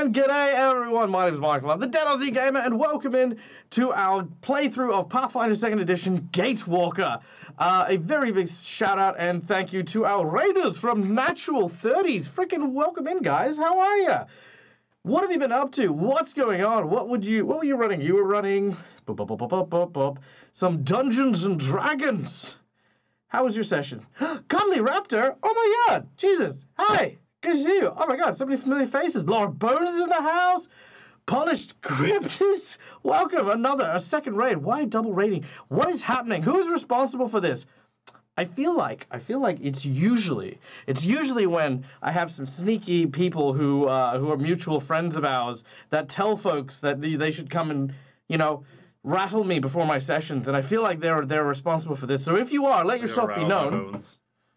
And g'day everyone, my name is Michael, I'm the Dead Aussie Gamer, and welcome in to our playthrough of Pathfinder 2nd Edition Gatewalker. A very big shout out and thank you to our raiders from Natural 30s. Freaking welcome in, guys. How are ya? What have you been up to? What's going on? What were you running? You were running some Dungeons and Dragons. How was your session? Cuddly Raptor? Oh my god! Jesus! Hi! Good to see you. Oh my god, so many familiar faces. Laura Bones is in the house. Polished Cryptids. Welcome. A second raid. Why double raiding? What is happening? Who is responsible for this? I feel like it's usually when I have some sneaky people who are mutual friends of ours that tell folks that they should come and, you know, rattle me before my sessions, and I feel like they're responsible for this. So if you are, let yourself be known.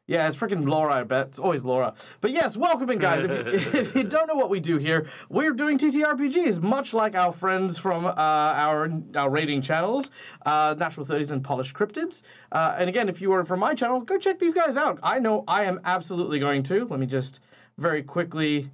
Yeah, it's freaking Laura, I bet. It's always Laura. But yes, welcome in, guys. If you don't know what we do here, we're doing TTRPGs, much like our friends from our raiding channels, Natural 30s and Polished Cryptids. And again, if you are from my channel, go check these guys out. I know I am absolutely going to. Let me just very quickly...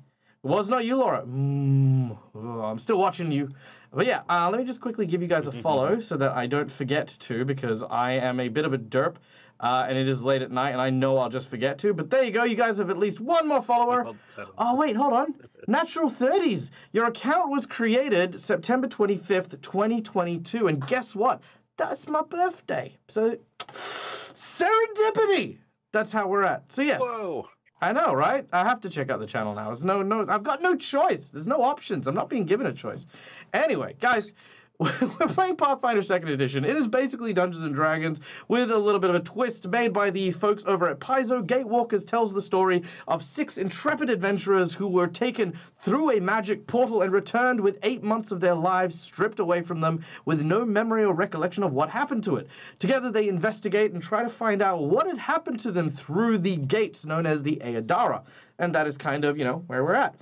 It was not you, Laura. I'm still watching you. But yeah, let me just quickly give you guys a follow so that I don't forget to, because I am a bit of a derp. And it is late at night, and I know I'll just forget to. But there you go. You guys have at least one more follower. Oh, wait, hold on. Natural 30s. Your account was created September 25th, 2022. And guess what? That's my birthday. So, serendipity. That's how we're at. So, yes. Whoa. I know, right? I have to check out the channel now. I've got no choice. There's no options. I'm not being given a choice. Anyway, guys... We're playing Pathfinder 2nd Edition. It is basically Dungeons and Dragons with a little bit of a twist made by the folks over at Paizo. Gatewalkers tells the story of 6 intrepid adventurers who were taken through a magic portal and returned with 8 months of their lives stripped away from them with no memory or recollection of what happened to it. Together they investigate and try to find out what had happened to them through the gates known as the Aedara. And that is kind of, you know, where we're at.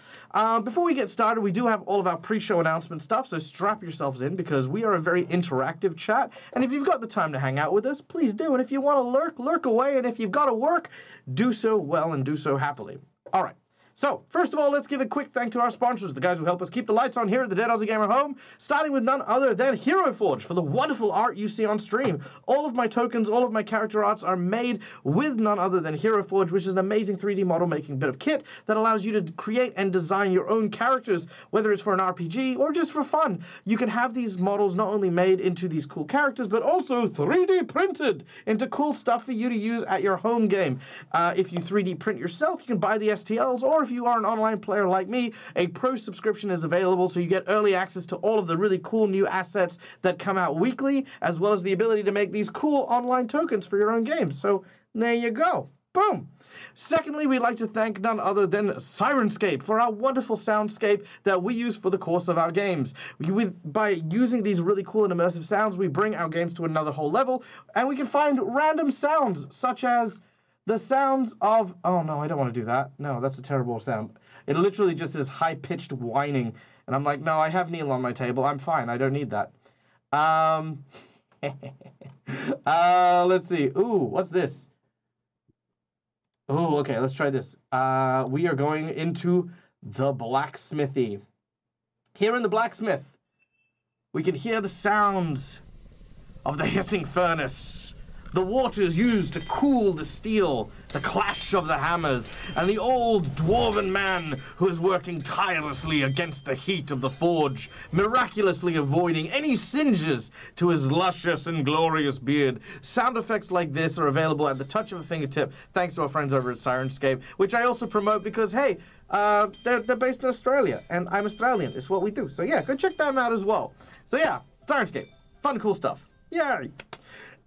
Before we get started, we do have all of our pre-show announcement stuff, so strap yourselves in because we are a very interactive chat. And if you've got the time to hang out with us, please do. And if you want to lurk, lurk away. And if you've got to work, do so well and do so happily. All right. So, first of all, let's give a quick thank to our sponsors, the guys who help us keep the lights on here at the Dead Aussie Gamer home, starting with none other than Hero Forge for the wonderful art you see on stream. All of my tokens, all of my character arts are made with none other than Hero Forge, which is an amazing 3D model making bit of kit that allows you to create and design your own characters, whether it's for an RPG or just for fun. You can have these models not only made into these cool characters, but also 3D printed into cool stuff for you to use at your home game. If you 3D print yourself, you can buy the STLs, or if you are an online player like me, a pro subscription is available, so you get early access to all of the really cool new assets that come out weekly, as well as the ability to make these cool online tokens for your own games. So there you go. Boom. Secondly, we'd like to thank none other than Syrinscape for our wonderful soundscape that we use for the course of our games. By using these really cool and immersive sounds, we bring our games to another whole level, and we can find random sounds, such as the sounds of... Oh, no, I don't want to do that. No, that's a terrible sound. It literally just is high-pitched whining. And I'm like, no, I have Neil on my table. I'm fine. I don't need that. Let's see. Ooh, what's this? Ooh, okay, let's try this. We are going into the blacksmithy. Here in the blacksmith, we can hear the sounds of the hissing furnace. The waters used to cool the steel, the clash of the hammers, and the old dwarven man who is working tirelessly against the heat of the forge, miraculously avoiding any singes to his luscious and glorious beard. Sound effects like this are available at the touch of a fingertip, thanks to our friends over at Syrinscape, which I also promote because, hey, they're based in Australia, and I'm Australian. It's what we do. So yeah, go check them out as well. So yeah, Syrinscape. Fun, cool stuff. Yay!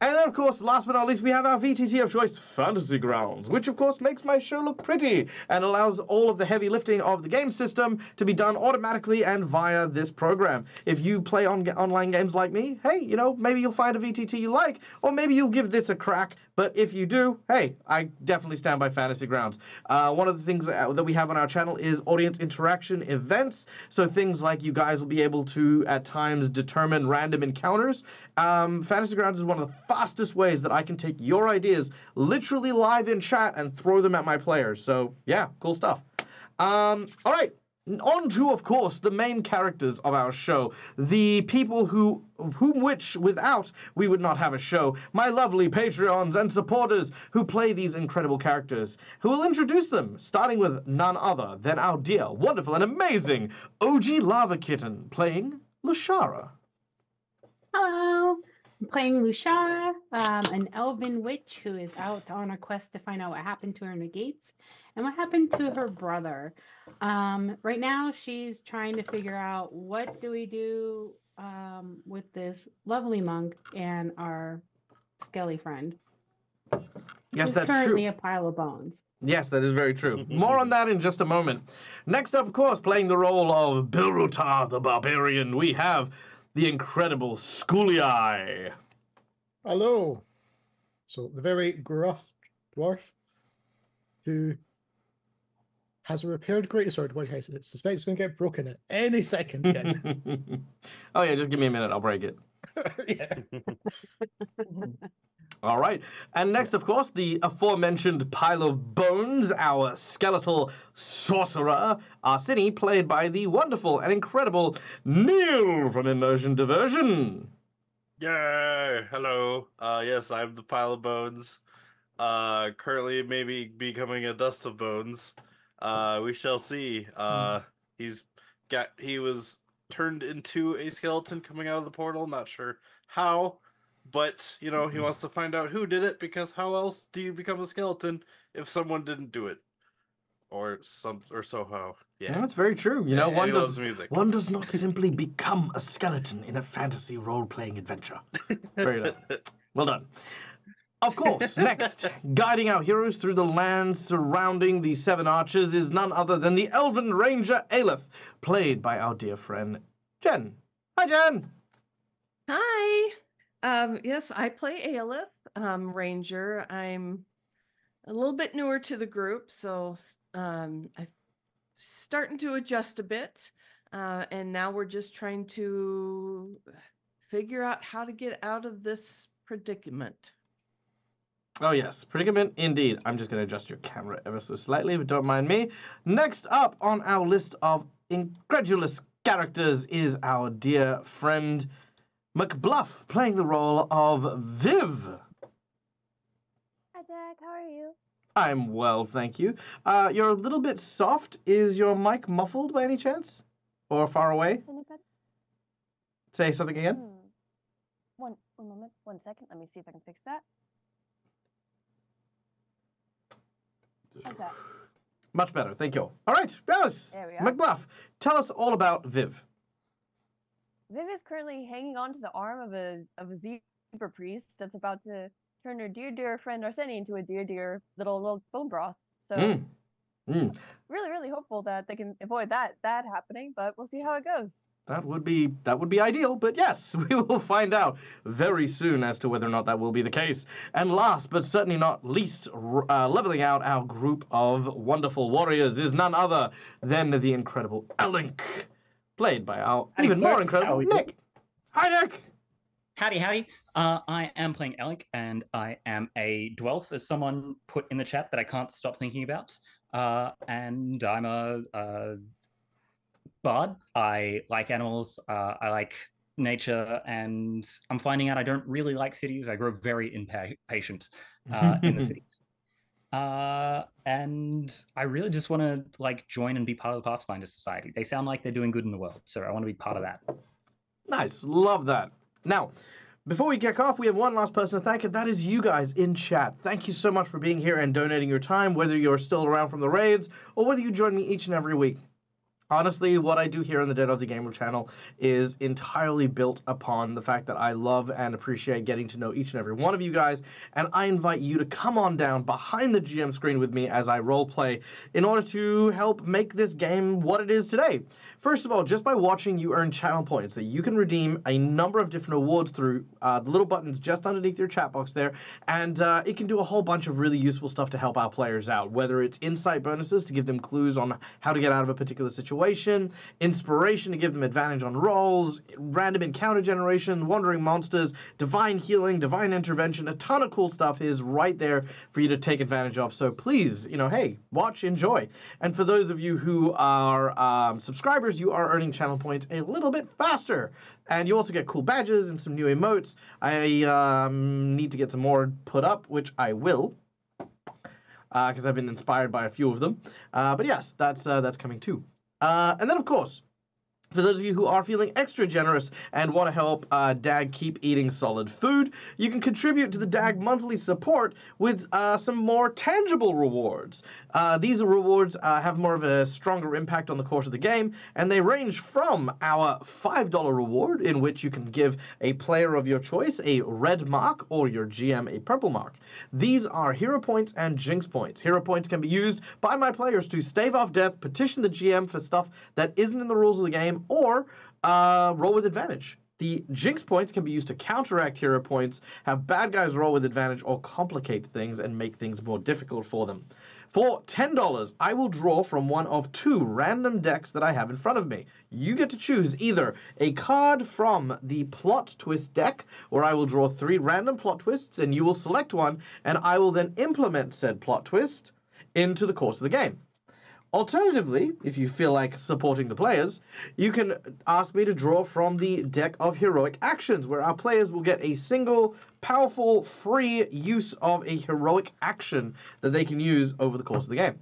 And then, of course, last but not least, we have our VTT of choice, Fantasy Grounds, which, of course, makes my show look pretty and allows all of the heavy lifting of the game system to be done automatically and via this program. If you play online games like me, hey, you know, maybe you'll find a VTT you like, or maybe you'll give this a crack. But if you do, hey, I definitely stand by Fantasy Grounds. One of the things that we have on our channel is audience interaction events. So things like you guys will be able to, at times, determine random encounters. Fantasy Grounds is one of the fastest ways that I can take your ideas literally live in chat and throw them at my players. So, yeah, cool stuff. All right. On to, of course, the main characters of our show, the people which without we would not have a show, my lovely Patreons and supporters who play these incredible characters, who will introduce them, starting with none other than our dear, wonderful, and amazing OG Lava Kitten, playing Lushara. Hello, I'm playing Lushara, an elven witch who is out on a quest to find out what happened to her in the gates and what happened to her brother. Right now, she's trying to figure out what do we do with this lovely monk and our skelly friend. Yes, that's currently true. A pile of bones. Yes, that is very true. More on that in just a moment. Next up, of course, playing the role of Bilrutar the Barbarian, we have the incredible Schooley. Hello. So, the very gruff dwarf who has a repaired greatsword, which I suspect is going to get broken at any second again. Oh, yeah, just give me a minute. I'll break it. Yeah. All right. And next, of course, the aforementioned pile of bones, our skeletal sorcerer, Arsini, played by the wonderful and incredible Neil from Immersion Diversion. Yay! Hello. Yes, I'm the pile of bones. Currently maybe becoming a dust of bones. We shall see. He was turned into a skeleton coming out of the portal. Not sure how, but you know, he wants to find out who did it, because how else do you become a skeleton if someone didn't do it? Or somehow. Yeah. That's very true. You know, He loves music. one does not simply become a skeleton in a fantasy role-playing adventure. Very good. Well done. Of course, next, guiding our heroes through the lands surrounding the Sevenarches is none other than the Elven Ranger Aelith, played by our dear friend Jen. Hi, Jen. Hi. Yes, I play Aelith, Ranger. I'm a little bit newer to the group, so I'm starting to adjust a bit. And now we're just trying to figure out how to get out of this predicament. Oh, yes, predicament indeed. I'm just going to adjust your camera ever so slightly, but don't mind me. Next up on our list of incredulous characters is our dear friend McBluff, playing the role of Viv. Hi, Jack. How are you? I'm well, thank you. You're a little bit soft. Is your mic muffled by any chance? Or far away? Is any better? Say something again. One moment. 1 second. Let me see if I can fix that. How's that? Much better, thank you. All right, Alice. There we are. McBluff, tell us all about Viv. Viv is currently hanging on to the arm of a zebra priest that's about to turn her dear friend Arseni into a dear little bone broth. So really hopeful that they can avoid that happening, but we'll see how it goes. That would be ideal, but yes, we will find out very soon as to whether or not that will be the case. And last but certainly not least, leveling out our group of wonderful warriors is none other than the incredible Elink, played by our even more incredible Nick. Hi, Nick. Howdy. I am playing Elink, and I am a dwarf, as someone put in the chat that I can't stop thinking about. And I'm a bard. I like animals. I like nature, and I'm finding out I don't really like cities. I grow very impatient in the cities. And I really just want to join and be part of the Pathfinder Society. They sound like they're doing good in the world, so I want to be part of that. Nice, love that. Now, before we kick off, we have one last person to thank, and that is you guys in chat. Thank you so much for being here and donating your time, whether you're still around from the raids or whether you join me each and every week. Honestly, what I do here on the Dead Aussie Gamer channel is entirely built upon the fact that I love and appreciate getting to know each and every one of you guys, and I invite you to come on down behind the GM screen with me as I roleplay in order to help make this game what it is today. First of all, just by watching, you earn channel points that you can redeem a number of different awards through the little buttons just underneath your chat box there, and it can do a whole bunch of really useful stuff to help our players out, whether it's insight bonuses to give them clues on how to get out of a particular situation, situation, inspiration to give them advantage on rolls, random encounter generation, wandering monsters, divine healing, divine intervention. A ton of cool stuff is right there for you to take advantage of. So please, hey, watch, enjoy. And for those of you who are subscribers, you are earning channel points a little bit faster. And you also get cool badges and some new emotes. I need to get some more put up, which I will, because I've been inspired by a few of them. But yes, that's coming too. And then, of course, for those of you who are feeling extra generous and want to help DAG keep eating solid food, you can contribute to the DAG monthly support with some more tangible rewards. These rewards have more of a stronger impact on the course of the game, and they range from our $5 reward, in which you can give a player of your choice a red mark or your GM a purple mark. These are hero points and jinx points. Hero points can be used by my players to stave off death, petition the GM for stuff that isn't in the rules of the game, or roll with advantage. The jinx points can be used to counteract hero points, have bad guys roll with advantage, or complicate things and make things more difficult for them. For $10, I will draw from one of 2 random decks that I have in front of me. You get to choose either a card from the plot twist deck, where I will draw 3 random plot twists, and you will select one, and I will then implement said plot twist into the course of the game. Alternatively, if you feel like supporting the players, you can ask me to draw from the deck of heroic actions, where our players will get a single, powerful, free use of a heroic action that they can use over the course of the game.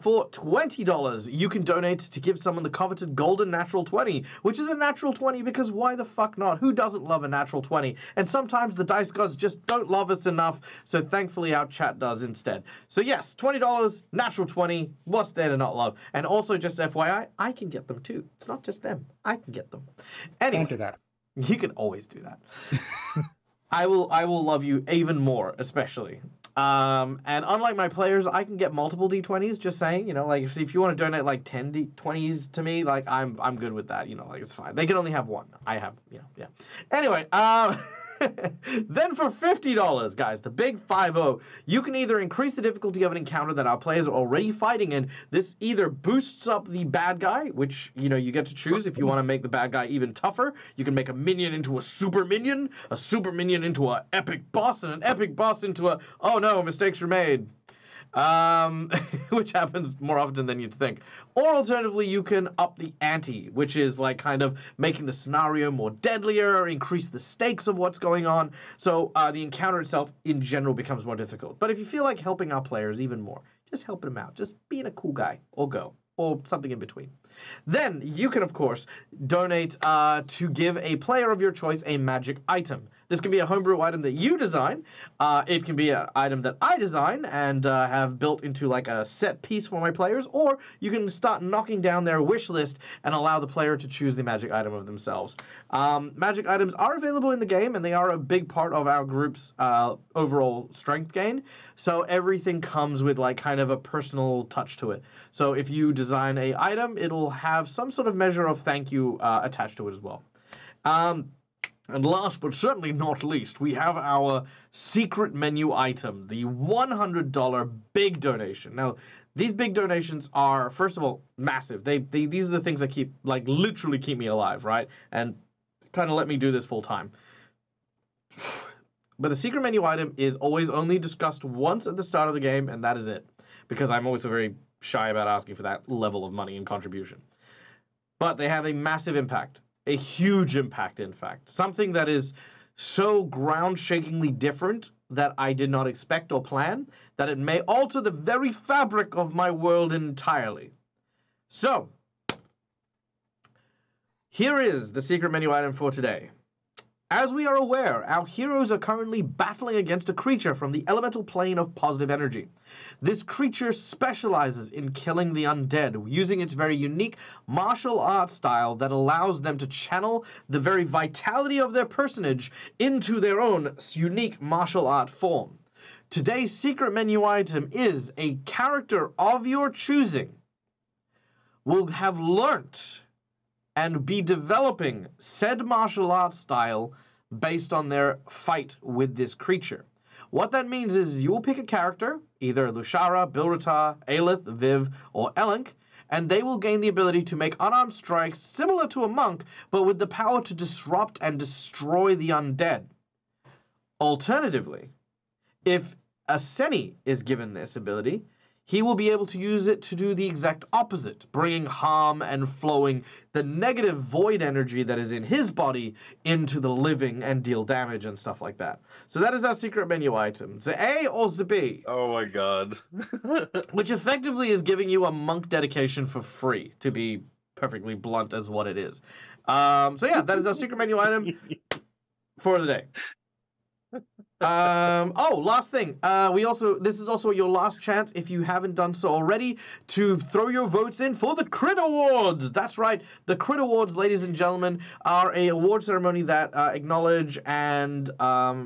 For $20, you can donate to give someone the coveted golden natural 20, which is a natural 20 because why the fuck not? Who doesn't love a natural 20? And sometimes the dice gods just don't love us enough, so thankfully our chat does instead. So yes, $20, natural 20, what's there to not love? And also, just FYI, I can get them too. It's not just them. I can get them. Anyway, Don't do that. you can always do that. I will love you even more, especially. And unlike my players, I can get multiple D20s, just saying, like if you want to donate like 10 D20s to me, like I'm good with that, like it's fine. They can only have one. I have, yeah. Anyway, then for $50, guys, the big 5-0, you can either increase the difficulty of an encounter that our players are already fighting in. This either boosts up the bad guy, which, you get to choose if you want to make the bad guy even tougher. You can make a minion into a super minion into an epic boss, and an epic boss into a, oh no, mistakes were made. Which happens more often than you'd think. Or alternatively, you can up the ante, which is like kind of making the scenario more deadlier, increase the stakes of what's going on. So the encounter itself in general becomes more difficult. But if you feel like helping our players even more, just helping them out, just being a cool guy or girl, or something in between. Then you can, of course, donate to give a player of your choice a magic item. This can be a homebrew item that you design. It can be an item that I design and have built into like a set piece for my players, or you can start knocking down their wish list and allow the player to choose the magic item of themselves. Magic items are available in the game, and they are a big part of our group's overall strength gain. So everything comes with like kind of a personal touch to it. So if you design a item, it'll have some sort of measure of thank you attached to it as well. And last but certainly not least, we have our secret menu item, the $100 big donation. Now, these big donations are, first of all, massive. These are the things that literally keep me alive, right? And kind of let me do this full time. But the secret menu item is always only discussed once at the start of the game, and that is it. Because I'm also very shy about asking for that level of money and contribution. But they have a massive impact. A huge impact, in fact. Something that is so ground-shakingly different that I did not expect or plan, that it may alter the very fabric of my world entirely. So, here is the secret menu item for today. As we are aware, our heroes are currently battling against a creature from the elemental plane of positive energy. This creature specializes in killing the undead, using its very unique martial art style that allows them to channel the very vitality of their personage into their own unique martial art form. Today's secret menu item is a character of your choosing will have learnt and be developing said martial arts style based on their fight with this creature. What that means is you will pick a character, either Lushara, Bilratar, Aelith, Viv, or Elenk, and they will gain the ability to make unarmed strikes similar to a monk, but with the power to disrupt and destroy the undead. Alternatively, if a Seni is given this ability, he will be able to use it to do the exact opposite, bringing harm and flowing the negative void energy that is in his body into the living and deal damage and stuff like that. So that is our secret menu item. The A or the B. Oh my god. Which effectively is giving you a monk dedication for free, to be perfectly blunt as what it is. So yeah, that is our secret menu item for the day. Last thing. This is also your last chance, if you haven't done so already, to throw your votes in for the Crit Awards. That's right. The Crit Awards, ladies and gentlemen, are a award ceremony that acknowledge and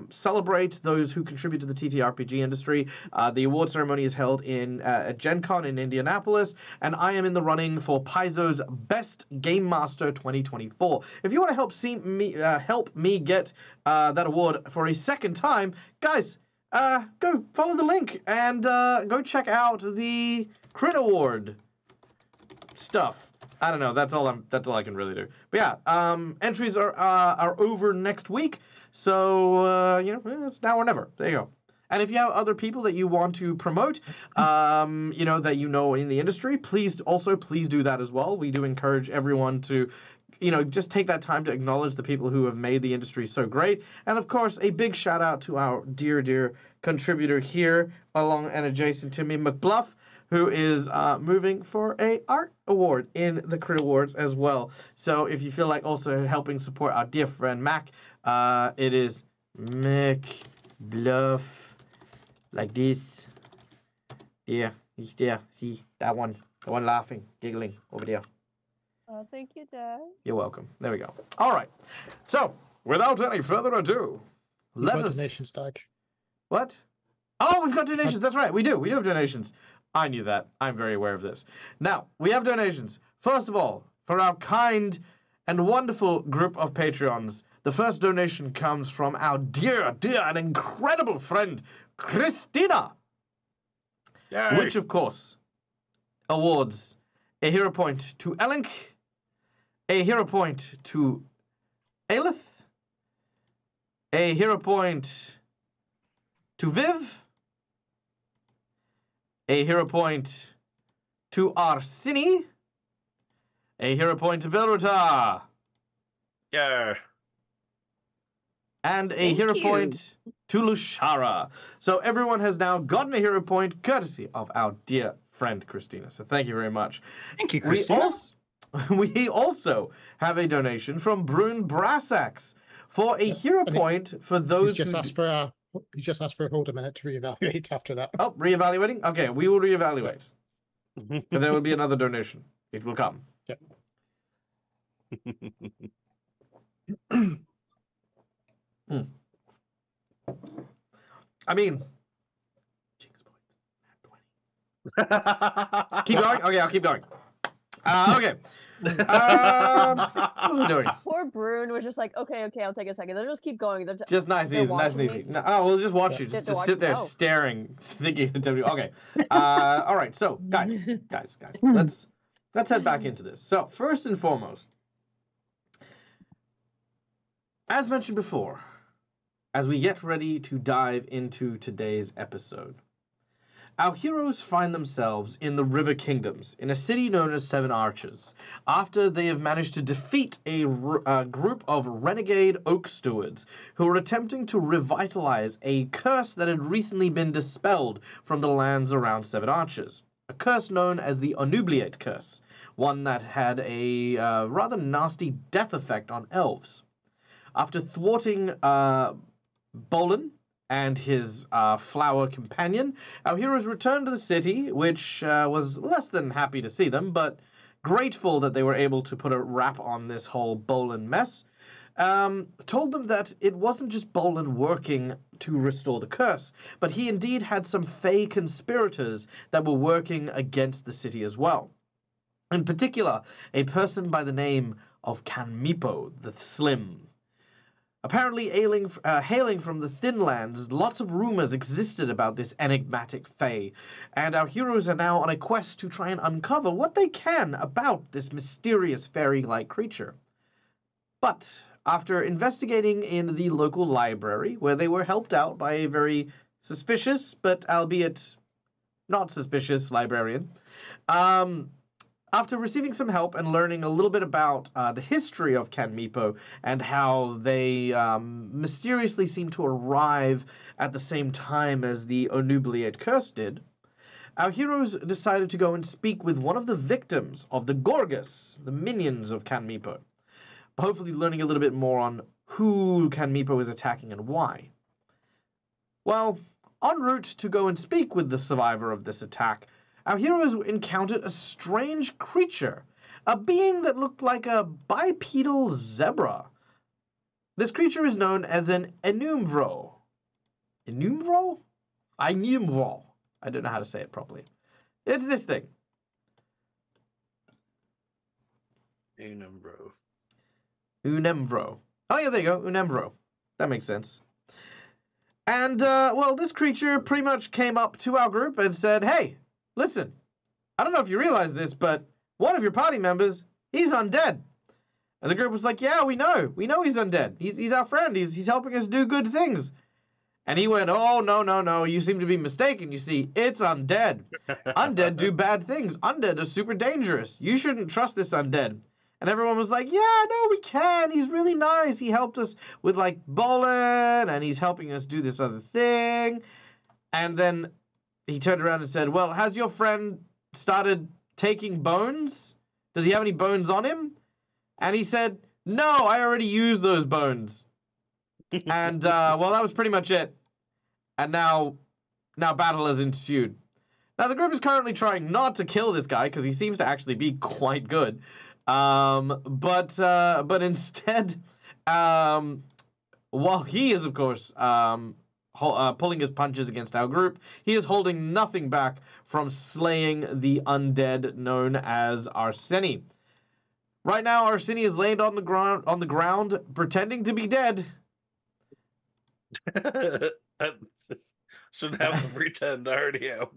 celebrate those who contribute to the TTRPG industry. The award ceremony is held at Gen Con in Indianapolis, and I am in the running for Paizo's Best Game Master 2024. If you want to help me get that award for a second time, guys, go follow the link and go check out the Crit Award stuff. I don't know. That's all I can really do. But yeah, entries are over next week, so it's now or never. There you go. And if you have other people that you want to promote, that in the industry, please do that as well. We do encourage everyone to just take that time to acknowledge the people who have made the industry so great. And of course, a big shout out to our dear contributor here, along and adjacent to me, McBluff, who is moving for a art award in the Crit Awards as well. So if you feel like also helping support our dear friend Mac, it is McBluff, like this. Yeah, he's there. See that one, the one laughing, giggling over there. Oh, thank you, Dad. You're welcome. There we go. All right. So, without any further ado, let us... donation stack. What? Oh, we've got donations. That's right. We do. We do have donations. I knew that. I'm very aware of this. Now, we have donations. First of all, for our kind and wonderful group of Patreons, the first donation comes from our dear and incredible friend, Christina. Yay. Which, of course, awards a hero point to Elink, a hero point to Aelith, a hero point to Viv, a hero point to Arsini, a hero point to Vilruta, Yeah. and a Thank hero you. point to Lushara. So everyone has now gotten a hero point courtesy of our dear friend Christina. So thank you very much. Thank you, Christina. We also have a donation from Brune Brassax for a hero I mean, point for those He's just asked for a hold a minute to reevaluate after that. Oh, reevaluating? Okay, we will reevaluate. But there will be another donation. It will come. Yep. I mean, keep going? Okay, I'll keep going. Okay. What was I doing? Poor Brune was just like, okay, I'll take a second. They'll just keep going. Just nice, they're easy, nice and watching easy. me? No, oh, we'll just watch Yeah. you. They're Just sit there watching- oh. staring, thinking. Okay. All right. So, guys, let's head back into this. So, first and foremost, as mentioned before, as we get ready to dive into today's episode, our heroes find themselves in the River Kingdoms, in a city known as Sevenarches, after they have managed to defeat a group of renegade oak stewards who were attempting to revitalize a curse that had recently been dispelled from the lands around Sevenarches, a curse known as the Obnubilate curse, one that had a rather nasty death effect on elves. After thwarting Bolin and his flower companion, our heroes returned to the city, which was less than happy to see them, but grateful that they were able to put a wrap on this whole Bolin mess. Told them that it wasn't just Bolin working to restore the curse, but he indeed had some fey conspirators that were working against the city as well. In particular, a person by the name of Kaneepo the Slim. Apparently hailing from the thin lands, lots of rumors existed about this enigmatic fae, and our heroes are now on a quest to try and uncover what they can about this mysterious fairy-like creature. But after investigating in the local library, where they were helped out by a very suspicious, but albeit not suspicious, librarian, after receiving some help and learning a little bit about the history of Kaneepo and how they mysteriously seem to arrive at the same time as the obnubilate curse did, our heroes decided to go and speak with one of the victims of the Gorgas, the minions of Kaneepo, hopefully learning a little bit more on who Kaneepo is attacking and why. Well, en route to go and speak with the survivor of this attack, our heroes encountered a strange creature, a being that looked like a bipedal zebra. This creature is known as an enumvro. Enumvro? Enumvro. I don't know how to say it properly. It's this thing. Unembro. Unembro. Oh yeah, there you go, Unembro. That makes sense. And, well, this creature pretty much came up to our group and said, hey, listen, I don't know if you realize this, but one of your party members, he's undead. And the group was like, yeah, we know he's undead. He's our friend. He's helping us do good things. And he went, oh, no, you seem to be mistaken. You see, it's undead. Undead do bad things. Undead are super dangerous. You shouldn't trust this undead. And everyone was like, yeah, no, we can. He's really nice. He helped us with, like, bowling, and he's helping us do this other thing. And then he turned around and said, well, has your friend started taking bones? Does he have any bones on him? And he said, no, I already used those bones. And, well, that was pretty much it. And now battle has ensued. Now, the group is currently trying not to kill this guy, because he seems to actually be quite good. But instead, while he is, of course, pulling his punches against our group, he is holding nothing back from slaying the undead known as Arseni. Right now, Arseni is laid on the ground, pretending to be dead. Shouldn't have to pretend. I already am.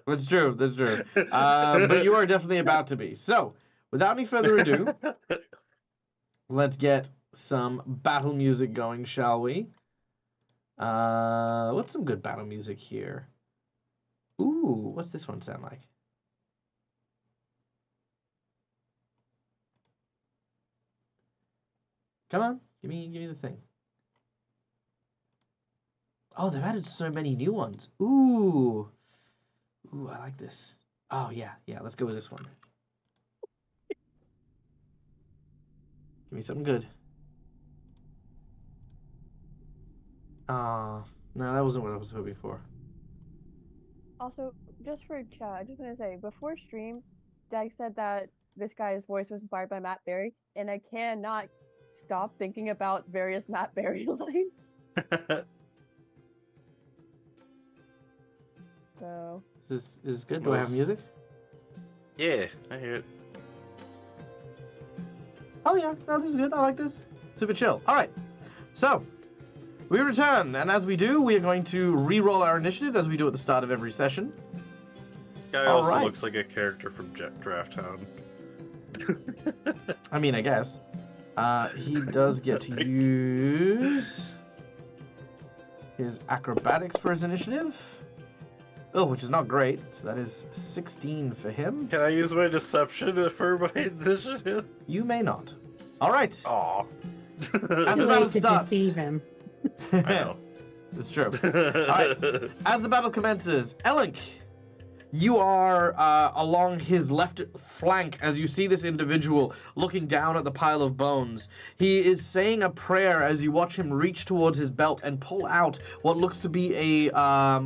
That's true. But you are definitely about to be. So, without any further ado, let's get some battle music going, shall we? What's some good battle music here? Ooh, what's this one sound like? Come on, give me the thing. Oh, they've added so many new ones. Ooh, I like this. Oh yeah, let's go with this one. Give me something good. No, that wasn't what I was hoping for. Also, just for chat, I just want to say, before stream, Dag said that this guy's voice was inspired by Matt Berry, and I cannot stop thinking about various Matt Berry lines. So... Is this good? Do I have music? Yeah, I hear it. Oh yeah, no, this is good. I like this. Super chill. All right, so we return, and as we do, we are going to re-roll our initiative as we do at the start of every session. Guy All also right. looks like a character from Draft Town. I mean, I guess. He does get to use his acrobatics for his initiative. Oh, which is not great. So that is 16 for him. Can I use my deception for my initiative? You may not. All right. Aw. As the Too battle late to starts. deceive him. I know. It's true. Alright, as the battle commences, Elink, you are along his left flank as you see this individual looking down at the pile of bones. He is saying a prayer as you watch him reach towards his belt and pull out what looks to be a,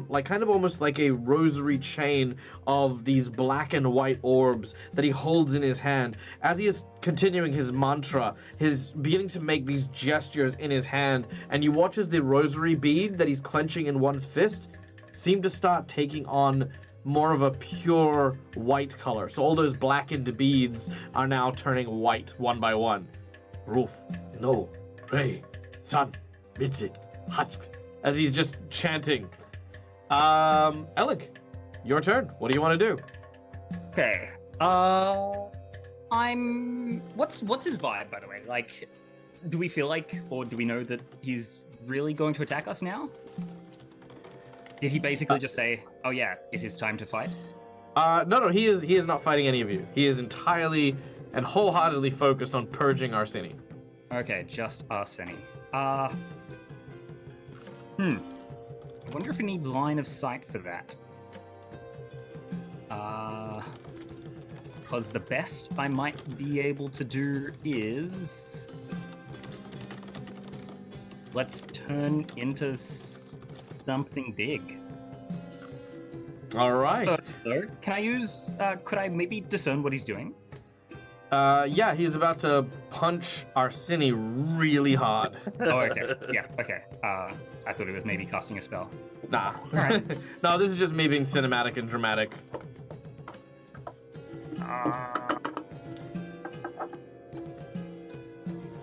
like kind of almost like a rosary chain of these black and white orbs that he holds in his hand. As he is continuing his mantra, he's beginning to make these gestures in his hand, and you watch as the rosary bead that he's clenching in one fist seem to start taking on more of a pure white color. So all those blackened beads are now turning white one by one. Roof, no, pray, Son, Mitzit, Hatsk, as he's just chanting. Alec, your turn. What do you want to do? Okay. What's his vibe, by the way? Like, do we feel like, or do we know that he's really going to attack us now? Did he basically just say, "Oh yeah, it is time to fight"? No, he is not fighting any of you. He is entirely and wholeheartedly focused on purging Arsene. Okay, just Arsene. I wonder if he needs line of sight for that. Because the best I might be able to do is... let's turn into something big. All right. So, can I use... could I maybe discern what he's doing? Yeah, he's about to punch Arsene really hard. Oh, okay. Yeah, okay. I thought it was maybe casting a spell. Nah. Alright. No, this is just me being cinematic and dramatic.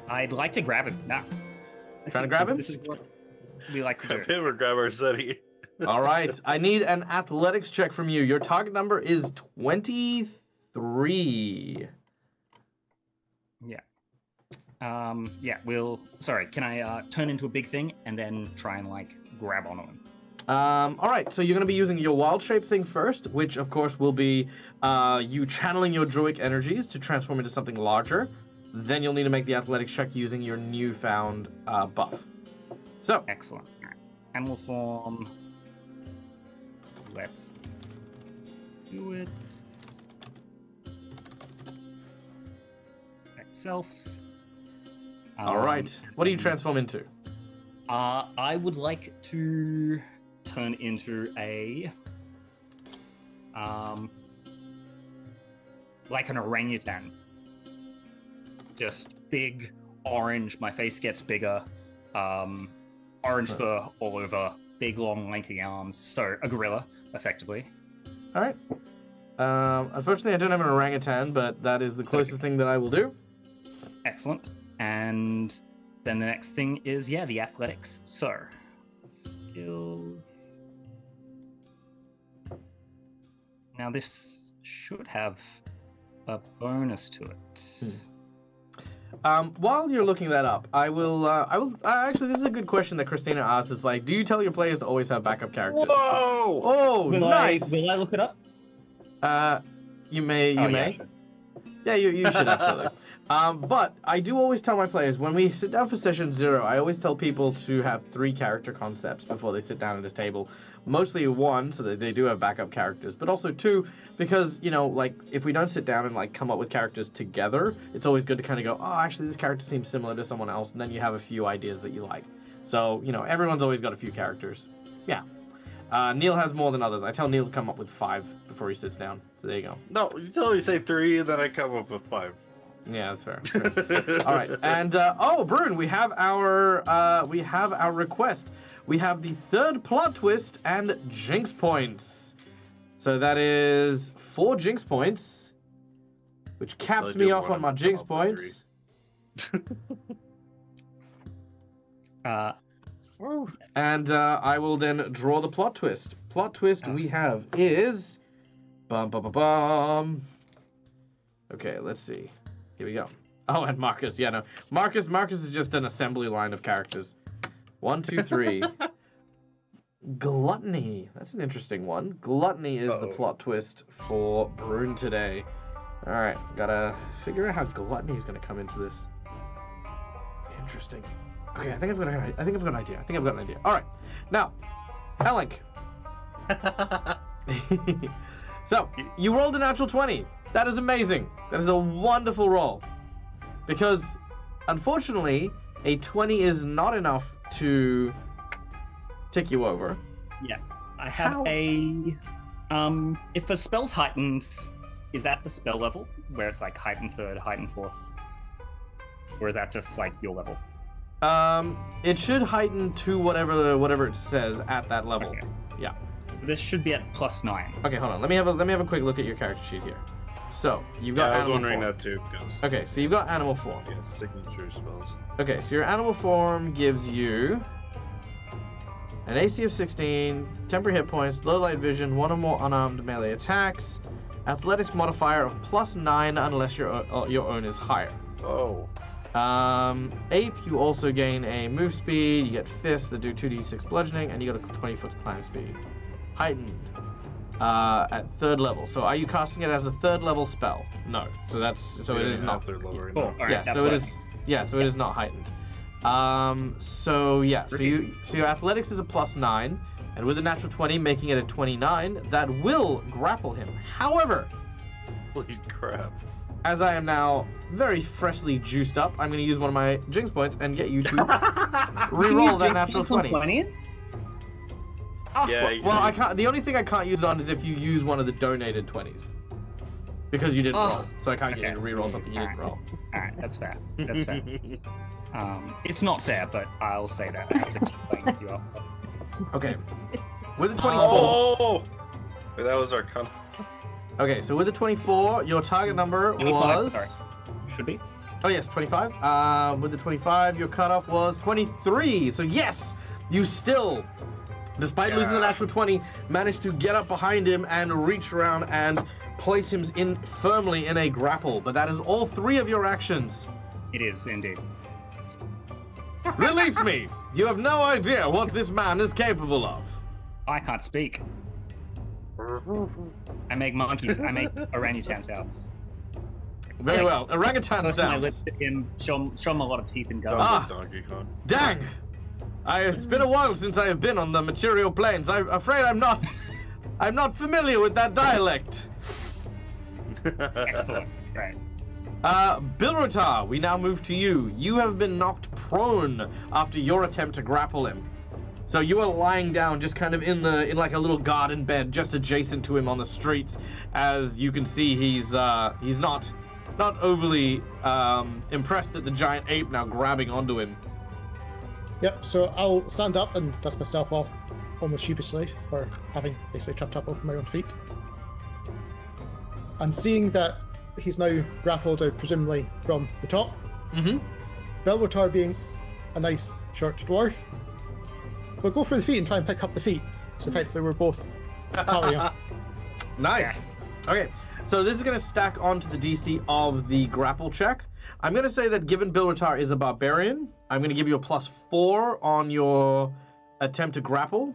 I'd like to grab him now. Trying to grab him? This is what we like to Grab do. him or grab Arsene. All right. I need an athletics check from you. Your target number is 23. Yeah. Sorry, can I turn into a big thing and then try and, like, grab onto him? All right, so you're going to be using your wild shape thing first, which, of course, will be you channeling your druid energies to transform into something larger. Then you'll need to make the athletics check using your newfound buff. So. Excellent. All right. Animal form. Let's do it. Self. All right. What do you transform into? I would like to turn into a like an orangutan. Just big, orange. My face gets bigger. Orange fur all over. Big, long, lengthy arms. So a gorilla, effectively. All right. Unfortunately, I don't have an orangutan, but that is the closest thing that I will do. Excellent. And then the next thing is, the athletics. So, skills. Now this should have a bonus to it. While you're looking that up, I will actually, this is a good question that Christina asked. Is like, do you tell your players to always have backup characters? Whoa! Oh, nice! Will I look it up? You may. Yeah, sure. Yeah, you should absolutely. But I do always tell my players, when we sit down for session 0, I always tell people to have 3 character concepts before they sit down at a table. Mostly 1, so that they do have backup characters, but also 2, because, like, if we don't sit down and, like, come up with characters together, it's always good to kind of go, oh, actually, this character seems similar to someone else, and then you have a few ideas that you like. So, everyone's always got a few characters. Yeah. Neil has more than others. I tell Neil to come up with 5 before he sits down. So there you go. No, you tell me say 3, and then I come up with 5. Yeah, that's fair. All right, and Brune, we have our request. We have the 3rd plot twist and jinx points. So that is 4 jinx points, which caps me off on my jinx points. And I will then draw the plot twist. Plot twist we have is Okay, let's see. Here we go. Oh, and Marcus. Yeah, no. Marcus is just an assembly line of characters. 1, 2, 3. Gluttony. That's an interesting one. Gluttony is the plot twist for Brune today. All right, gotta figure out how gluttony is gonna come into this. Interesting. Okay, I think I've got an idea. All right, now, Elink. So you rolled a natural 20. That is amazing. That is a wonderful roll. Because, unfortunately, a 20 is not enough to tick you over. Yeah. I have if a spell's heightened, is that the spell level? Where it's like heightened 3rd, heightened 4th? Or is that just like your level? It should heighten to whatever it says at that level. Okay. Yeah. This should be at +9. Okay, hold on. Let me have a quick look at your character sheet here. So you've Yeah, got. I was animal wondering form. that too. 'Cause, Okay, so you've got animal form. yeah, signature spells. Okay, so your animal form gives you an AC of 16, temporary hit points, low light vision, one or more unarmed melee attacks, athletics modifier of +9 unless your own is higher. Oh. Ape, you also gain a move speed, you get fists that do 2d6 bludgeoning, and you got a 20-foot climb speed. Heightened at 3rd level. So are you casting it as a 3rd level spell? No. So it is not. Third level right Cool. now. All right, Yeah, that's so what it is. Yeah, so it is not heightened. So your athletics is a +9, and with a natural 20, making it a 29, that will grapple him. However, Holy crap. as I am now very freshly juiced up, I'm going to use one of my jinx points and get you to reroll that natural 20. 20s? Yeah. Well, I can't. The only thing I can't use it on is if you use one of the donated 20s, because you didn't roll. So I can't get you to reroll something you didn't roll. Alright, that's fair. That's fair. It's not fair, but I'll say that. I have to keep playing with you up. Okay. With a 24. Oh! Wait, that was our con. Okay, so with a 24, your target number 25, was. sorry. Should be. Oh yes, 25. With the 25, your cutoff was 23. So yes, you still, despite losing the natural 20, managed to get up behind him and reach around and place him firmly in a grapple. But that is all 3 of your actions. It is, indeed. Release me! You have no idea what this man is capable of. I can't speak. I make monkeys. I make orangutan sounds. Very well. Orangutan Close my sounds. lips to him, show him a lot of teeth and gums. Ah. Sounds like Donkey Kong. Dang! It's been a while since I have been on the material planes. I'm afraid I'm not familiar with that dialect. Excellent. Right. Bilrotar, we now move to you. You have been knocked prone after your attempt to grapple him. So you are lying down, just kind of in like a little garden bed, just adjacent to him on the streets. As you can see, he's not overly impressed at the giant ape now grabbing onto him. Yep, so I'll stand up and dust myself off almost sheepishly for having basically tripped up over my own feet. And seeing that he's now grappled out, presumably from the top, Belwotar being a nice short dwarf, we'll go for the feet and try and pick up the feet. So effectively we're both powering up. Nice. Yes. Okay, so this is going to stack onto the DC of the grapple check. I'm going to say that given Bilrotar is a barbarian, I'm going to give you a +4 on your attempt to grapple.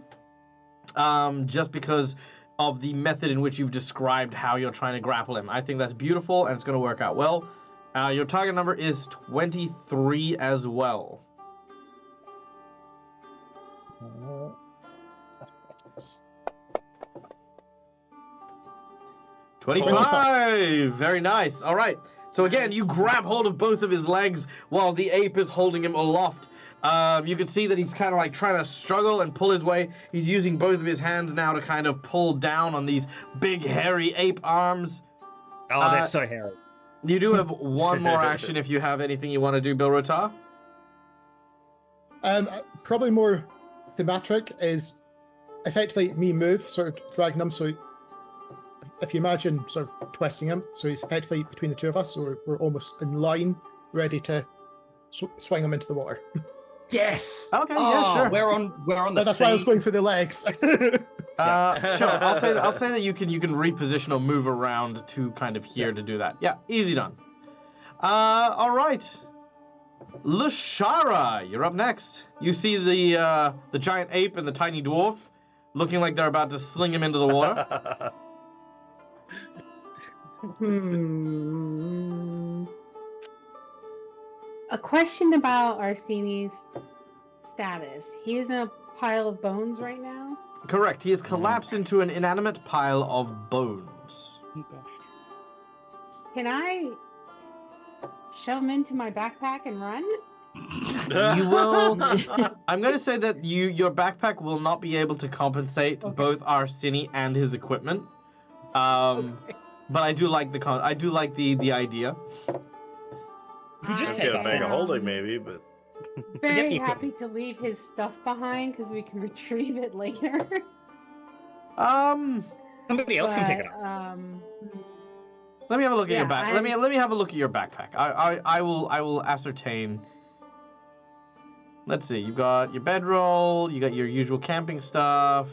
Just because of the method in which you've described how you're trying to grapple him. I think that's beautiful and it's going to work out well. Your target number is 23 as well. 25! Very nice. All right. So again, you grab hold of both of his legs while the ape is holding him aloft. You can see that he's kind of like trying to struggle and pull his way. He's using both of his hands now to kind of pull down on these big, hairy ape arms. Oh, they're so hairy. You do have one more action if you have anything you want to do, Bilrotar. Probably more thematic is effectively me move, sort of dragging him. So if you imagine sort of twisting him, so he's effectively between the two of us, so we're almost in line, ready to swing him into the water. Yes. Okay, yeah, sure. We're on the That's same. why I was going for the legs. Sure. I'll say that you can reposition or move around to kind of here to do that. Yeah, easy done. All right. Lushara, you're up next. You see the giant ape and the tiny dwarf looking like they're about to sling him into the water. A question about Arseni's status. He is in a pile of bones right now. Correct. He has collapsed into an inanimate pile of bones. Can I shove him into my backpack and run? You will. I'm going to say that your backpack will not be able to compensate both Arseni and his equipment. But I do like the idea. You just I'd take get a off bag of it. holding maybe, but Very happy to leave his stuff behind because we can retrieve it later. Somebody else can pick it up. Let me have a look at your Yeah, back. Let me have a look at your backpack. I will ascertain. Let's see. You've got your bedroll. You got your usual camping stuff.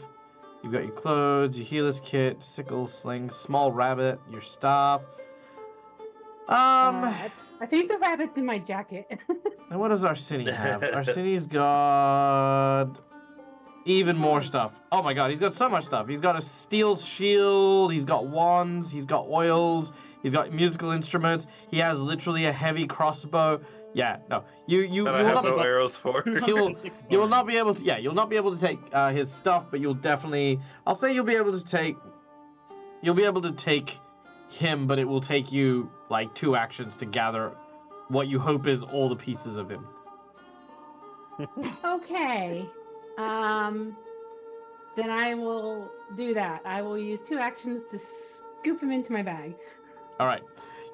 You've got your clothes, your healer's kit, sickle, sling, small rabbit, your staff. I think the rabbit's in my jacket. And what does Arsini have? Arsini's got even more stuff. Oh my god, he's got so much stuff. He's got a steel shield, he's got wands, he's got oils, he's got musical instruments, he has literally a heavy crossbow. Yeah, no. You That I have no arrows for. you will not be able to you'll not be able to take his stuff, but you'll definitely I'll say you'll be able to take him, but it will take you like 2 actions to gather what you hope is all the pieces of him. Okay. Then I will do that. I will use 2 actions to scoop him into my bag. All right.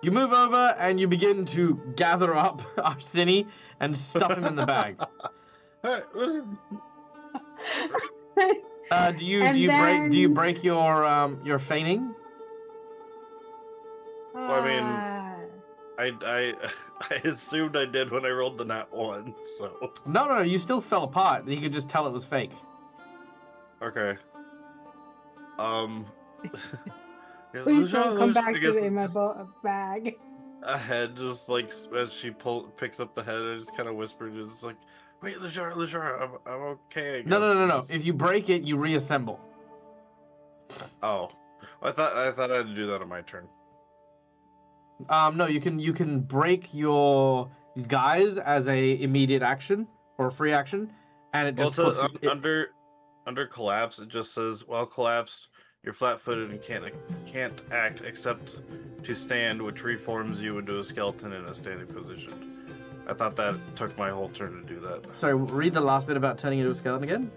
You move over and you begin to gather up Arsini and stuff him in the bag. Do you break your feigning? Well, I mean, I assumed I did when I rolled the nat 1, so. No, you still fell apart. He could just tell it was fake. Okay. Please don't come back to me in my bag. A head just like as she picks up the head, I just kind of whispered, "It's like, wait, Lejar, I'm okay." I guess. No. If you break it, you reassemble. Oh, I thought I had to do that on my turn. No, you can break your guise as a immediate action or a free action, and it just under collapse. It just says, "While collapsed, you're flat-footed and can't act except to stand, which reforms you into a skeleton in a standing position." I thought that took my whole turn to do that. Sorry, read the last bit about turning into a skeleton again.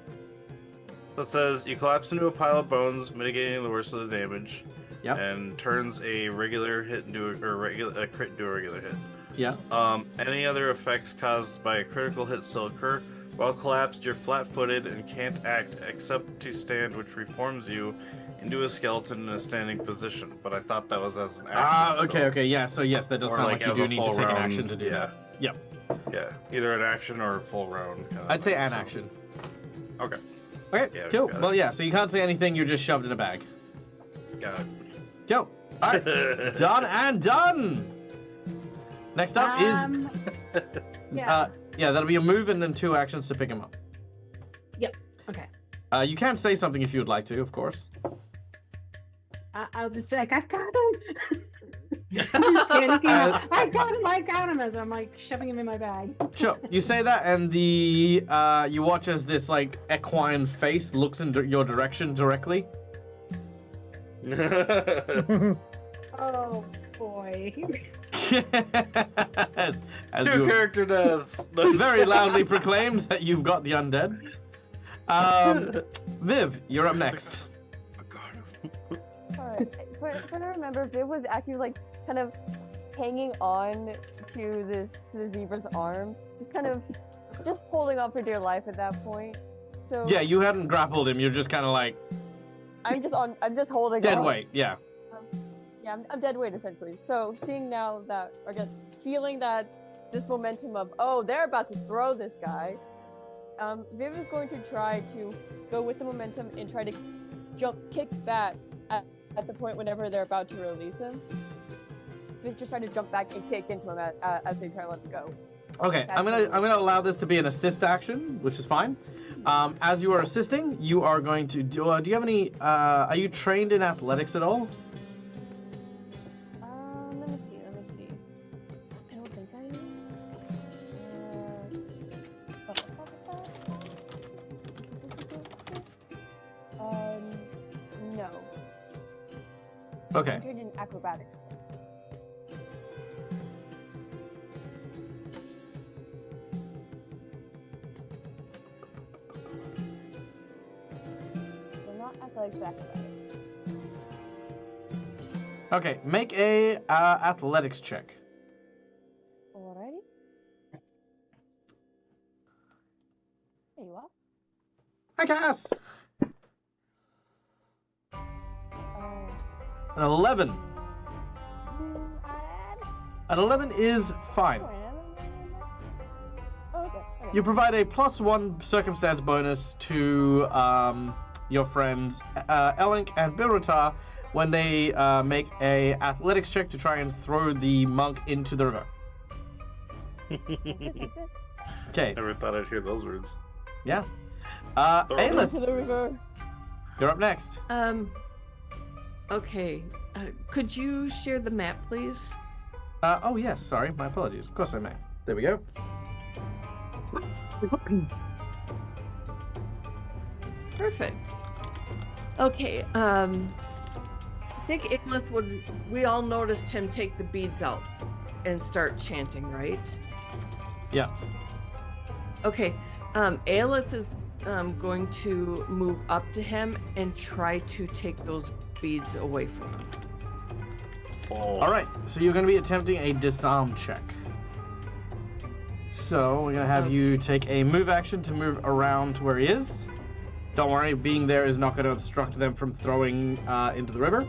So it says, you collapse into a pile of bones, mitigating the worst of the damage. Yep. And turns a regular hit into a crit into a regular hit. Yeah. Any other effects caused by a critical hit still occur. While collapsed, you're flat-footed and can't act except to stand, which reforms you into a skeleton in a standing position. But I thought that was as an action. Okay, yeah. So yes, that does sound like you do need to take an action to do that. Yep. Yeah, either an action or a full round. I'd say an action. Okay. Okay, Yeah, cool. Well, yeah, so you can't say anything, you're just shoved in a bag. Got it. Cool. Alright. Done and done! Next up is... Yeah. that'll be a move and then 2 actions to pick him up. Yep. Okay. You can say something if you would like to, of course. I'll just be like, I've got him! I got him as I'm like shoving him in my bag. Sure. You say that and you watch as this like equine face looks in your direction directly. Oh boy. as 2 character deaths. Very loudly proclaimed that you've got the undead. Viv, you're up next. Alright, when I remember, Viv was actually like kind of hanging on to the zebra's arm, just holding on for dear life at that point. So yeah, you hadn't grappled him. You're just kind of like I'm just holding dead on. weight. Yeah. Yeah, I'm dead weight essentially. So seeing now that, I guess, feeling that this momentum of, oh, they're about to throw this guy, Viv is going to try to go with the momentum and try to kick back at the point whenever they're about to release him. So just try to jump back and kick into him as they try to let him go. Okay, I'm gonna allow this to be an assist action, which is fine. As you are assisting, you are going to do you have any? Are you trained in athletics at all? Let me see. I don't think I am. No. Okay. I'm trained in acrobatics. Athletics, but acrobatics. Okay, make a athletics check. Alrighty. There you are. Hi, Cass. Uh, An 11. An 11 is fine. Oh, okay. You provide a +1 circumstance bonus to your friends Elink and Bilrotar when they make a athletics check to try and throw the monk into the river. Okay. Never thought I'd hear those words. Yeah. Throw it Aelith, To the river. you're up next. Okay. Could you share the map, please? Oh yes, sorry, my apologies. Of course I may. There we go. Perfect. Okay. I think Aelith would. We all noticed him take the beads out and start chanting, right? Yeah. Okay. Aelith is going to move up to him and try to take those beads away from him. All right, so you're going to be attempting a disarm check. So we're going to have you take a move action to move around to where he is. Don't worry, being there is not going to obstruct them from throwing into the river.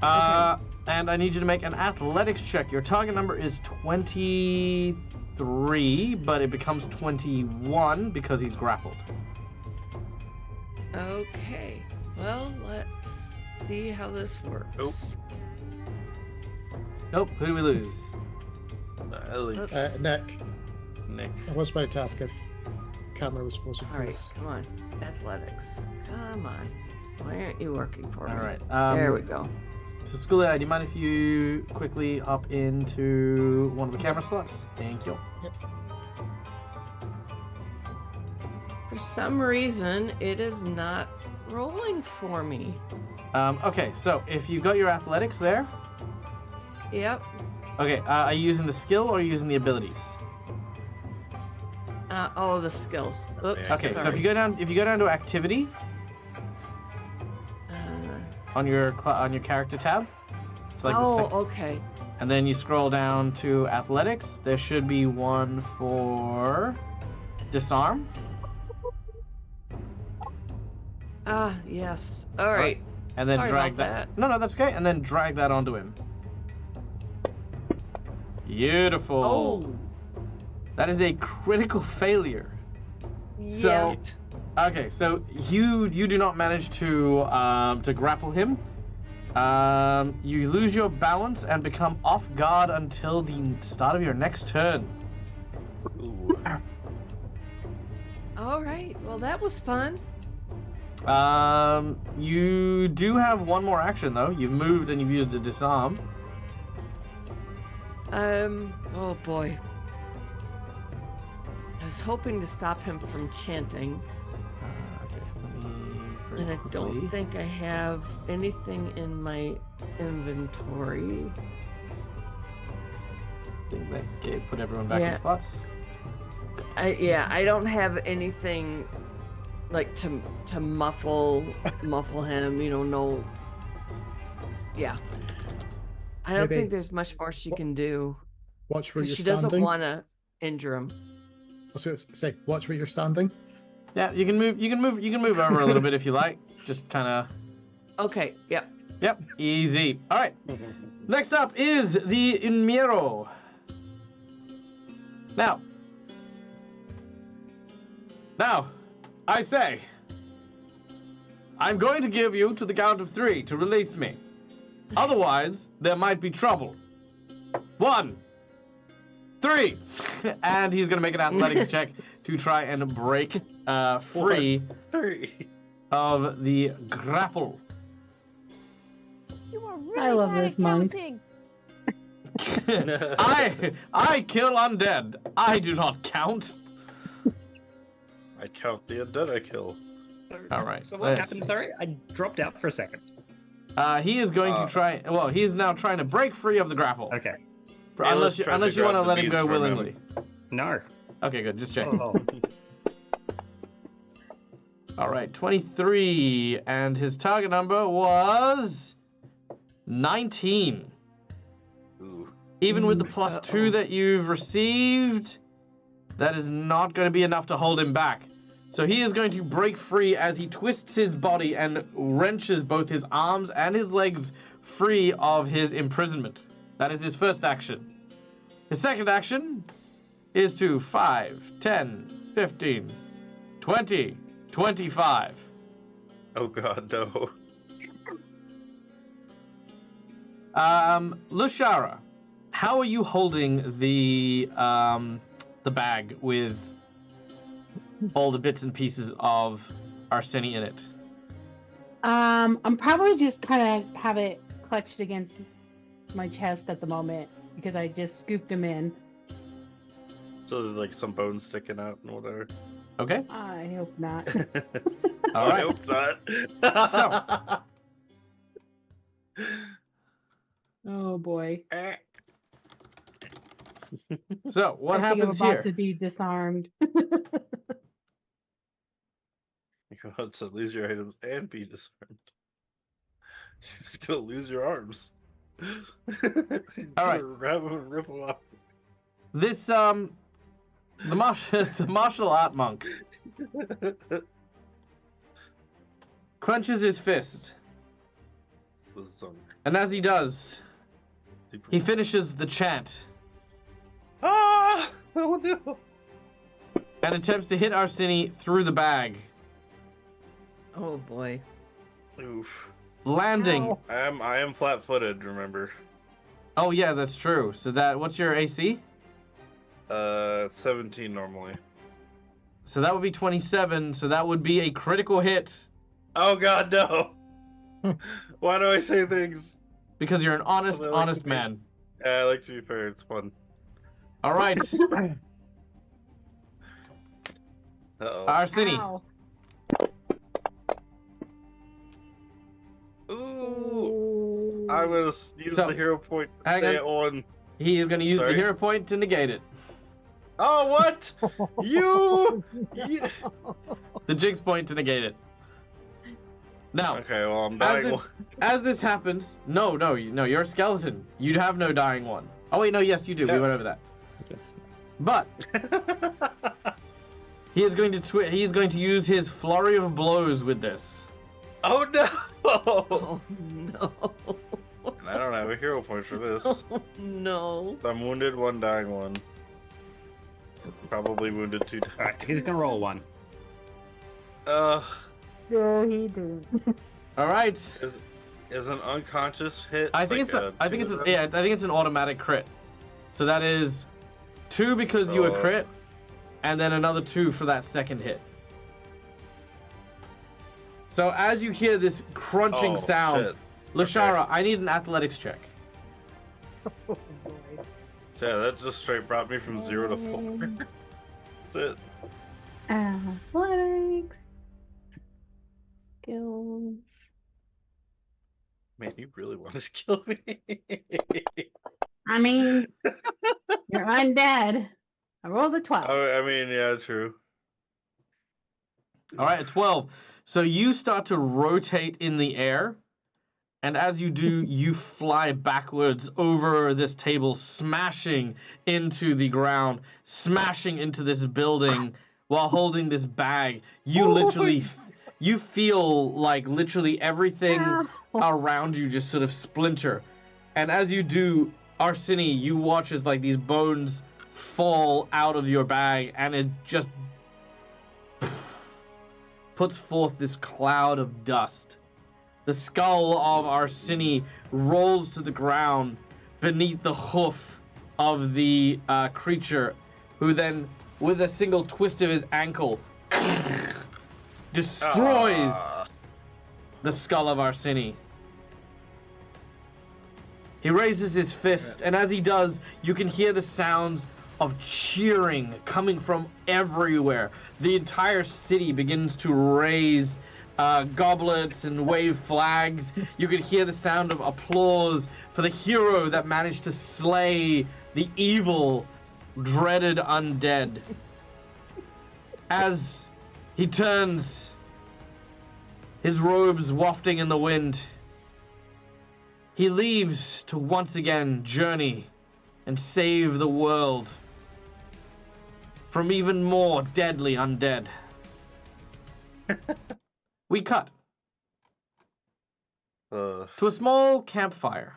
And I need you to make an athletics check. Your target number is 23, but it becomes 21 because he's grappled. Okay. Well, let's see how this works. Nope. Nope, who do we lose? Nick. Nick. I was about to ask if camera was supposed to All right, please. come on. Athletics. Come on. Why aren't you working for me? All right. There we go. So, Schoolia, do you mind if you quickly hop into one of the camera slots? Thank you. Yep. For some reason, it is not rolling for me. Okay, so if you got your athletics there, Yep. okay, are you using the skill or are you using the abilities? Oh, the skills. Oops, Okay, sorry. so if you go down to activity on your character tab, it's like the oh, okay. and then you scroll down to athletics. There should be one for disarm. Yes. All right. And then Sorry drag about that. No, that's okay. And then drag that onto him. Beautiful. Oh. That is a critical failure. Yeah. So, okay, so you do not manage to grapple him. You lose your balance and become off guard until the start of your next turn. Ooh. All right. Well, that was fun. You do have one more action though. You've moved and you've used a disarm. Oh boy. I was hoping to stop him from chanting, Okay, let me very and I don't quickly- think I have anything in my inventory. Okay, put everyone back in Yeah. spots. I don't have anything like to muffle him, no. Yeah. I don't Maybe- think there's much more she can do. Watch where 'Cause you're she standing. doesn't want to injure him. I was gonna say, watch where you're standing. Yeah, you can move over a little bit if you like. Just kind of. Okay, yep. Yep, easy. All right. Next up is the Inmiro. Now, I say, I'm going to give you to the count of 3 to release me. Otherwise, there might be trouble. 1, 3, and he's gonna make an athletics check to try and break free 3. of the grapple. You are really I love bad this at monk. counting. I kill undead. I do not count. I count the undead I kill. All right. So what happened? Sorry, I dropped out for a second. He is going to try. Well, he's now trying to break free of the grapple. Okay. Unless you trying to want to grab the let him beads go from him. willingly. No. Okay, good. Just check. Oh. All right, 23, and his target number was 19. Ooh. Even with the +2 that you've received, that is not going to be enough to hold him back. So he is going to break free as he twists his body and wrenches both his arms and his legs free of his imprisonment. That is his first action. His second action is to 5, 10, 15, 20, 25. Oh god, no. Lushara, how are you holding the bag with all the bits and pieces of Arseni in it? I'm probably just kind of have it clutched against my chest at the moment because I just scooped them in. So there's like some bones sticking out and whatever. Okay. I hope not. All right. I hope not. Oh boy. So what I think I'm happens about here? to be disarmed. You're about to lose your items and be disarmed. You're just gonna lose your arms. All right. Rip them off. This the martial art monk clenches his fist, The zunk. and as he does, he finishes the chant Ah! Oh no! and attempts to hit Arseni through the bag, Oh boy. Oof. landing. Ow. I am flat-footed. Remember. Oh yeah, that's true. So what's your AC? 17 normally. So that would be 27. So that would be a critical hit Oh god, no! Why do I say things? because you're an honest, I like to honest be- man. I like to be fair. It's fun. All right, Uh-oh. Arseni. Ow. Ooh! I'm gonna use So, the hero point to hang stay on. at 1. He is going to use Sorry? the hero point to negate it. Oh, what? you... The jinx point to negate it. Now, Okay, well, I'm as dying. this, as this happens, no, you're a skeleton. You'd have no dying one. Oh wait, no, yes, you do. Yeah. We went over that. But he is going to use his flurry of blows with this. Oh no! Oh no. And I don't have a hero point for this. Oh no. I'm wounded, 1 dying 1. Probably wounded 2 dying. He's gonna roll 1. No, he didn't. All right. Is an unconscious hit? I think it's an automatic crit. So that is 2 because you were So- crit, and then another 2 for that second hit. So as you hear this crunching sound, Shit. Lashara, I need an athletics check. Oh boy. So yeah, that just straight brought me from 0 to 4. Shit. Athletics. Skills. Man, you really wanted to kill me. I mean, you're undead. I rolled a 12. I mean, yeah, true. All right, a 12. So you start to rotate in the air, and as you do, you fly backwards over this table, smashing into the ground, smashing into this building while holding this bag. You literally, you feel like literally everything around you just sort of splinter. And as you do, Arseni, you watch as like these bones fall out of your bag, and it just puts forth this cloud of dust. The skull of Arseni rolls to the ground beneath the hoof of the creature, who then, with a single twist of his ankle, destroys the skull of Arseni. He raises his fist, and as he does, you can hear the sounds of cheering coming from everywhere. The entire city begins to raise goblets and wave flags. You can hear the sound of applause for the hero that managed to slay the evil, dreaded undead. As he turns, his robes wafting in the wind, he leaves to once again journey and save the world from even more deadly undead. We cut Uh, to a small campfire.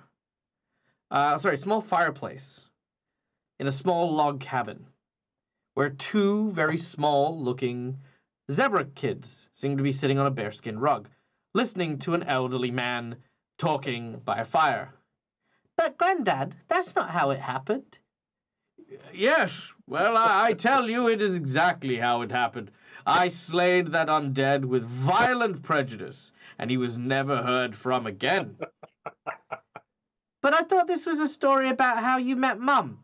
small fireplace in a small log cabin where two very small-looking zebra kids seem to be sitting on a bearskin rug, listening to an elderly man talking by a fire. But, Grandad, that's not how it happened. Yes, well, I tell you, it is exactly how it happened. I slayed that undead with violent prejudice, and he was never heard from again. But I thought this was a story about how you met Mum.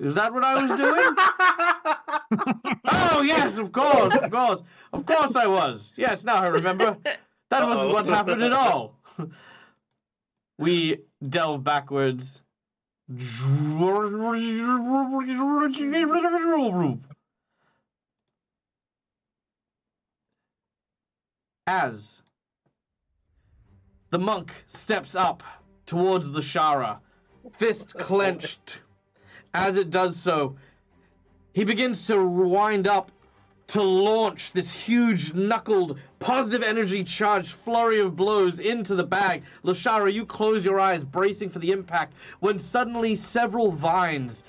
Is that what I was doing? Oh, yes, of course. Of course I was. Yes, now I remember. That wasn't what happened at all. We delve backwards. As the monk steps up towards the Shara, fist clenched. As it does so, he begins to wind up to launch this huge knuckled, positive energy charged flurry of blows into the bag. Lashara, you close your eyes, bracing for the impact, when suddenly several vines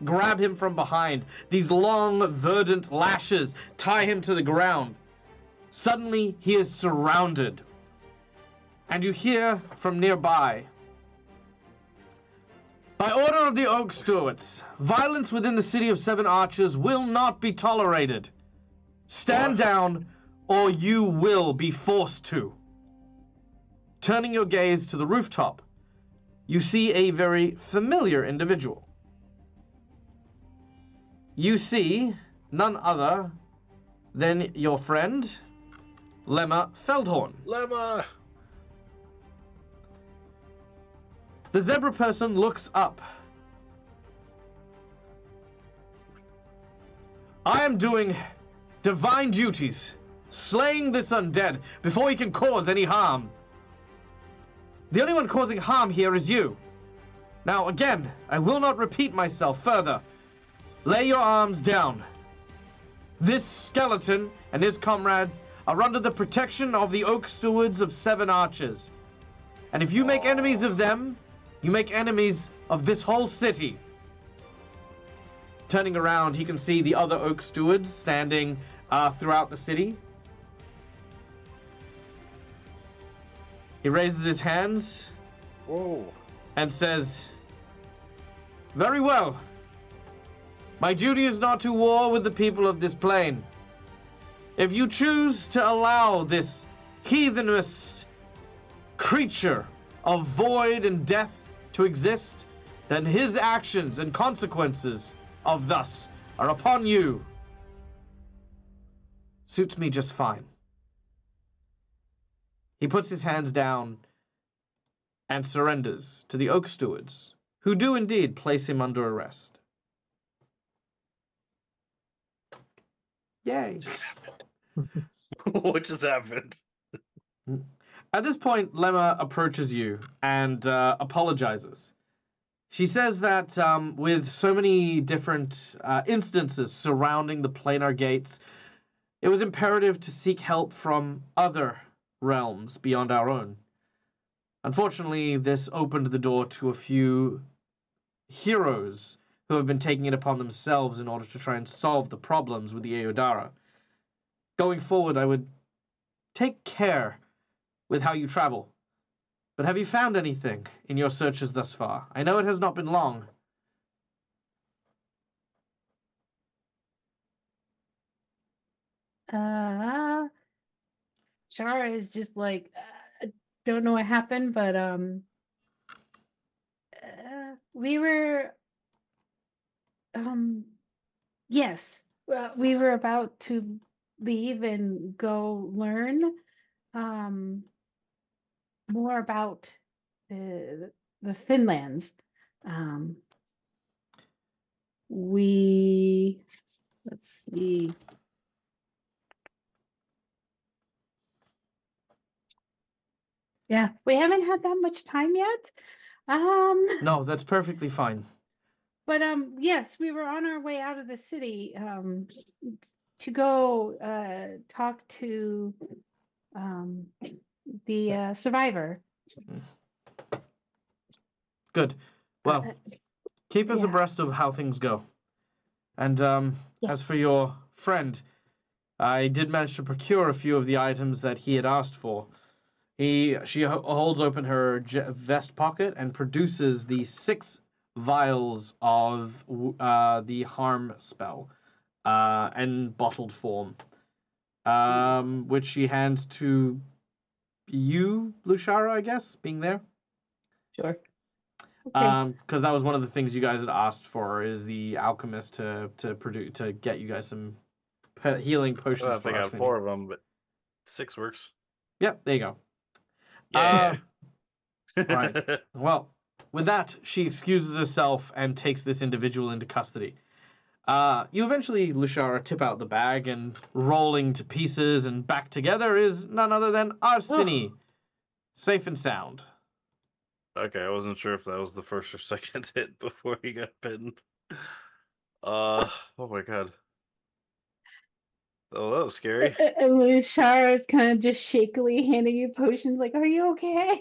grab him from behind. These long, verdant lashes tie him to the ground. Suddenly, he is surrounded. And you hear from nearby, by order of the Oak Stewards, violence within the city of Sevenarches will not be tolerated. Stand down, or you will be forced to. Turning your gaze to the rooftop, you see a very familiar individual. You see none other than your friend, Lemma Feldhorn. Lemma! The zebra person looks up. I am doing divine duties, slaying this undead before he can cause any harm. The only one causing harm here is you. Now, again, I will not repeat myself further. Lay your arms down. This skeleton and his comrades are under the protection of the Oak Stewards of Sevenarches. And if you make enemies of them, you make enemies of this whole city. Turning around, he can see the other Oak Stewards standing throughout the city. He raises his hands. Whoa. And says, very well. My duty is not to war with the people of this plane. If you choose to allow this heathenous creature of void and death to exist, then his actions and consequences of thus are upon you. Suits me just fine. He puts his hands down and surrenders to the Oak Stewards, who do indeed place him under arrest. Yay. What just happened? At this point, Lemma approaches you and apologizes. She says that with so many different instances surrounding the planar gates, it was imperative to seek help from other realms beyond our own. Unfortunately, this opened the door to a few heroes who have been taking it upon themselves in order to try and solve the problems with the Aodara. Going forward, I would take care with how you travel. But have you found anything in your searches thus far? I know it has not been long. Shara is just like, don't know what happened, but we were, yes, we were about to leave and go learn more about the Finlands. Let's see. Yeah, we haven't had that much time yet. No, that's perfectly fine. But yes, we were on our way out of the city to go talk to the survivor. Good. Well, keep us yeah. abreast of how things go. And as for your friend, I did manage to procure a few of the items that he had asked for. She holds open her vest pocket and produces the 6 vials of the harm spell in bottled form, which she hands to you, Lushara, I guess, being there. Sure. Okay. Because that was one of the things you guys had asked for, is the alchemist to get you guys some healing potions. I think I got 4 of them, but 6 works. Yep, there you go. Yeah. Right. Well, with that, she excuses herself and takes this individual into custody. You eventually, Lushara, tip out the bag, and rolling to pieces and back together is none other than Arsini, safe and sound. Okay, I wasn't sure if that was the first or second hit before he got bitten. Oh my god. Oh, that was scary. And Lushara is kind of just shakily handing you potions, like, "Are you okay?"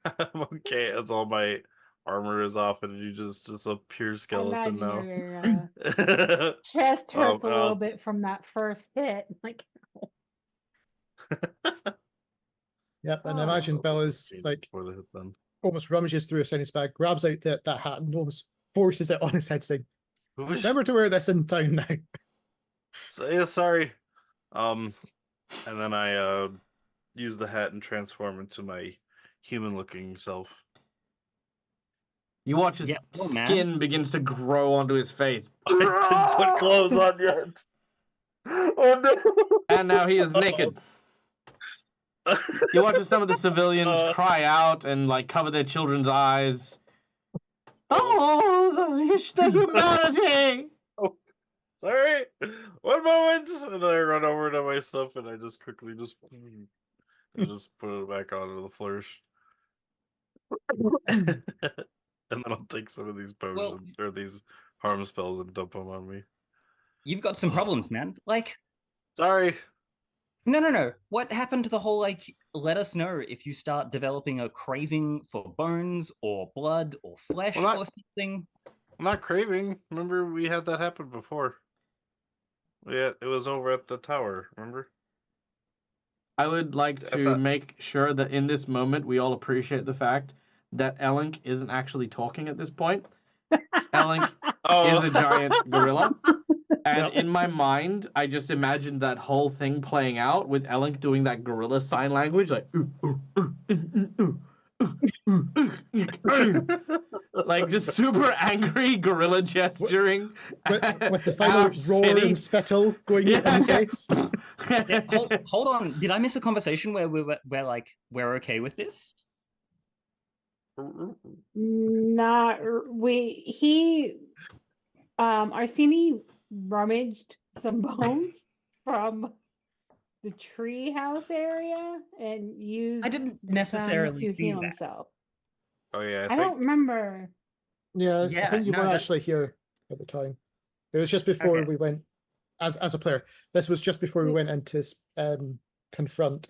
I'm okay as all my armor is off and you just a pure skeleton now. Your chest hurts a little bit from that first hit. Like, Yep, and I imagine Bella's like almost rummages through Arseni's bag, grabs out that hat and almost forces it on his head, saying, "Remember to wear this in town now." So, yeah, sorry. And then I use the hat and transform into my human-looking self. You watch his skin begins to grow onto his face. I didn't put clothes on yet. Oh no! And now he is naked. You watch some of the civilians cry out and like cover their children's eyes. Oh, the humanity! Oh, sorry, 1 moment, and I run over to my stuff and I just quickly just put it back onto the flourish. And then I'll take some of these potions or these harm spells and dump them on me. You've got some problems, man. Like, sorry. No. What happened to the whole, like, let us know if you start developing a craving for bones or blood or flesh or something? I'm not craving. Remember, we had that happen before. Yeah, it was over at the tower, remember? I would like to make sure that in this moment we all appreciate the fact that Elink isn't actually talking at this point. Elink is a giant gorilla. And in my mind, I just imagined that whole thing playing out with Elink doing that gorilla sign language, like like just super angry gorilla gesturing with the final roar and spittle going in the face. Hold on, did I miss a conversation where we're like, we're okay with this? Arsini rummaged some bones from the tree house area and used I didn't necessarily to see heal that. himself. Oh yeah, I don't remember. Yeah, I think you weren't actually here at the time. It was just before we went as a player. This was just before we went in to confront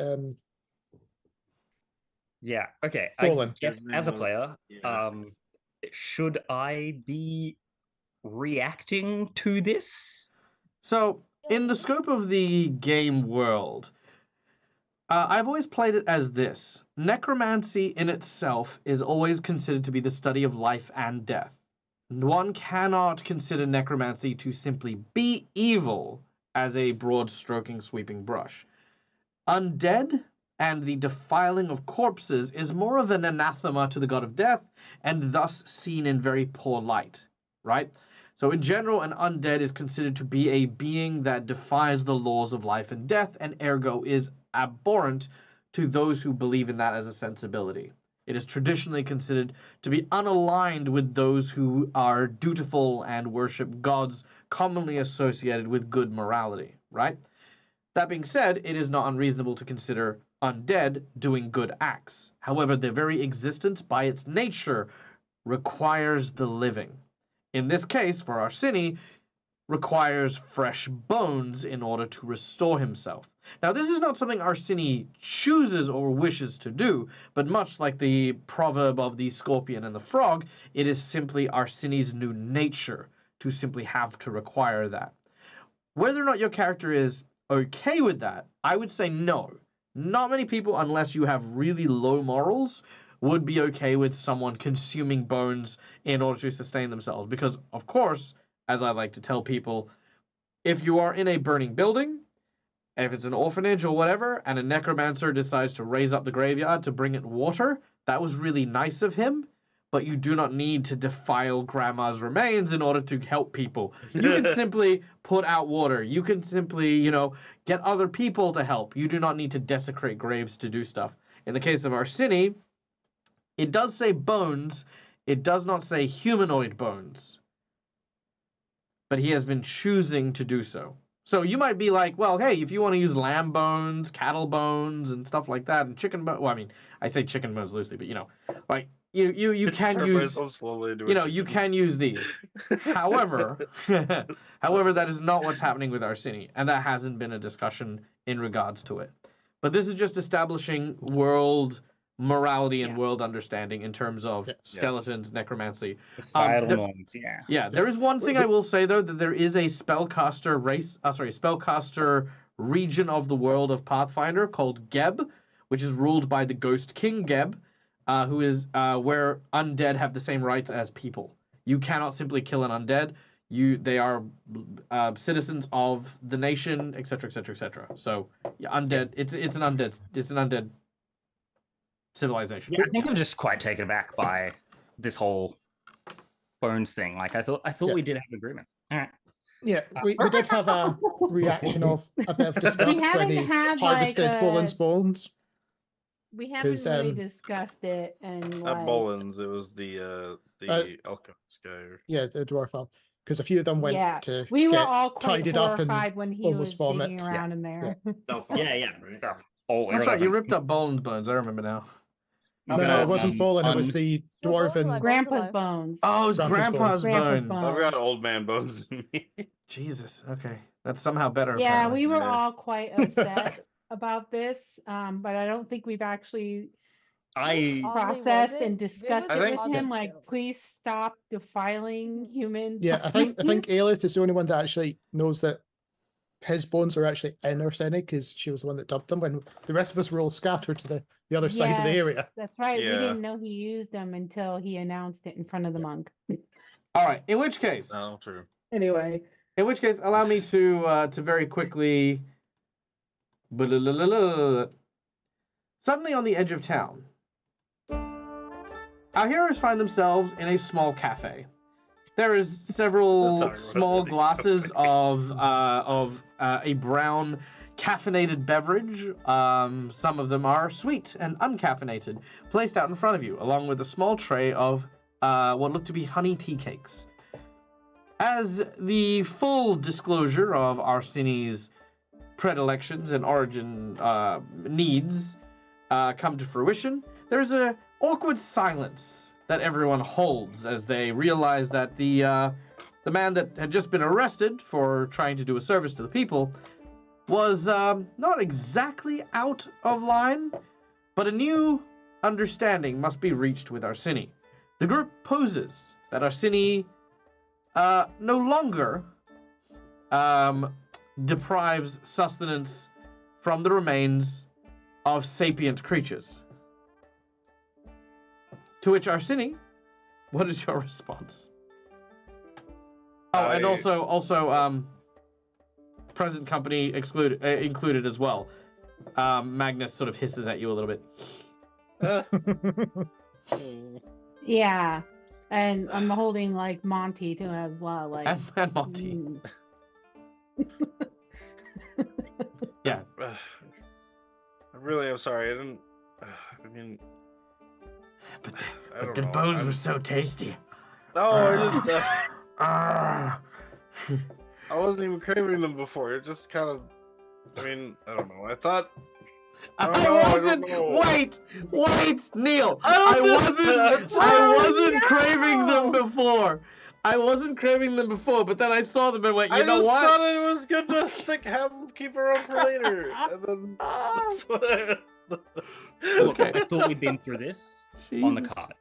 Yeah, okay. Dolan. I guess as a player, should I be reacting to this? So, in the scope of the game world, I've always played it as this. Necromancy in itself is always considered to be the study of life and death. One cannot consider necromancy to simply be evil as a broad stroking sweeping brush. Undead and the defiling of corpses is more of an anathema to the god of death and thus seen in very poor light, right? So in general, an undead is considered to be a being that defies the laws of life and death, and ergo is abhorrent to those who believe in that as a sensibility. It is traditionally considered to be unaligned with those who are dutiful and worship gods commonly associated with good morality, right? That being said, it is not unreasonable to consider undead doing good acts. However, their very existence by its nature requires the living. In this case, for Arsini, requires fresh bones in order to restore himself. Now, this is not something Arsini chooses or wishes to do, but much like the proverb of the scorpion and the frog, it is simply Arsini's new nature to simply have to require that. Whether or not your character is okay with that, I would say no. Not many people, unless you have really low morals, would be okay with someone consuming bones in order to sustain themselves. Because, of course, as I like to tell people, if you are in a burning building, if it's an orphanage or whatever, and a necromancer decides to raise up the graveyard to bring it water, that was really nice of him, but you do not need to defile grandma's remains in order to help people. You can simply put out water. You can simply, get other people to help. You do not need to desecrate graves to do stuff. In the case of Arsini, it does say bones. It does not say humanoid bones. But he has been choosing to do so. So you might be like, well, hey, if you want to use lamb bones, cattle bones, and stuff like that, and chicken bones. Well, I mean, I say chicken bones loosely, but like you can use, you can use these. However, that is not what's happening with Arsini, and that hasn't been a discussion in regards to it. But this is just establishing world morality and world understanding in terms of skeletons, necromancy. There is one thing I will say though, that there is a spellcaster spellcaster region of the world of Pathfinder called Geb, which is ruled by the Ghost King Geb, who is where undead have the same rights as people. You cannot simply kill an undead. They are citizens of the nation, etc., etc., etc. So undead. It's an undead civilization. Yeah, I think I'm just quite taken aback by this whole bones thing. Like I thought we did have an agreement. All right. Yeah, we did have a reaction of a bit of disgust when he harvested Boland's bones. We haven't really discussed it, and not Boland's. It was the alchemist guy. Yeah, the dwarf elf. Because a few of them went to we were get all quite tidied up and horrified when he was digging around in there. That's right. You ripped up Boland's bones. I remember now. No, it wasn't Boland. It was the dwarven Grandpa's bones. Oh, it was Grandpa's bones. I've got old man bones in me. Jesus. Okay, that's somehow better. Yeah, apparently. we were all quite upset about this, but I don't think we've actually processed and discussed it with him. Like, please stop defiling humans. Yeah, I think Aelith is the only one that actually knows that his bones are actually in Arsenic, because she was the one that dumped them, when the rest of us were all scattered to the other side of the area. That's right. We didn't know he used them until he announced it in front of the monk. All right. In which case, true. Anyway, in which case, allow me to very quickly. Suddenly, on the edge of town, our heroes find themselves in a small cafe. There is several small glasses of a brown caffeinated beverage. Some of them are sweet and uncaffeinated, placed out in front of you, along with a small tray of what look to be honey tea cakes. As the full disclosure of Arsini's predilections and origin needs come to fruition, there's an awkward silence that everyone holds as they realize that the man that had just been arrested for trying to do a service to the people was not exactly out of line, but a new understanding must be reached with Arsini. The group poses that Arsini no longer deprives sustenance from the remains of sapient creatures. To which Arsini, what is your response? Oh, and also, present company included as well. Magnus sort of hisses at you a little bit. Yeah, and I'm holding like Monty to as well, like and Monty. Yeah. I really am sorry. I didn't. I mean. But the bones were so tasty. No, I didn't. I wasn't even craving them before. It just kind of. I mean, I don't know. I thought. Wait, Neil. I wasn't craving them before. I wasn't craving them before, but then I saw them and went, you I know just what? thought it was good to have them keep around for later, and then that's what I... Look, Okay. I thought we'd been through this on the Jesus. card.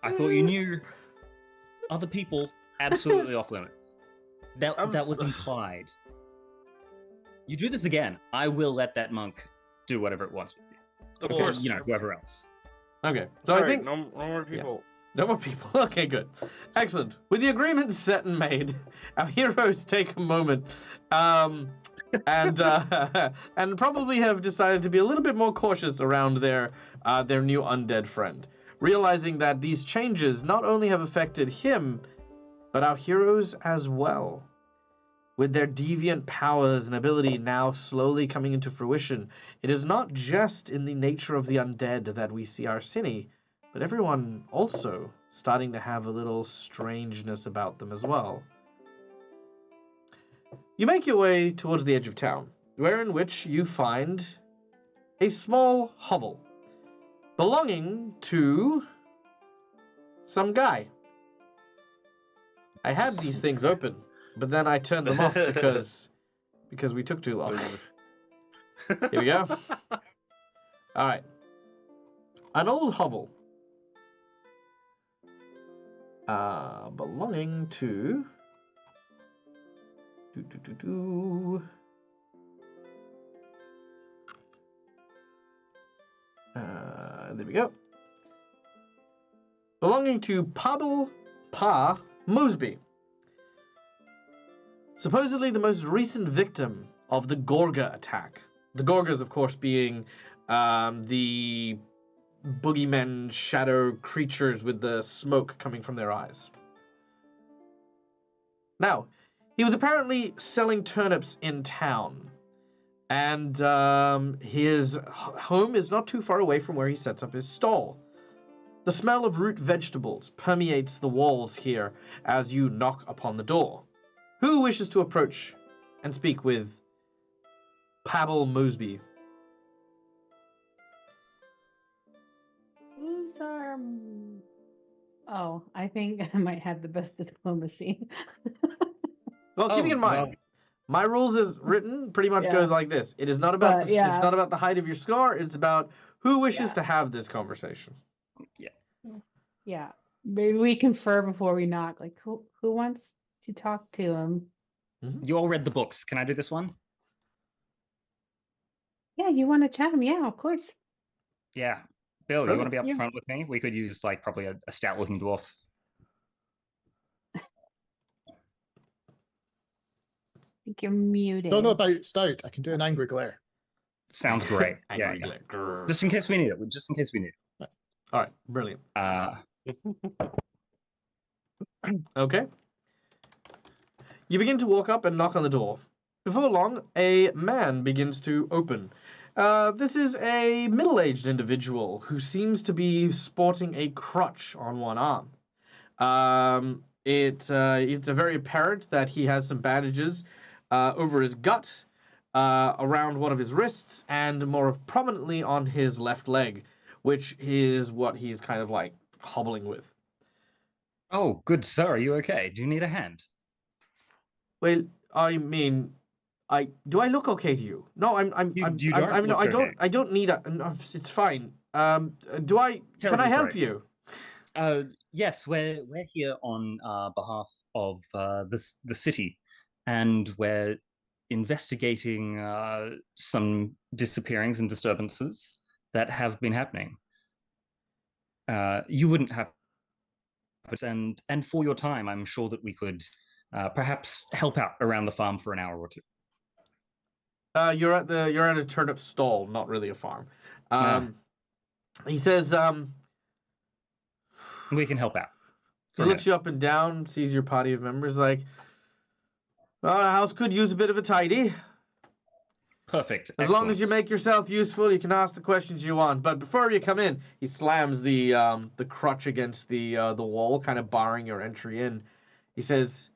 I thought you knew other people absolutely off limits. That was implied. You do this again, I will let that monk do whatever it wants with you. Of Or, course. whoever else. Okay, so Sorry, I think no more people. no more people. Okay, good, excellent. With the agreement set and made, our heroes take a moment, and probably have decided to be a little bit more cautious around their new undead friend, realizing that these changes not only have affected him, but our heroes as well. With their deviant powers and ability now slowly coming into fruition, it is not just in the nature of the undead that we see Arsini, but everyone also starting to have a little strangeness about them as well. You make your way towards the edge of town, wherein which you find a small hovel belonging to some guy. I had these things open, but then I turned them off because we took too long. Here we go. All right. An old hovel belonging to there we go. Belonging to Pabble Pa Mosby. Supposedly the most recent victim of the Gorga attack. The Gorgas, of course, being the boogeymen shadow creatures with the smoke coming from their eyes. Now, he was apparently selling turnips in town, and his home is not too far away from where he sets up his stall. The smell of root vegetables permeates the walls here as you knock upon the door. Who wishes to approach and speak with Pabble Mosby? Who's our... Oh, I think I might have the best diplomacy. Well, keeping in mind, well, my rules as written pretty much goes like this. It is not about But, it's not about the height of your scar. It's about who wishes to have this conversation. Yeah, maybe we confer before we knock. Like, who wants to talk to him? You all read the books. Can I do this one? Yeah, you want to chat him? Yeah, of course. Yeah. Bill, you want to be up Yeah. front with me? We could use like probably a stout-looking dwarf. I think you're muted. Don't know about stout. I can do an angry glare. Sounds great. yeah. Just in case we need it. Just in case we need it. All right, brilliant. Okay. You begin to walk up and knock on the door. Before long, a man begins to open. This is a middle-aged individual who seems to be sporting a crutch on one arm. It's very apparent that he has some bandages over his gut, around one of his wrists, and more prominently on his left leg, which is what he's kind of like hobbling with. Oh, good sir. Are you okay? Do you need a hand? Well, I mean, do I look okay to you? No, I don't need a. No, it's fine. Can I help you? Yes, we're here on behalf of the city, and we're investigating some disappearings and disturbances that have been happening. You wouldn't have, and for your time, I'm sure that we could perhaps help out around the farm for an hour or two. You're at a turnip stall, not really a farm. He says, we can help out. He looks you up and down, sees your party of members, like, well, the house could use a bit of a tidy. Perfect. As long as you make yourself useful, you can ask the questions you want. But before you come in, he slams the crutch against the wall, kind of barring your entry in. He says,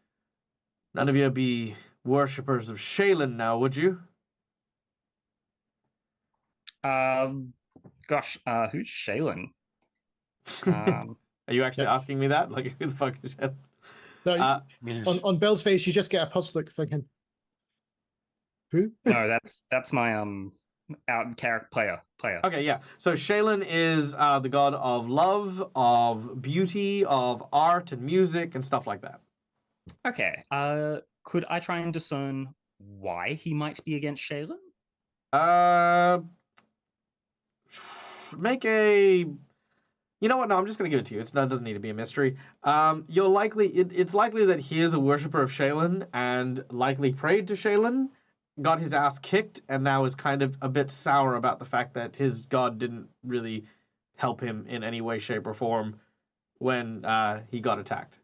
none of you be worshippers of Shaylin now, would you? Gosh, who's Shaylin? Are you actually Yep. asking me that? Like, who the fuck is Shaylin? No, on Bill's face, you just get a puzzled look thinking, who? No, that's my out character player. Okay, yeah. So Shaylin is the god of love, of beauty, of art and music and stuff like that. Okay. Could I try and discern why he might be against Shaylin? Make a. You know what? No, I'm just gonna give it to you. It doesn't need to be a mystery. You're likely. It's likely that he is a worshiper of Shaylin and likely prayed to Shaylin, got his ass kicked, and now is kind of a bit sour about the fact that his god didn't really help him in any way, shape, or form when he got attacked.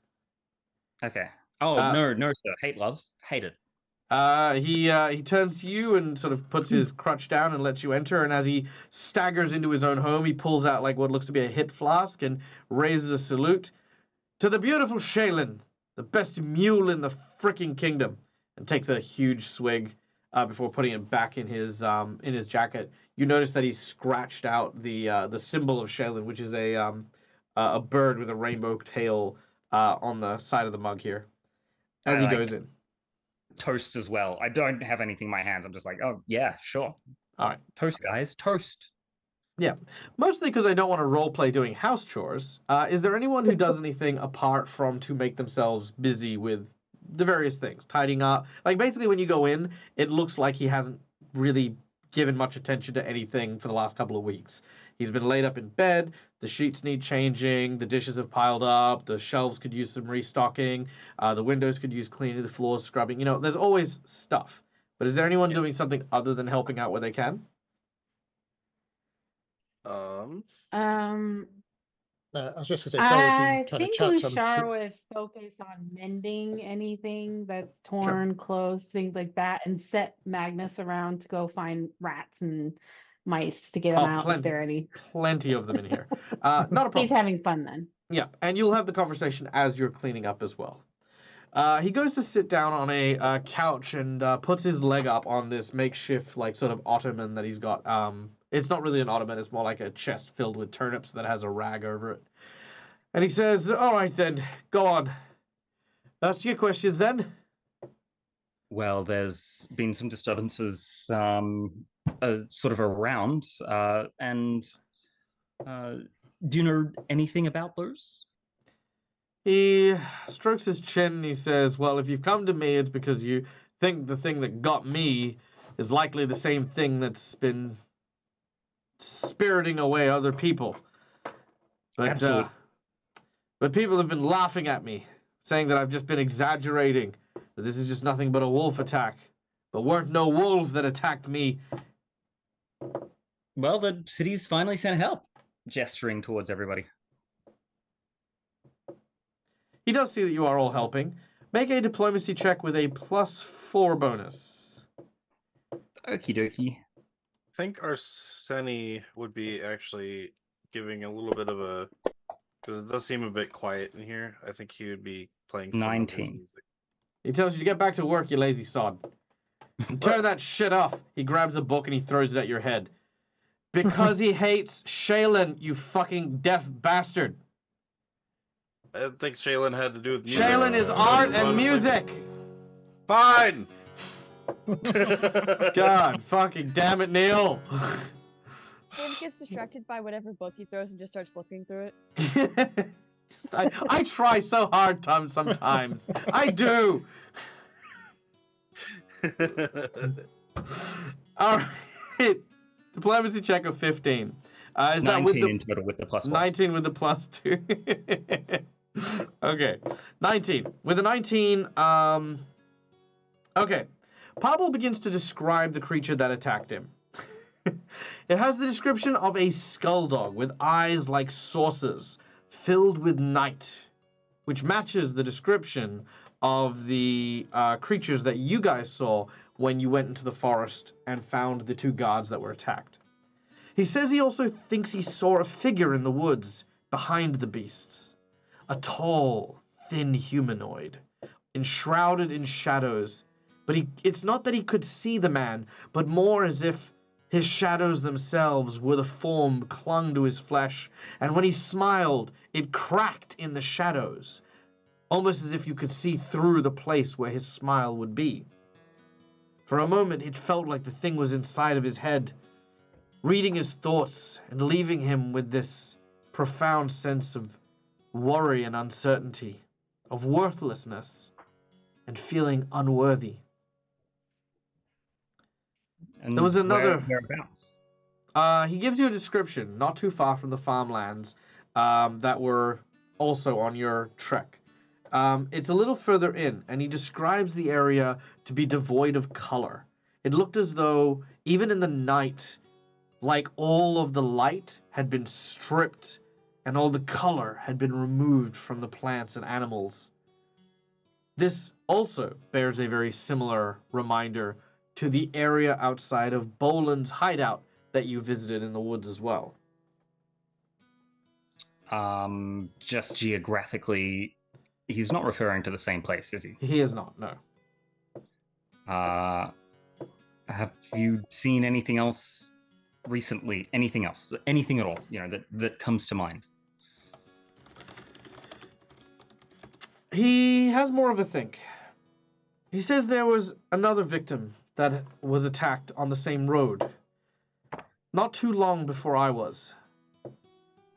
Okay. Oh no, sir. Hate love. Hate it. He turns to you and sort of puts his crutch down and lets you enter. And as he staggers into his own home, he pulls out like what looks to be a hit flask and raises a salute to the beautiful Shaylin, the best mule in the fricking kingdom, and takes a huge swig before putting it back in his jacket. You notice that he's scratched out the symbol of Shaylin, which is a bird with a rainbow tail on the side of the mug here. As he goes in. Toast as well. I don't have anything in my hands. I'm just like, oh yeah, sure. All right. Toast, guys. Toast. Yeah. Mostly because I don't want to roleplay doing house chores. Is there anyone who does anything apart from to make themselves busy with the various things? Tidying up. Like, basically, when you go in, it looks like he hasn't really given much attention to anything for the last couple of weeks. He's been laid up in bed, the sheets need changing, the dishes have piled up, the shelves could use some restocking, the windows could use cleaning, the floors scrubbing. You know, there's always stuff. But is there anyone doing something other than helping out where they can? I was just going to say, I trying to think chat to him. Lushar would focus on mending anything that's torn, clothes, things like that, and set Magnus around to go find rats and mice to get them out if there are any. Plenty of them in here. Not a problem. He's having fun then. Yeah, and you'll have the conversation as you're cleaning up as well. He goes to sit down on a couch and puts his leg up on this makeshift, like, sort of ottoman that he's got. It's not really an ottoman, it's more like a chest filled with turnips that has a rag over it. And he says, all right then, go on. Ask your questions then. Well, there's been some disturbances sort of around, and do you know anything about those? He strokes his chin and he says, well, if you've come to me, it's because you think the thing that got me is likely the same thing that's been spiriting away other people. Absolutely. But people have been laughing at me, saying that I've just been exaggerating, that this is just nothing but a wolf attack. But weren't no wolves that attacked me. Well, the city's finally sent help, gesturing towards everybody. He does see that you are all helping. Make a diplomacy check with a +4 bonus. Okie dokie. I think Arseni would be actually giving a little bit of a, because it does seem a bit quiet in here. I think he would be playing some of his 19. music. He tells you to get back to work, you lazy sod. Turn that shit off. He grabs a book and he throws it at your head. Because he hates Shaylin, you fucking deaf bastard. I don't think Shaylin had to do with music. Shaylin is art and music. Fine. God fucking damn it, Neil. David gets distracted by whatever book he throws and just starts looking through it. I try so hard, Tom, sometimes. I do. All right. Diplomacy check of 15. Is 19 that with the in total with the +1. 19 with the +2? Okay. 19. With a 19, okay. Pablo begins to describe the creature that attacked him. It has the description of a skull dog with eyes like saucers, filled with night, which matches the description of the creatures that you guys saw when you went into the forest and found the 2 guards that were attacked. He says he also thinks he saw a figure in the woods behind the beasts. A tall, thin humanoid, enshrouded in shadows. But it's not that he could see the man, but more as if His shadows themselves were the form clung to his flesh, and when he smiled, it cracked in the shadows, almost as if you could see through the place where his smile would be. For a moment, it felt like the thing was inside of his head, reading his thoughts and leaving him with this profound sense of worry and uncertainty, of worthlessness, and feeling unworthy. And There was another... whereabouts? He gives you a description, not too far from the farmlands that were also on your trek. It's a little further in, and he describes the area to be devoid of color. It looked as though, even in the night, like all of the light had been stripped and all the color had been removed from the plants and animals. This also bears a very similar reminder to the area outside of Boland's hideout that you visited in the woods as well. Just geographically, he's not referring to the same place, is he? He is not, no. Have you seen anything else recently? Anything else? Anything at all, that comes to mind? He has more of a think. He says there was another victim that was attacked on the same road, not too long before I was.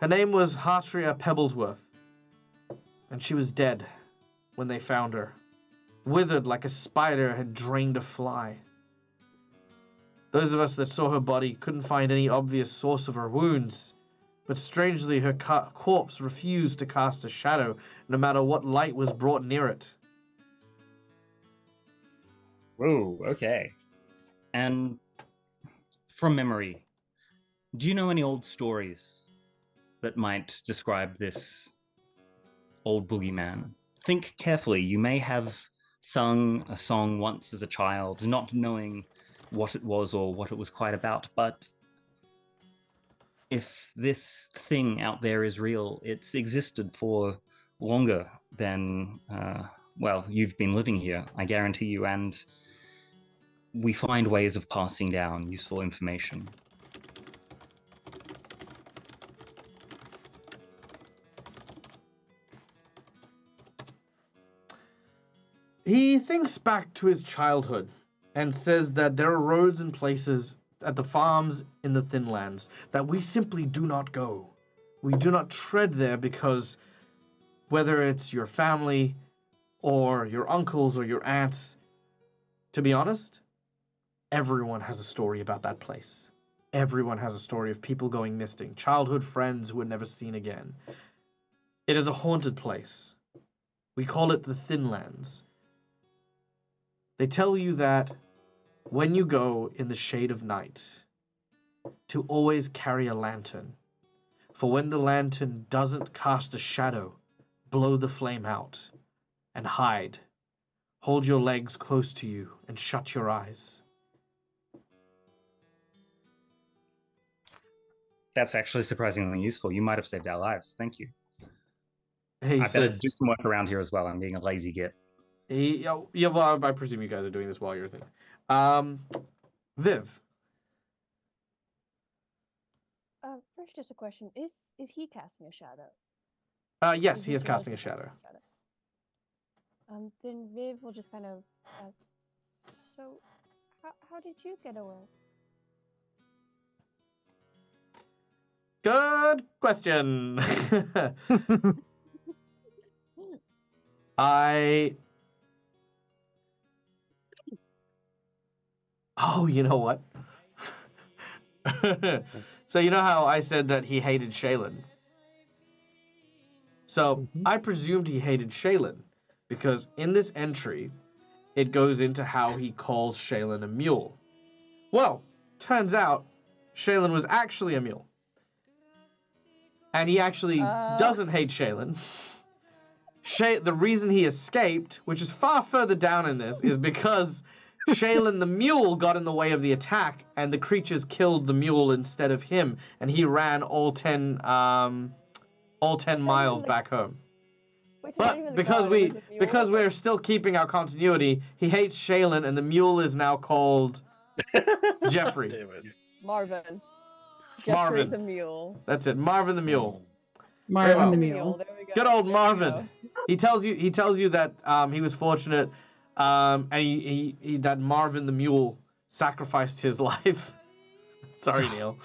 Her name was Hartria Pebblesworth, and she was dead when they found her, withered like a spider had drained a fly. Those of us that saw her body couldn't find any obvious source of her wounds, but strangely her corpse refused to cast a shadow, no matter what light was brought near it. Whoa, okay. And from memory, do you know any old stories that might describe this old boogeyman? Think carefully. You may have sung a song once as a child, not knowing what it was or what it was quite about, but if this thing out there is real, it's existed for longer than, you've been living here, I guarantee you, and we find ways of passing down useful information. He thinks back to his childhood and says that there are roads and places at the farms in the Thinlands that we simply do not go. We do not tread there because whether it's your family or your uncles or your aunts, to be honest, everyone has a story about that place. Everyone has a story of people going missing, childhood friends who were never seen again. It is a haunted place. We call it the Thinlands. They tell you that when you go in the shade of night, to always carry a lantern, for when the lantern doesn't cast a shadow, blow the flame out and hide. Hold your legs close to you and shut your eyes. That's actually surprisingly useful. You might have saved our lives. Thank you. Hey, I better do some work around here as well. I'm being a lazy git. I presume you guys are doing this while you're thinking. Viv. First, just a question: Is he casting a shadow? Yes, he is casting a shadow. Then Viv will just kind of. So, how did you get away? Good question. Oh, you know what? So you know how I said that he hated Shaylin? So I presumed he hated Shaylin because in this entry, it goes into how he calls Shaylin a mule. Well, turns out Shaylin was actually a mule. And he actually doesn't hate Shaylin. The reason he escaped, which is far further down in this, is because Shaylin the mule got in the way of the attack, and the creatures killed the mule instead of him, and he ran all 10 miles back home. But because we're still keeping our continuity, he hates Shaylin, and the mule is now called Jeffrey. Marvin. Jeffrey Marvin. the Mule. That's it, Marvin the Mule. Marvin well. the The Mule. There we go. Good old There we Marvin. go. He tells you that he was fortunate, and he that Marvin the Mule sacrificed his life. Sorry, Neil.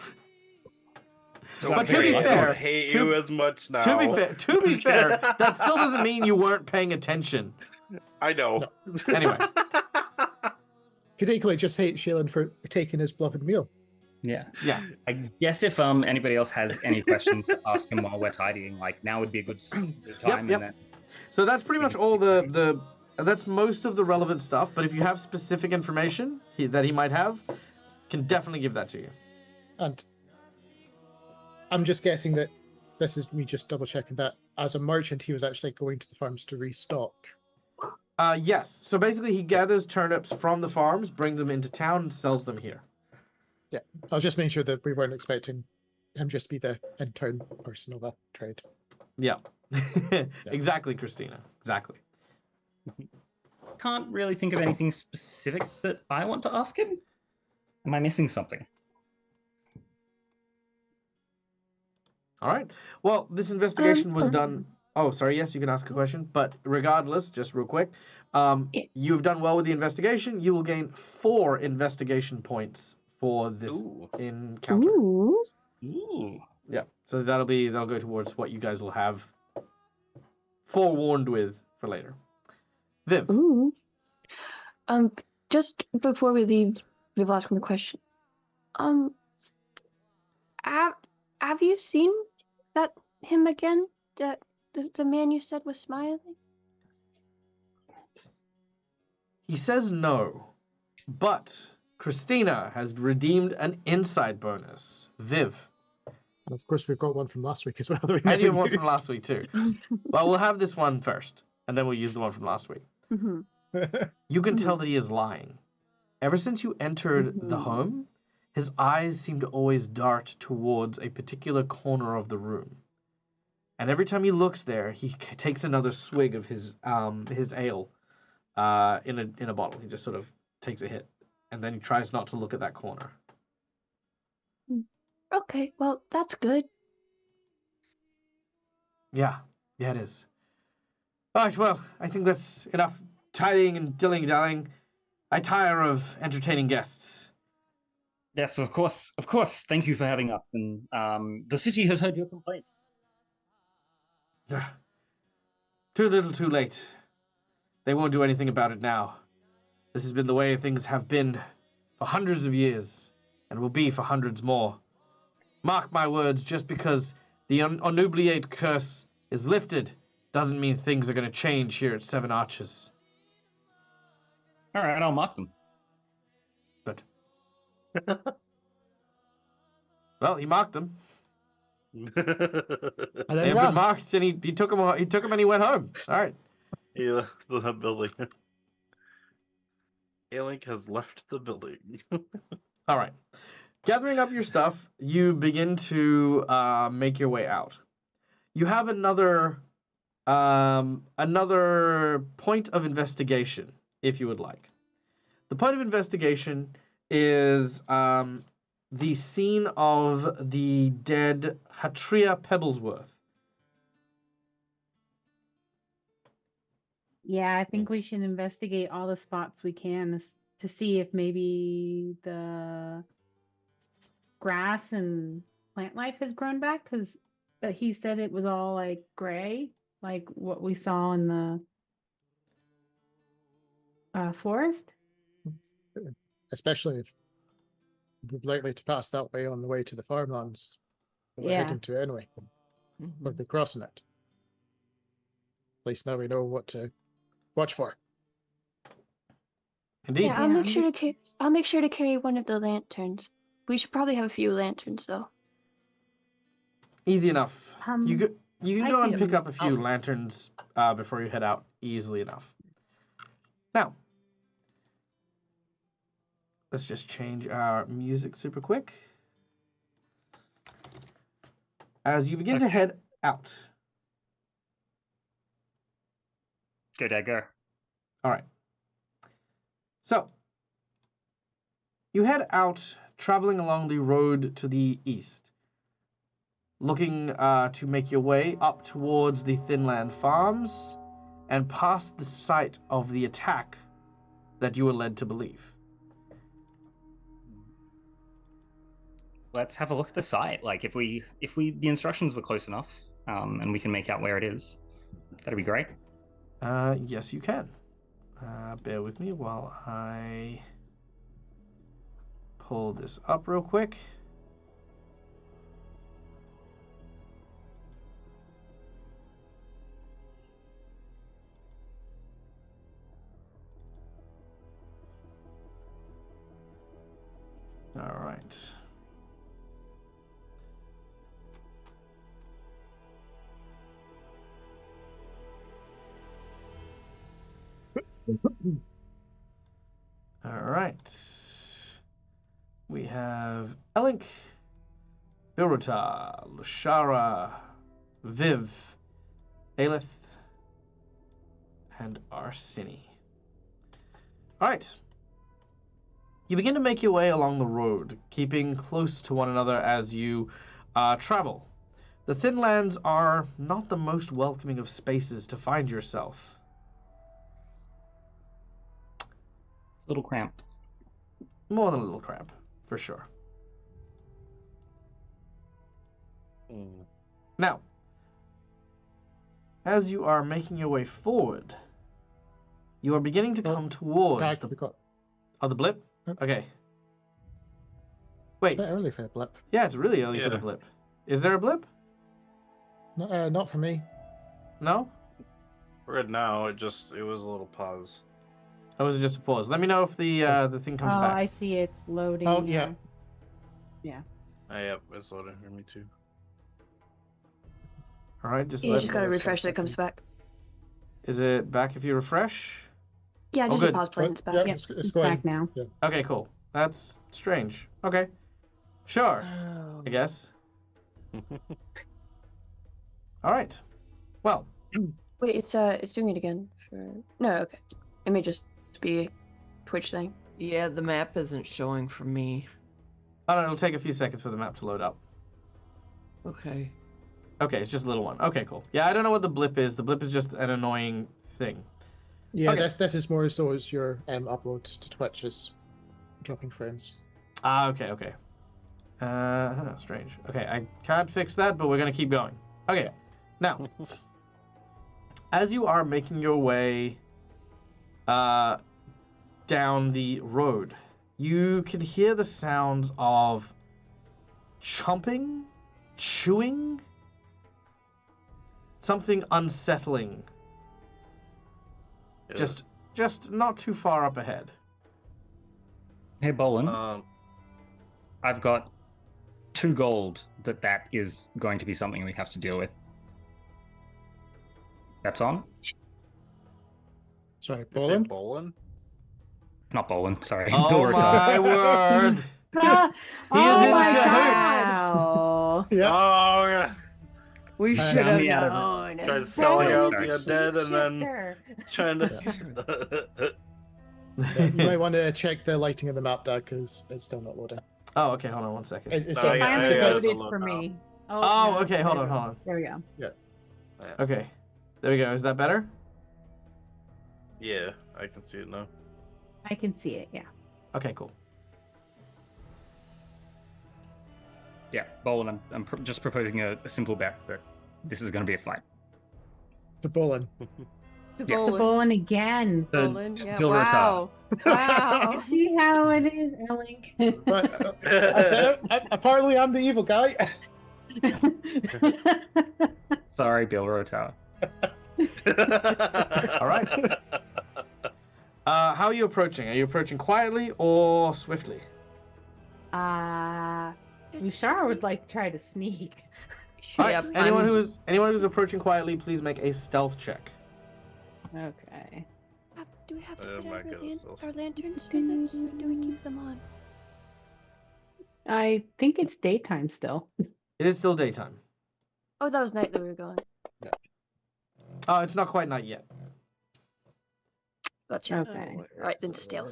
So But to be I fair, don't hate you as much now. To be fair, that still doesn't mean you weren't paying attention. I know. Anyway. Could equally just hate Shailen for taking his beloved meal. Yeah. Yeah. I guess if anybody else has any questions to ask him while we're tidying, like now would be a good time. Yep. And then So that's pretty much all that's most of the relevant stuff. But if you have specific information that he might have, can definitely give that to you. And I'm just guessing that this is me just double checking that as a merchant, he was actually going to the farms to restock. Yes. So basically, he gathers turnips from the farms, brings them into town, and sells them here. Yeah, I was just making sure that we weren't expecting him just to be the intern person of a trade. Yeah. Exactly, Christina. Exactly. can't really think of anything specific that I want to ask him. Am I missing something? All right. Well, this investigation was done. Oh, sorry. Yes, you can ask a question. But regardless, just real quick, you've done well with the investigation. You will gain 4 investigation points for this encounter. Ooh. Ooh. Yeah. So that'll go towards what you guys will have forewarned with for later. Viv. Ooh. Just before we leave, we'll ask him a question. Have you seen him again? The man you said was smiling? He says no, but Christina has redeemed an insight bonus. Viv. And of course, we've got one from last week as well. That we And you have never one from used. last week too. Well, we'll have this one first, and then we'll use the one from last week. Mm-hmm. You can tell that he is lying. Ever since you entered the home, his eyes seem to always dart towards a particular corner of the room. And every time he looks there, he takes another swig of his ale in a bottle. He just sort of takes a hit, and then he tries not to look at that corner. Okay, well, that's good. Yeah, it is. All right, well, I think that's enough tidying and dilly-dallying. I tire of entertaining guests. Yes, of course. Of course. Thank you for having us. And the city has heard your complaints. Too little, too late. They won't do anything about it now. This has been the way things have been for hundreds of years, and will be for hundreds more. Mark my words, just because the unnubilate curse is lifted doesn't mean things are going to change here at Sevenarches. All right, I'll mark them. Good. Well, he marked them. And They then have been ran. marked, and he took them. He took them, and he went home. All right. He left the building. Alink has left the building. All right. Gathering up your stuff, you begin to make your way out. You have another point of investigation, if you would like. The point of investigation is the scene of the dead Hatria Pebblesworth. Yeah, I think we should investigate all the spots we can to see if maybe the grass and plant life has grown back, because he said it was all like gray, like what we saw in the forest. Especially if we're likely to pass that way on the way to the farmlands that we're Yeah. heading to anyway. We'll be crossing it. At least now we know what to watch for. Indeed. Yeah, I'll Yeah, make sure to I'll make sure to carry one of the lanterns. We should probably have a few lanterns though. Easy enough. You can I go and can- pick up a few lanterns before you head out easily enough. Now, let's just change our music super quick. As you begin to head out. Go, Dad, go. All right. So, you head out traveling along the road to the east, looking to make your way up towards the Thinland Farms and past the site of the attack that you were led to believe. Let's have a look at the site. Like, if the instructions were close enough, and we can make out where it is, that'd be great. Yes, you can. Bear with me while I pull this up real quick. All right. All right. We have Elink, Birota, Lushara, Viv, Aelith, and Arsini. All right. You begin to make your way along the road, keeping close to one another as you travel. The Thinlands are not the most welcoming of spaces to find yourself. Little cramped. More than a little cramp, for sure. Now, as you are making your way forward, you are beginning to come towards the blip? Okay. Wait. It's a bit early for a blip. Yeah, it's really early for the blip. Is there a blip? No, not for me. No? We're good now. It was a little pause. Oh, was it just a pause? Let me know if the thing comes back. I see it's loading. Oh, yeah. Yeah. Yep, it's loading for me too. All right, just You just gotta refresh so it comes back. Is it back if you refresh? Yeah, just good. pause play and it's back. Yeah, Yep, it's it's going. back now. Yeah. Okay, cool. That's strange. Okay. Sure, I guess. All right. Well. Wait, it's doing it again. No, okay. It may just be Twitch thing. Yeah, the map isn't showing for me. Oh, no, it'll take a few seconds for the map to load up. Okay. Okay, it's just a little one. Okay, cool. Yeah, I don't know what the blip is. The blip is just an annoying thing. Yeah, Okay. this is more so as your upload to Twitch is dropping frames. Ah, okay. Strange. Okay, I can't fix that, but we're gonna keep going. Okay, now, as you are making your way down the road, you can hear the sounds of chomping, chewing, something unsettling. Yeah. Just not too far up ahead. Hey, Bolin. I've got 2 gold that is going to be something we have to deal with. That's on? Sorry, Bolin? Bolin? Not Bolin, sorry. Oh Bill my word! He is in cahoots. Wow. Yeah. Oh, yeah. We Uh, should have me out of it. known. Tried selling out the Sorry. undead and then trying to. Yeah, you might want to check the lighting of the map, Doug, because it's still not loading. Oh, okay, hold on one second. It's No, on- yeah, it's Finally yeah, okay. loaded load for now. me. Oh, no, okay, hold there on, we go. hold on. There we go. Okay, there we go. Is that better? Yeah, I can see it now. I can see it, yeah. Okay, cool. Yeah, Bolin, I'm just proposing a simple bet that this is going to be a fight. For Bolin. The Bolin. bowling again. Bolin. Yeah, Bill wow. Wow. See how it is, Elink. But I said it. Apparently, I'm the evil guy. Sorry, Bill Rotower. All right. How are you approaching? Are you approaching quietly or swiftly? Lushar would like to try to sneak. All right. Yep, Anyone I'm- who's approaching quietly, please make a stealth check. Okay. Do we have to Oh put my our, goodness, our lanterns for this, or do we keep them on? I think it's daytime still. It is still daytime. Oh, that was night that we were going. Oh, it's not quite night yet. Gotcha. Okay. Right, then stealth.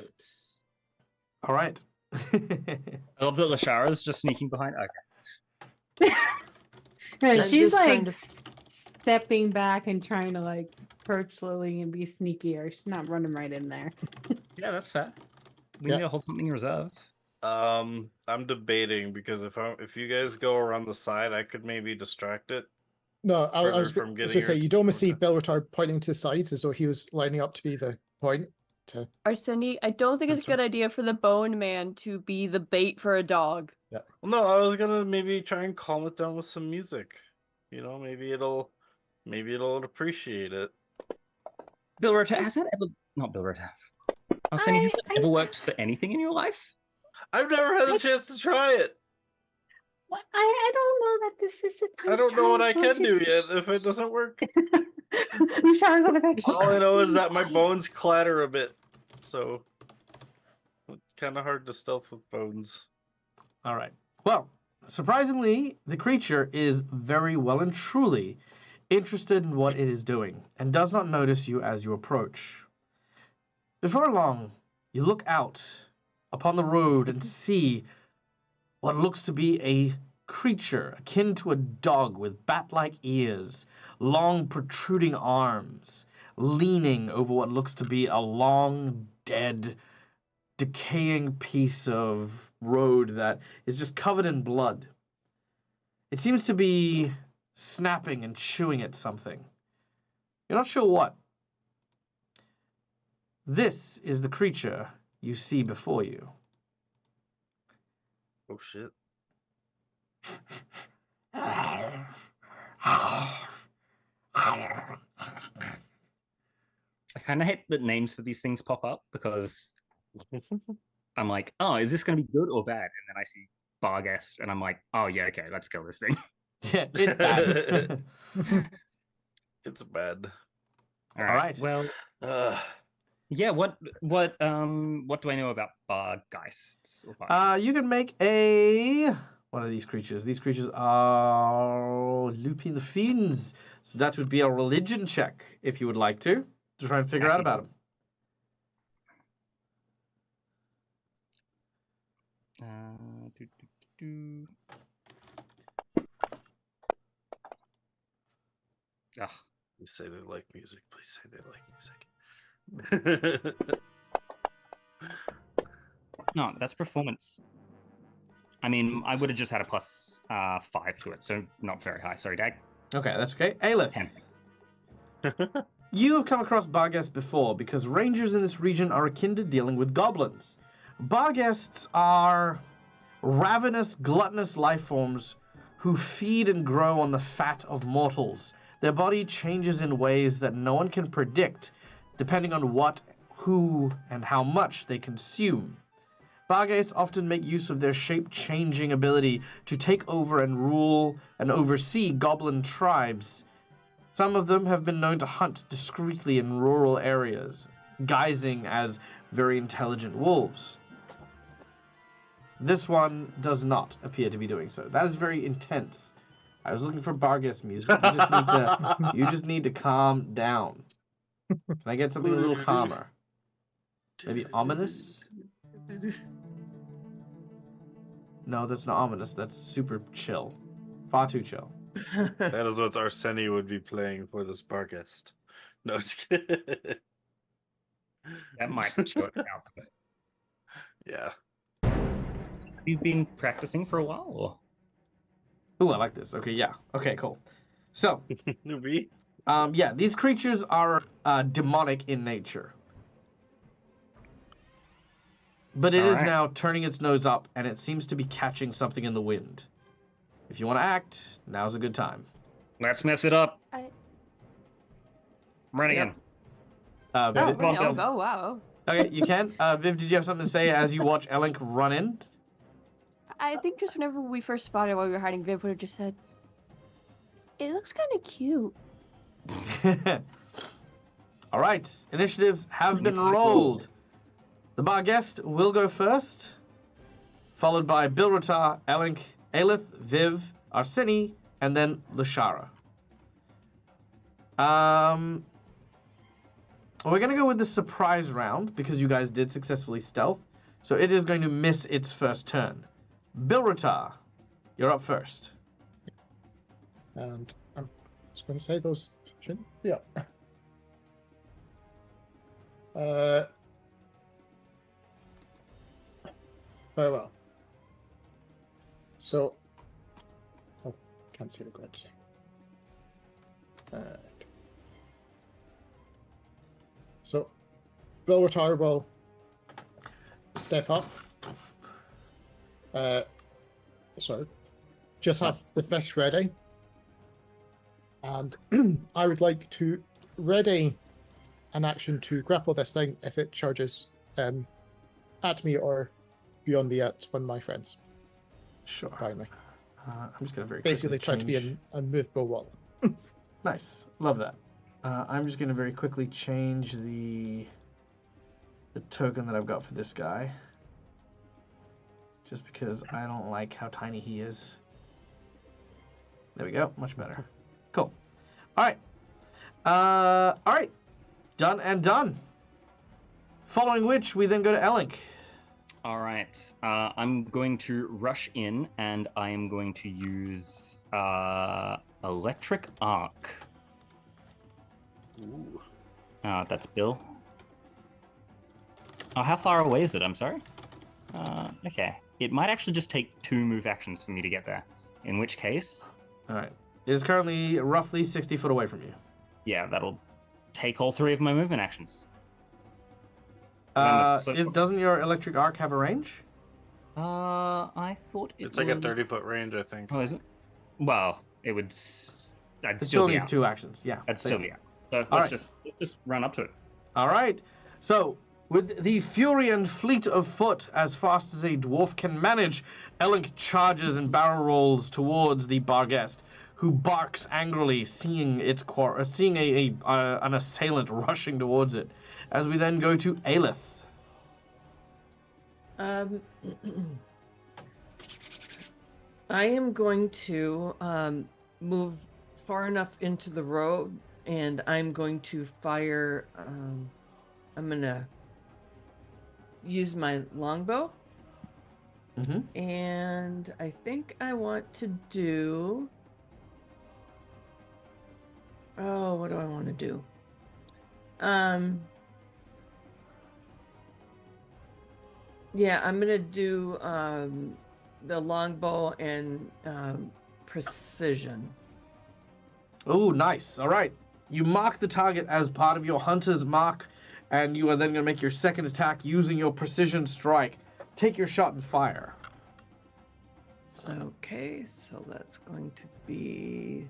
All right. I love that Lashara's just sneaking behind. Okay. No, I'm she's just trying like to stepping back and trying to like perch slowly and be sneakier. She's not running right in there. Yeah, that's fair. We Yeah. need to hold something in reserve. I'm debating because if you guys go around the side, I could maybe distract it. No, I Further was from going getting to say, her you'd to almost see attack. Belrotar pointing to the sides as though he was lining up to be the point. To... Arseni, I don't think it's a That's good idea for the bone man to be the bait for a dog. Well, no, I was gonna maybe try and calm it down with some music. You know, maybe it'll appreciate it. Bill Rota, has that ever not Bill Rota? Arsene, has that ever worked for anything in your life? I've never had the chance to try it. What? I don't know that this is the time. I don't know what I to can do yet if it doesn't work. Luciana's on the back. All I know is that my bones clatter a bit, so it's kind of hard to stealth with bones. All right. Well, surprisingly, the creature is very well and truly interested in what it is doing and does not notice you as you approach. Before long, you look out upon the road and see what looks to be a creature akin to a dog with bat-like ears, long protruding arms, leaning over what looks to be a long, dead, decaying piece of road that is just covered in blood. It seems to be snapping and chewing at something. You're not sure what. This is the creature you see before you. Oh shit. I kind of hate that names for these things pop up because I'm like, oh, is this going to be good or bad? And then I see Barghest and I'm like, oh, yeah, okay, let's kill this thing. Yeah, it's bad. It's bad. All right. Well, yeah. What do I know about Bargheists? You can make a one of these creatures. These creatures are looping the fiends, so that would be a religion check if you would like to try and figure out about them. Ugh. Please say they like music. Please say they like music. No, that's performance. I mean, I would have just had a plus 5 to it, so not very high. Sorry, Dag. Okay, that's okay. Aelith. 10. You have come across Barghests before because rangers in this region are akin to dealing with goblins. Barghests are ravenous, gluttonous life forms who feed and grow on the fat of mortals. Their body changes in ways that no one can predict, depending on what, who, and how much they consume. Barghests often make use of their shape-changing ability to take over and rule and oversee goblin tribes. Some of them have been known to hunt discreetly in rural areas, guising as very intelligent wolves. This one does not appear to be doing so. That is very intense. I was looking for Barghest music. You just need to calm down. Can I get something a little calmer? Maybe ominous? No, that's not ominous. That's super chill. Far too chill. That is what Arseni would be playing for this Barghest. No, just kidding. That might show it out. Yeah. You've been practicing for a while? Or? Ooh, I like this. Okay, yeah. Okay, cool. So, Newbie? yeah, these creatures are demonic in nature. But it is now turning its nose up, and it seems to be catching something in the wind. If you want to act, now's a good time. Let's mess it up. I... Running in. Oh, Viv, wow. okay, you can. Viv, did you have something to say as you watch Elink run in? I think just whenever we first spotted while we were hiding, Viv would have just said, "It looks kind of cute." All right, initiatives have been rolled. The Barghest will go first, followed by Bilrotar, Elink, Aelith, Viv, Arseni, and then Lashara. We're going to go with the surprise round because you guys did successfully stealth. So it is going to miss its first turn. Bilratar, you're up first. And I'm just going to say those shouldn't be up. Very well. So, oh, can't see the grid. So, Bilratar will step up. Sorry, just have the fist ready. And I would like to ready an action to grapple this thing if it charges at me or beyond me at one of my friends. Sure. By me. I'm just going to very basically try to be change... a unmovable wall. Nice. Love that. I'm just going to very quickly change the token that I've got for this guy. Just because I don't like how tiny he is. There we go. Much better. Cool. All right. All right. Done and done. Following which, we then go to Elink. All right. I'm going to rush in, and I am going to use electric arc. Ooh. That's Bill. Oh, how far away is it? I'm sorry. Okay. It might actually just take 2 move actions for me to get there. In which case... All right. It is currently roughly 60 foot away from you. Yeah, that'll take all 3 of my movement actions. Doesn't your electric arc have a range? I thought it's like a 30-foot range, I think. Oh, is it? Well, it would... I'd It still be needs out. 2 actions, yeah. I'd still be out. So All let's just run up to it. All right. So, with the fury and fleet of foot as fast as a dwarf can manage, Elink charges and barrel rolls towards the Barghest, who barks angrily, seeing an assailant rushing towards it. As we then go to Aelith. I am going to move far enough into the road, and I'm going to fire. I'm gonna use my longbow, and I think I want to do. Oh, what do I want to do? Yeah, I'm gonna do the longbow and precision. Oh, nice. All right. You mark the target as part of your hunter's mark, and you are then going to make your second attack using your precision strike. Take your shot and fire. Okay, so that's going to be...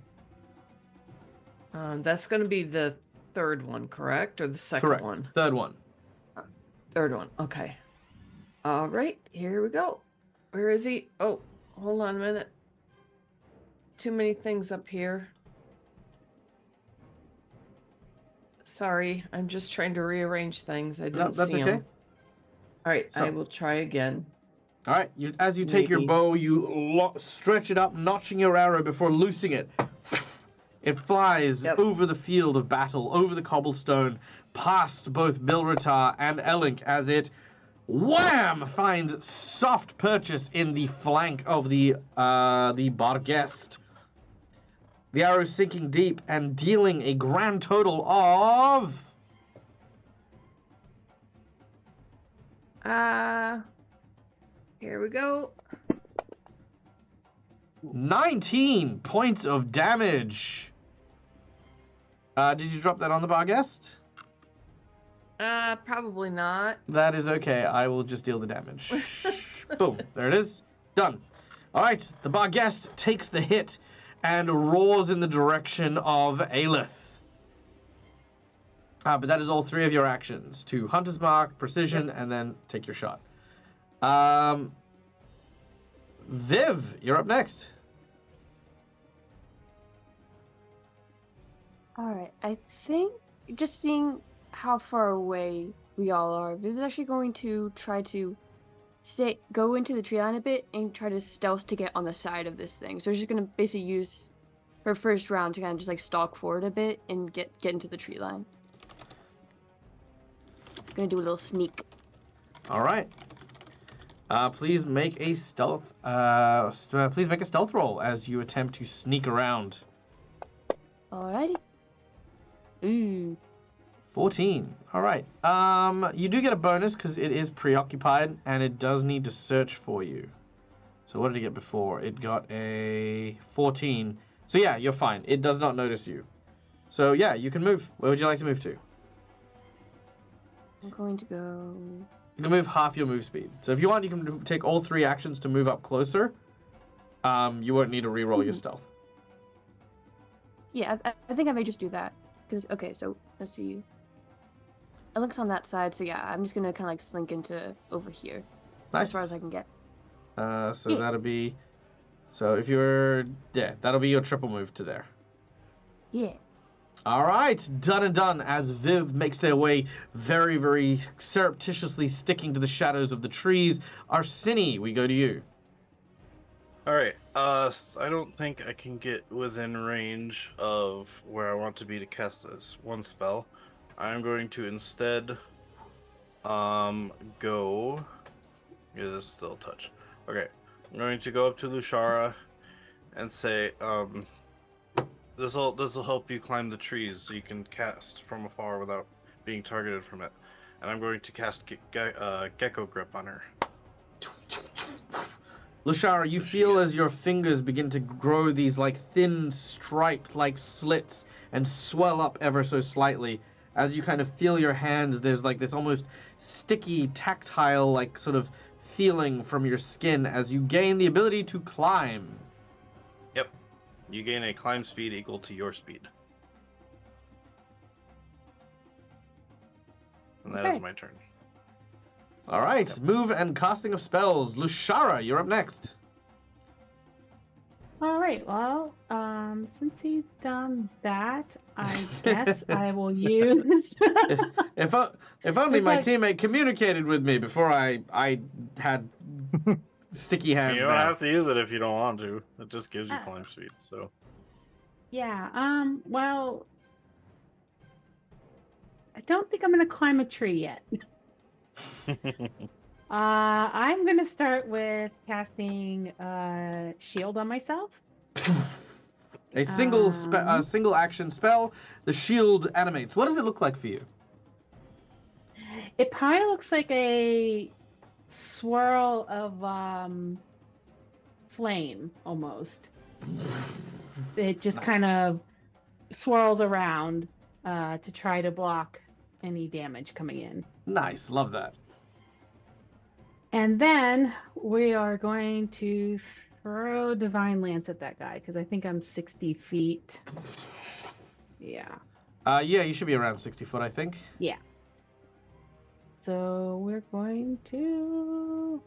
that's going to be the third one, correct? Or the second Correct. one? Third one. Third one, okay. All right, here we go. Where is he? Oh, hold on a minute. Too many things up here. Sorry, I'm just trying to rearrange things. I didn't that's see okay. them. All right, So- I will try again. All right. As you take your Maybe. bow, you stretch it up, notching your arrow before loosing it. It flies over the field of battle, over the cobblestone, past both Bilratar and Elink as it, wham, finds soft purchase in the flank of the Barghest. The arrow sinking deep and dealing a grand total of... Here we go. 19 points of damage. Did you drop that on the Barghest? Probably not. That is okay. I will just deal the damage. Boom. There it is. Done. All right. The Barghest takes the hit and roars in the direction of Aelith. But that is all 3 of your actions. To Hunter's Mark, Precision, and then take your shot. Viv, you're up next. Alright, I think just seeing how far away we all are, Viv's actually going to try to go into the tree line a bit and try to stealth to get on the side of this thing. So she's going to basically use her first round to kind of just like stalk forward a bit and get into the tree line. Gonna do a little sneak. All right. Please make a stealth. Please make a stealth roll as you attempt to sneak around. Alrighty. Ooh. 14. All right. You do get a bonus because it is preoccupied and it does need to search for you. So what did it get before? It got a 14. So yeah, you're fine. It does not notice you. So yeah, you can move. Where would you like to move to? I'm going to go. You can move half your move speed. So if you want, you can take all 3 actions to move up closer. You won't need to re-roll your stealth. Yeah, I think I may just do that. Because, okay, so let's see. Alex on that side, so yeah, I'm just gonna kind of like slink into over here. Nice. As far as I can get. So Yeah. that'll be. So if you're. Yeah, that'll be your triple move to there. Yeah. All right, done and done as Viv makes their way very, very surreptitiously sticking to the shadows of the trees. Arsini, we go to you. All right. I don't think I can get within range of where I want to be to cast this one spell. I'm going to instead go. Yeah, this is still a touch. Okay. I'm going to go up to Lushara and say, This'll help you climb the trees so you can cast from afar without being targeted from it. And I'm going to cast Gecko Grip on her. Lushara, you feel as your fingers begin to grow these like thin striped like slits and swell up ever so slightly. As you kind of feel your hands, there's like this almost sticky, tactile like sort of feeling from your skin as you gain the ability to climb. Yep. You gain a climb speed equal to your speed. And that is my turn. All right, move and casting of spells. Lushara, you're up next. All right. Well, since he's done that, I guess I will use. If only my teammate communicated with me before I had sticky hands. You don't have to use it if you don't want to. It just gives you climb speed. So. Yeah. Well, I don't think I'm gonna climb a tree yet. I'm gonna start with casting shield on myself. A single action spell. The shield animates. What does it look like for you? It probably looks like a swirl of flame almost. It just kind of swirls around to try to block any damage coming in. Nice, love that. And then we are going to throw Divine Lance at that guy because I think I'm 60 feet. Yeah. Yeah, you should be around 60 foot, I think. Yeah. So we're going to.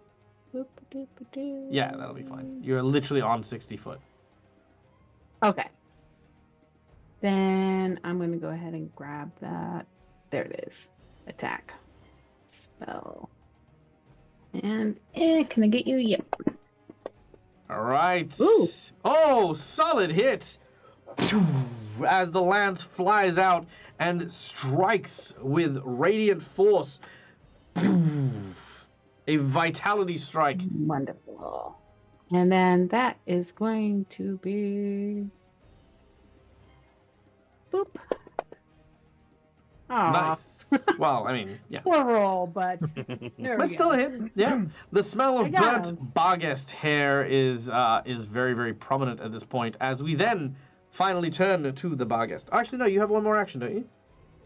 Yeah, that'll be fine. You're literally on 60 foot. Okay. Then I'm going to go ahead and grab that. There it is. Attack. Spell. And can I get you? Yep. All right. Ooh. Oh, solid hit. As the lance flies out and strikes with radiant force. A vitality strike. Wonderful. And then that is going to be. Boop. Aw. Nice. Well, I mean, yeah. Poor roll, but there But we still go. a hit. Yeah. The smell I of got burnt Barghest hair is very, very prominent at this point. As we then finally turn to the Barghest. Actually, no, you have one more action, don't you?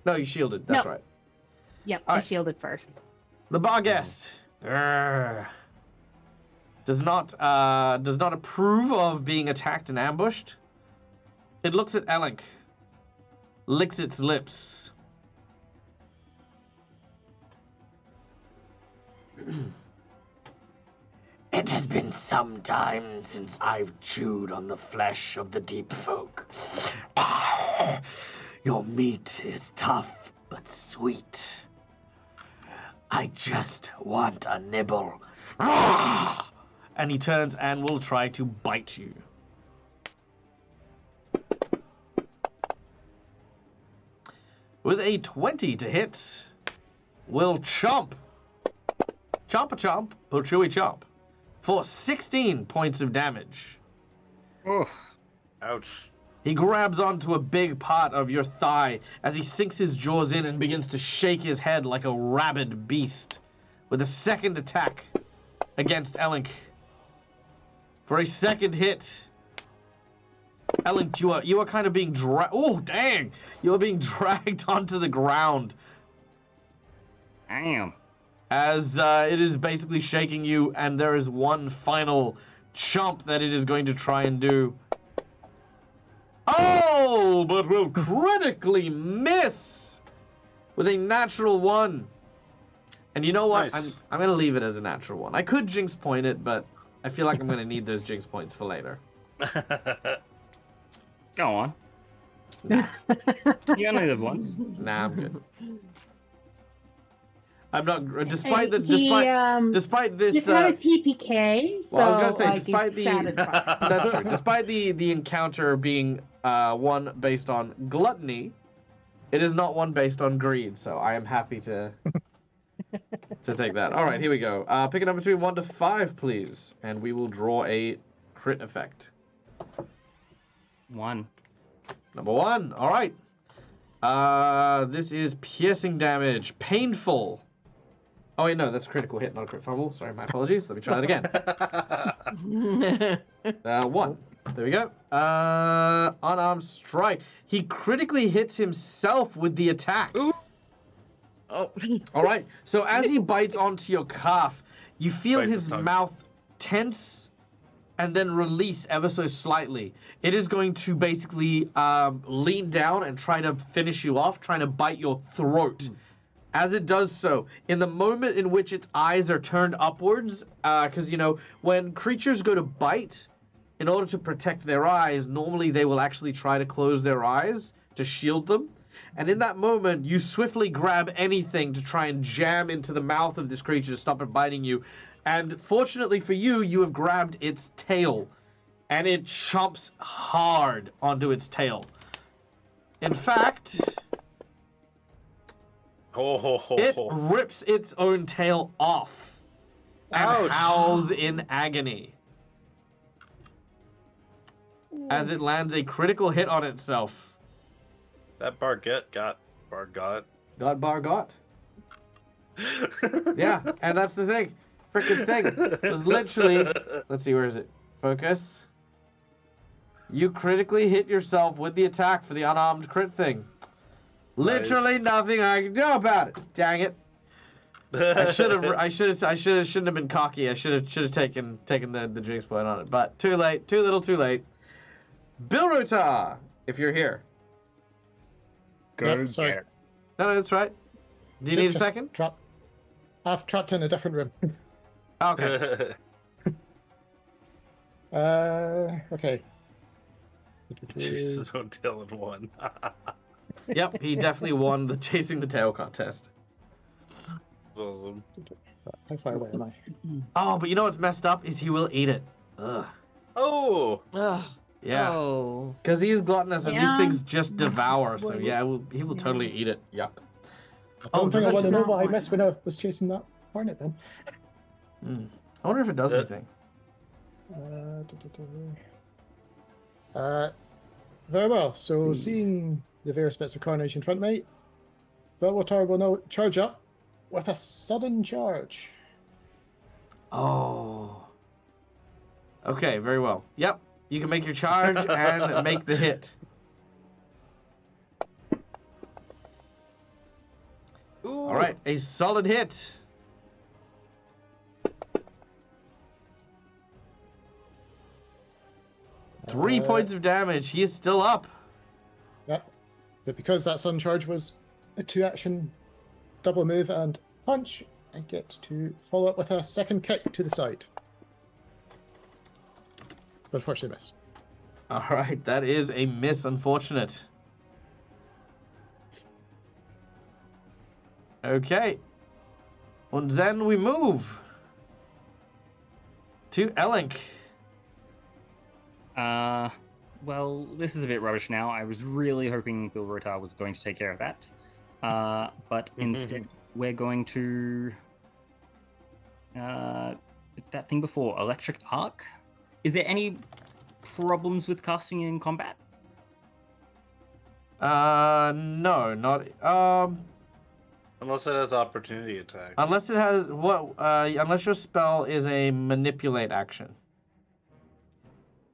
No, you shielded. That's Nope. right. Yep, All I right. shielded first. The Barghest does not approve of being attacked and ambushed. It looks at Elink, licks its lips. It has been some time since I've chewed on the flesh of the deep folk. Your meat is tough but sweet. I just want a nibble. And he turns and will try to bite you. With a 20 to hit, will chomp. chomp a chomp, pull chewy chomp, for 16 points of damage. Oh, Ouch. He grabs onto a big part of your thigh as he sinks his jaws in and begins to shake his head like a rabid beast with a second attack against Elink. For a second hit, Elink, you are kind of being dragged. Oh, dang! You are being dragged onto the ground damn. as it is basically shaking you, and there is one final chomp that it is going to try and do. Oh, but will critically miss with a natural 1. And you know what? Nice. I'm going to leave it as a natural 1. I could jinx point it, but I feel like I'm going to need those jinx points for later. Go on. Nah, You only live once. nah, I'm good. I'm not. Despite the He, despite this. He's had a TPK, so well, I was gonna say, like, despite he's the satisfied. that's true. Despite the encounter being one based on gluttony, it is not one based on greed. So I am happy to take that. All right, here we go. Pick a number between 1 to 5, please, and we will draw a crit effect. 1. Number 1. All right. This is piercing damage, painful. Oh wait, no, that's a critical hit, not a crit fumble. Sorry, my apologies. Let me try that again. 1. There we go. Unarmed strike. He critically hits himself with the attack. Oh. All right. So as he bites onto your calf, you feel Bites his his tongue. mouth tense and then release ever so slightly. It is going to basically lean down and try to finish you off, trying to bite your throat. As it does so, in the moment in which its eyes are turned upwards, because, you know, when creatures go to bite, in order to protect their eyes, normally they will actually try to close their eyes to shield them. And in that moment, you swiftly grab anything to try and jam into the mouth of this creature to stop it biting you. And fortunately for you, you have grabbed its tail, and it chomps hard onto its tail. In fact, it rips its own tail off and Ouch. howls in agony as it lands a critical hit on itself. That Barget got Bargot. God bar got. Yeah, and that's the thing. Frickin' thing. It was literally... Let's see, where is it? Focus. You critically hit yourself with the attack for the unarmed crit thing. Literally Nice. nothing I can do about it. Dang it. I shouldn't have been cocky. I should have taken the jinx point on it. But too late. Too little, too late. Bilrota, if you're here. Go Yep, sorry. get it. No, that's right. Do you need a Just second? I've trapped in a different room. Okay. Okay. Jesus, don't tell it one. Yep, he definitely won the chasing the tail contest. That's awesome. How far away am I? Oh, but you know what's messed up is he will eat it. Ugh. Oh, Ugh. Yeah. Oh. Because he is gluttonous and these Yeah. things just devour. So yeah, he will totally eat it. Yuck. I don't think I want to know not what I one. missed when I was chasing that hornet then. I wonder if it does Yeah. anything. Very well. So seeing the various bits of carnage in front of me, Belwatar will now charge up with a sudden charge. Oh. Okay, very well. Yep, you can make your charge and make the hit. ooh. All right, a solid hit. Three points of damage. He is still up. Yep. But because that sudden charge was a 2-action double move and punch, I get to follow up with a second kick to the side. But unfortunately miss. All right, that is a miss, unfortunate. Okay. And then we move to Elink. Well, this is a bit rubbish now. I was really hoping Bill Rotar was going to take care of that. But instead, we're going to that thing before, electric arc. Is there any problems with casting in combat? No, not Unless it has opportunity attacks. unless it has unless your spell is a manipulate action.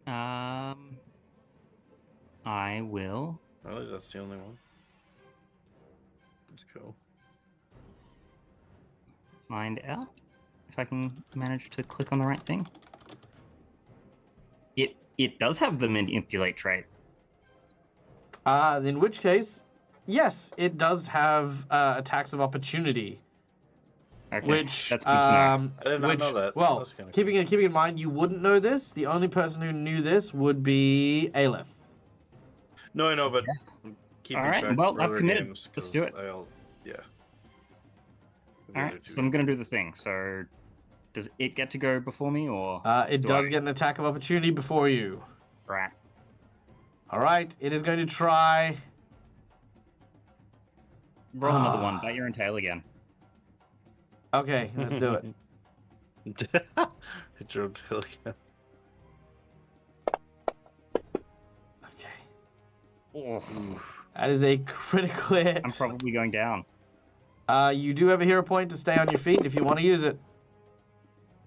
I will. Really, that's the only one. Let's go. Find out if I can manage to click on the right thing. It does have the manipulate trait. In which case, yes, it does have attacks of opportunity. Okay, Which that's good to know. I did not know that. Well, That's kinda keeping in mind, you wouldn't know this. The only person who knew this would be Aleph. No, I know, but keeping All right, track well, of I've other committed. games, Let's 'cause do it. Yeah. All right, so I'm gonna do the thing. So, does it get to go before me, or It do does I- get an attack of opportunity before you. Right. All right, it is going to try. Roll another one. Bite your own tail again. Okay, let's do it. Hit your own tail again. Okay. That is a critical hit. I'm probably going down. You do have a hero point to stay on your feet if you want to use it.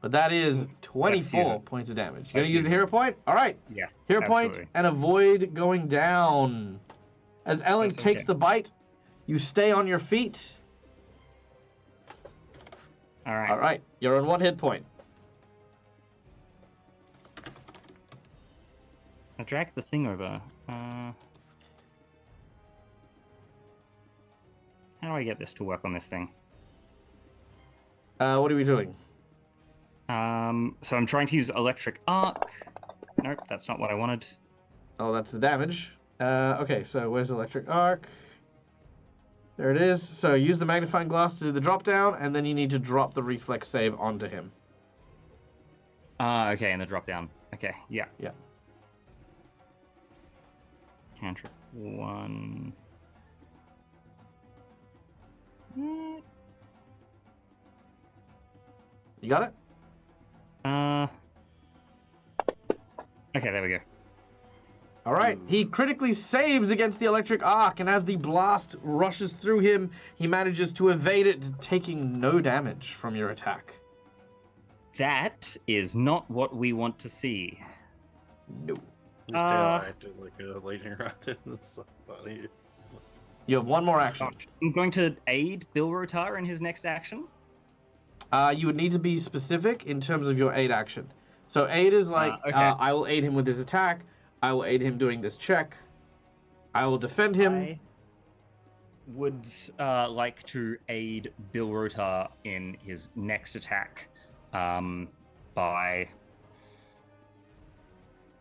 But that is 24 it. points of damage. You Let's gonna use use the it. hero point? All right. Yeah. Hero point absolutely. and avoid going down. As Ellen That's takes okay. the bite, you stay on your feet. All right. All right. You're on 1 hit point. I dragged the thing over. How do I get this to work on this thing? What are we doing? So I'm trying to use electric arc. Nope, that's not what I wanted. Oh, that's the damage. Okay, so where's electric arc? There it is. So use the magnifying glass to do the drop down, and then you need to drop the reflex save onto him. Okay, and the drop down. Okay, yeah. Yeah. Cantrip 1. You got it? Okay, there we go. All right. He critically saves against the electric arc, and as the blast rushes through him, he manages to evade it, taking no damage from your attack. That is not what we want to see. No. His tail acted like a lightning rod in his body. You have one more action. I'm going to aid Bill Rotar in his next action. You would need to be specific in terms of your aid action. So aid is like, okay. I will aid him with his attack. I will aid him doing this check. I will defend him. I would like to aid Bill Rotar in his next attack by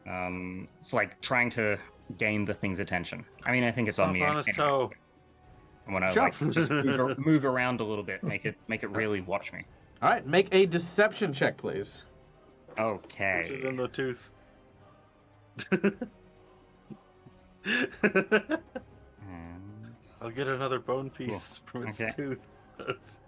it's like trying to gain the thing's attention. I mean, I think it's on me. On his anyway. toe. I want to Sure. like just move around a little bit, make it really watch me. All right, make a deception check, please. Okay. Puts it in the tooth. And I'll get another bone piece from its Okay. tooth. Let's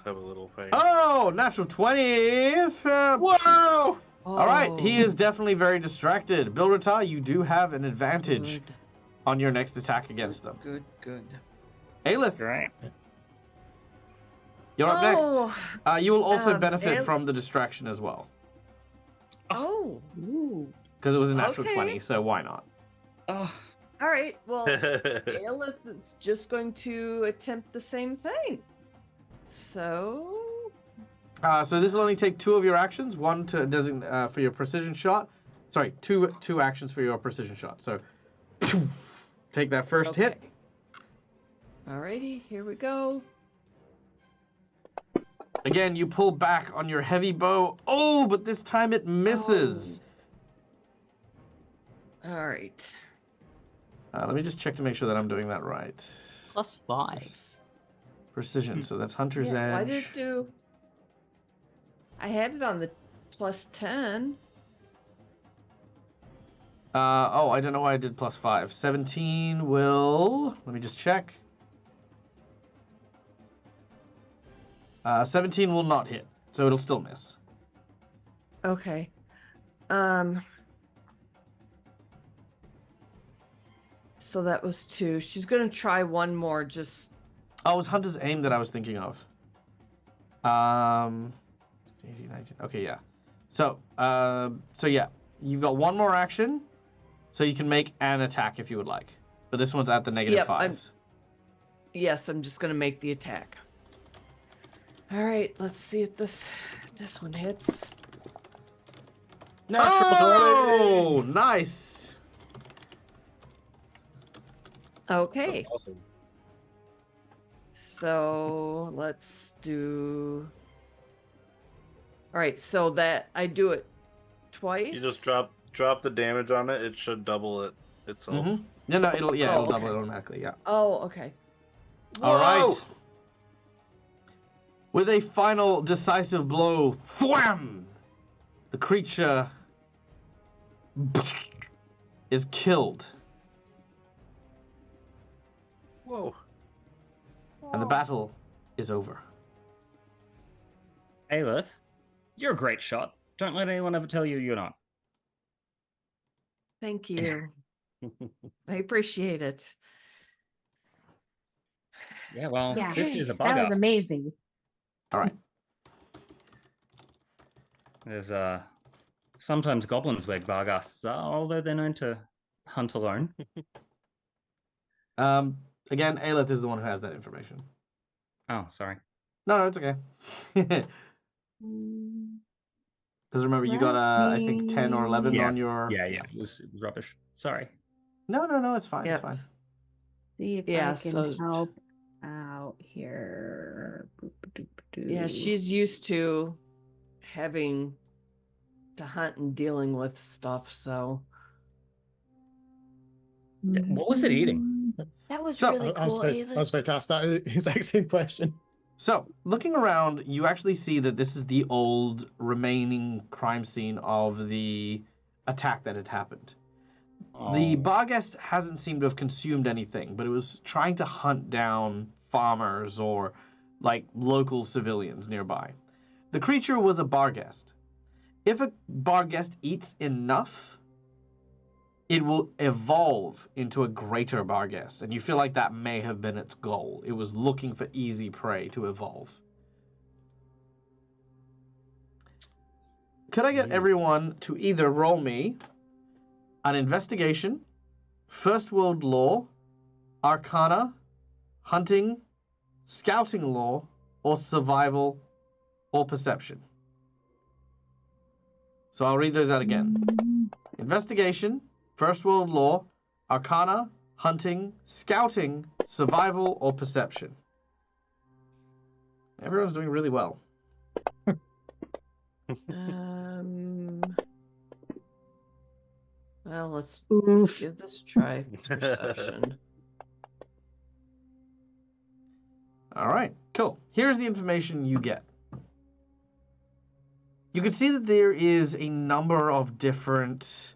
have a little pain. Oh, natural 20. Whoa! All right, he Oh, is definitely very distracted. Bill Rata, you do have an advantage Good, on your next attack against them. good, good. Aelith, great. you're up Oh, next. You will also um, benefit Ael- from the distraction as well, oh, because it was a natural Okay. 20, so why not? Oh, all right. Well, Aelith is just going to attempt the same thing. So, So this will only take 2 of your actions, one to designate for your precision shot. Sorry, two actions for your precision shot. So take that first hit. okay. Alrighty, here we go. Again, you pull back on your heavy bow. Oh, but this time it misses. All right. Let me just check to make sure that I'm doing that right. +5. Precision, so that's Hunter's Yeah, why Edge. did it do? I had it on the +10. Oh, I don't know why I did +5. 17 will... Let me just check. 17 will not hit, so it'll still miss. Okay. So that was 2. She's gonna try one more. Just. Oh, it was Hunter's Aim that I was thinking of. 18, 19. Okay, yeah. So yeah, you've got one more action, so you can make an attack if you would like. But this one's at the negative 5. Yes, I'm just gonna make the attack. All right, let's see if this one hits. Oh, nice. Okay. That's awesome. So let's do. All right, so that I do it twice. You just drop the damage on it. It should double it itself. Mm-hmm. No, it'll double okay. it automatically. Yeah. Oh, okay. All right. Whoa! With a final decisive blow, thwam! The creature is killed, Whoa. and the battle is over. Aelith, you're a great shot. Don't let anyone ever tell you you're not. Thank you. I appreciate it. Yeah, well, Yeah. this is a That bug. was amazing. All right. There's sometimes goblins wear barghasts, although they're known to hunt alone. Again, Aelith is the one who has that information. Oh, sorry. No, it's okay. Because remember, you got I think 10 or 11 Yeah. on your. Yeah, it was rubbish. Sorry. No, it's fine. Yep. It's fine. See if Yeah, I can so- help out here. Yeah, she's used to having to hunt and dealing with stuff, so. Yeah, what was it eating? That was So, really I was cool, about to ask that exact same question. So, looking around, you actually see that this is the old remaining crime scene of the attack that had happened. The barghest hasn't seemed to have consumed anything, but it was trying to hunt down farmers or, like, local civilians nearby. The creature was a barghest. If a barghest eats enough, it will evolve into a greater barghest, and you feel like that may have been its goal. It was looking for easy prey to evolve. Could I get everyone to either roll me an investigation, first world lore, arcana, hunting, scouting lore, or survival, or perception? So I'll read those out again. Investigation, first world lore, arcana, hunting, scouting, survival, or perception. Everyone's doing really well. Well, let's Oof. give this a try. Perception. All right, cool. Here's the information you get. You can see that there is a number of different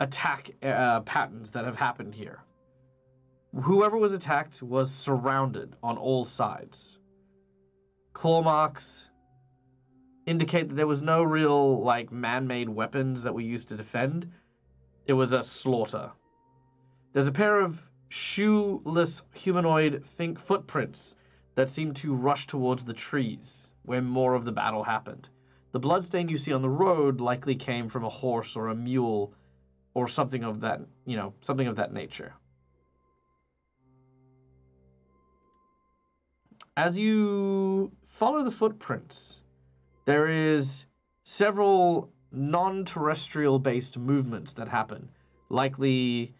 attack patterns that have happened here. Whoever was attacked was surrounded on all sides. Claw marks indicate that there was no real, like, man-made weapons that were used to defend. It was a slaughter. There's a pair of shoeless humanoid footprints that seem to rush towards the trees, where more of the battle happened. The bloodstain you see on the road likely came from a horse or a mule, or something of that, something of that nature. As you follow the footprints, there is several non-terrestrial based movements that happen, likely,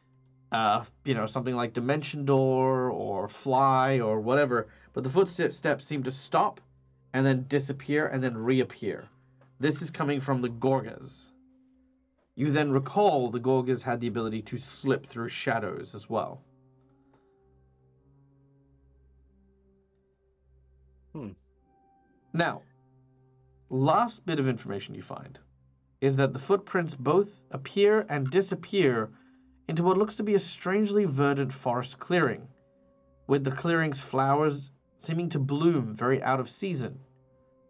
something like Dimension Door or Fly or whatever, but the footsteps seem to stop and then disappear and then reappear. This is coming from the Gorgas. You then recall the Gorgas had the ability to slip through shadows as well. Now, last bit of information you find is that the footprints both appear and disappear into what looks to be a strangely verdant forest clearing, with the clearing's flowers seeming to bloom very out of season.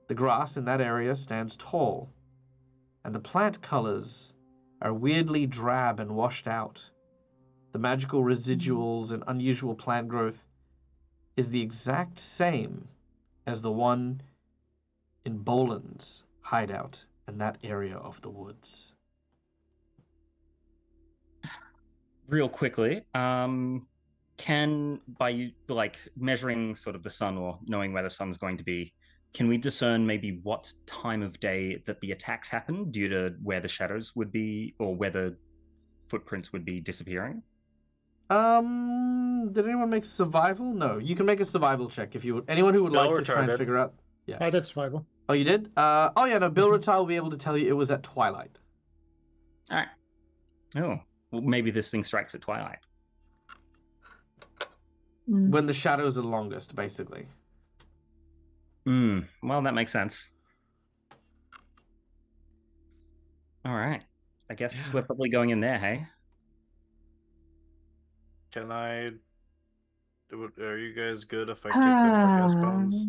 The grass in that area stands tall, and the plant colors are weirdly drab and washed out. The magical residuals and unusual plant growth is the exact same as the one in Boland's hideout in that area of the woods. Real quickly, can by you like measuring sort of the sun or knowing where the sun's going to be, can we discern maybe what time of day that the attacks happen due to where the shadows would be or where the footprints would be disappearing? Did anyone make survival? No, you can make a survival check if you would. Anyone who would like to try and figure out. Yeah. I did survival. Oh, you did? Oh yeah, no. Bill Rattile will be able to tell you it was at twilight. All right. Oh, well, maybe this thing strikes at twilight. When the shadows are longest, basically. Well, that makes sense. All right. I guess we're probably going in there, hey? Can I... Are you guys good if I take the Barghest bones?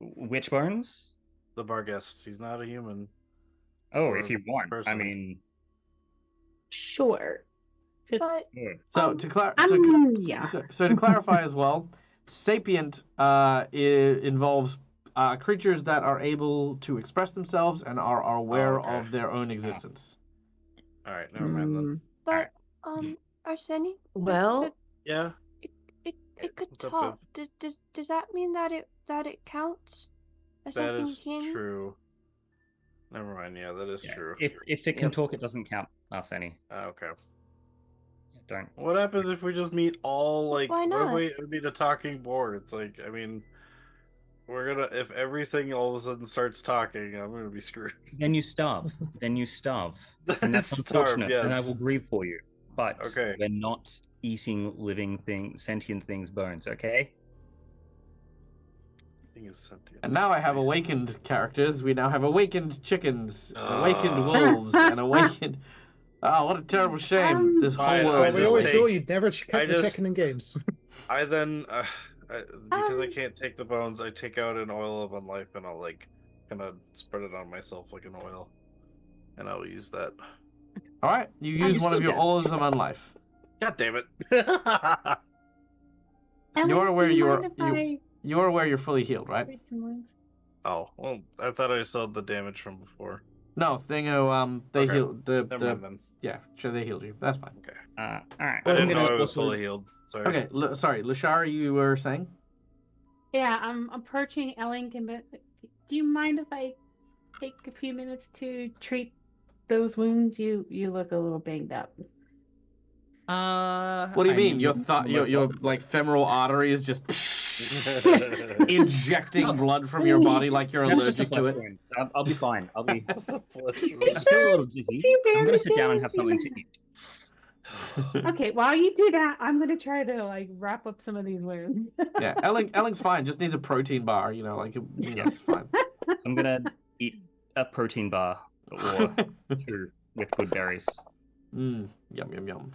Which bones? The Barghest. He's not a human. Oh, if you want. person. I mean... Sure. But So to yeah. So to clarify as well, sapient involves creatures that are able to express themselves and are aware of their own existence. All right, never mind then. But Arseni? Well, Yeah. It could What's up, talk. Does that mean that it counts? As That something is can? true. Never mind. Yeah, that is true. If it can talk, it doesn't count, Arseni. Okay. Don't. What happens if we just meet all like? Why What not? if we meet a talking board? It's like, I mean, we're gonna if everything all of a sudden starts talking, I'm gonna be screwed. Then you starve. And that's Starve, unfortunate. And I yes. will grieve for you. But Okay. we're not eating living things, sentient things' bones, okay? Thing is sentient. And now I have awakened characters. We now have awakened chickens, awakened wolves, and awakened. Oh, what a terrible shame! This whole Fine, world. I we just always take- know you'd never kept I the just- chicken in games. I then, because I can't take the bones, I take out an oil of unlife and I'll like kind of spread it on myself like an oil, and I'll use that. All right, you use one of your oils of unlife. God damn it! You're aware do you you are mind if you're aware you're fully healed, I right? read some words? Oh well, I thought I saw the damage from before. No, Thingo, they Okay. healed Never mind then. yeah, sure they healed you. That's fine. Okay. All right. I didn't I'm gonna know I was also- fully healed. Sorry. Okay, sorry, Lashara, you were saying? Yeah, I'm approaching Ellington, but do you mind if I take a few minutes to treat those wounds? You look a little banged up. What do you mean? Your like femoral artery is just injecting blood from your body like you're That's just a allergic to flesh it. wound. I'll be fine. I'll be. That's a flesh I wound. feel a little dizzy. I'm gonna sit down and have something to eat. Okay, while you do that, I'm gonna try to like wrap up some of these wounds. Yeah, Elling's fine. Just needs a protein bar. You know, like it's fine. So I'm gonna eat a protein bar or two with good berries. Yum yum yum.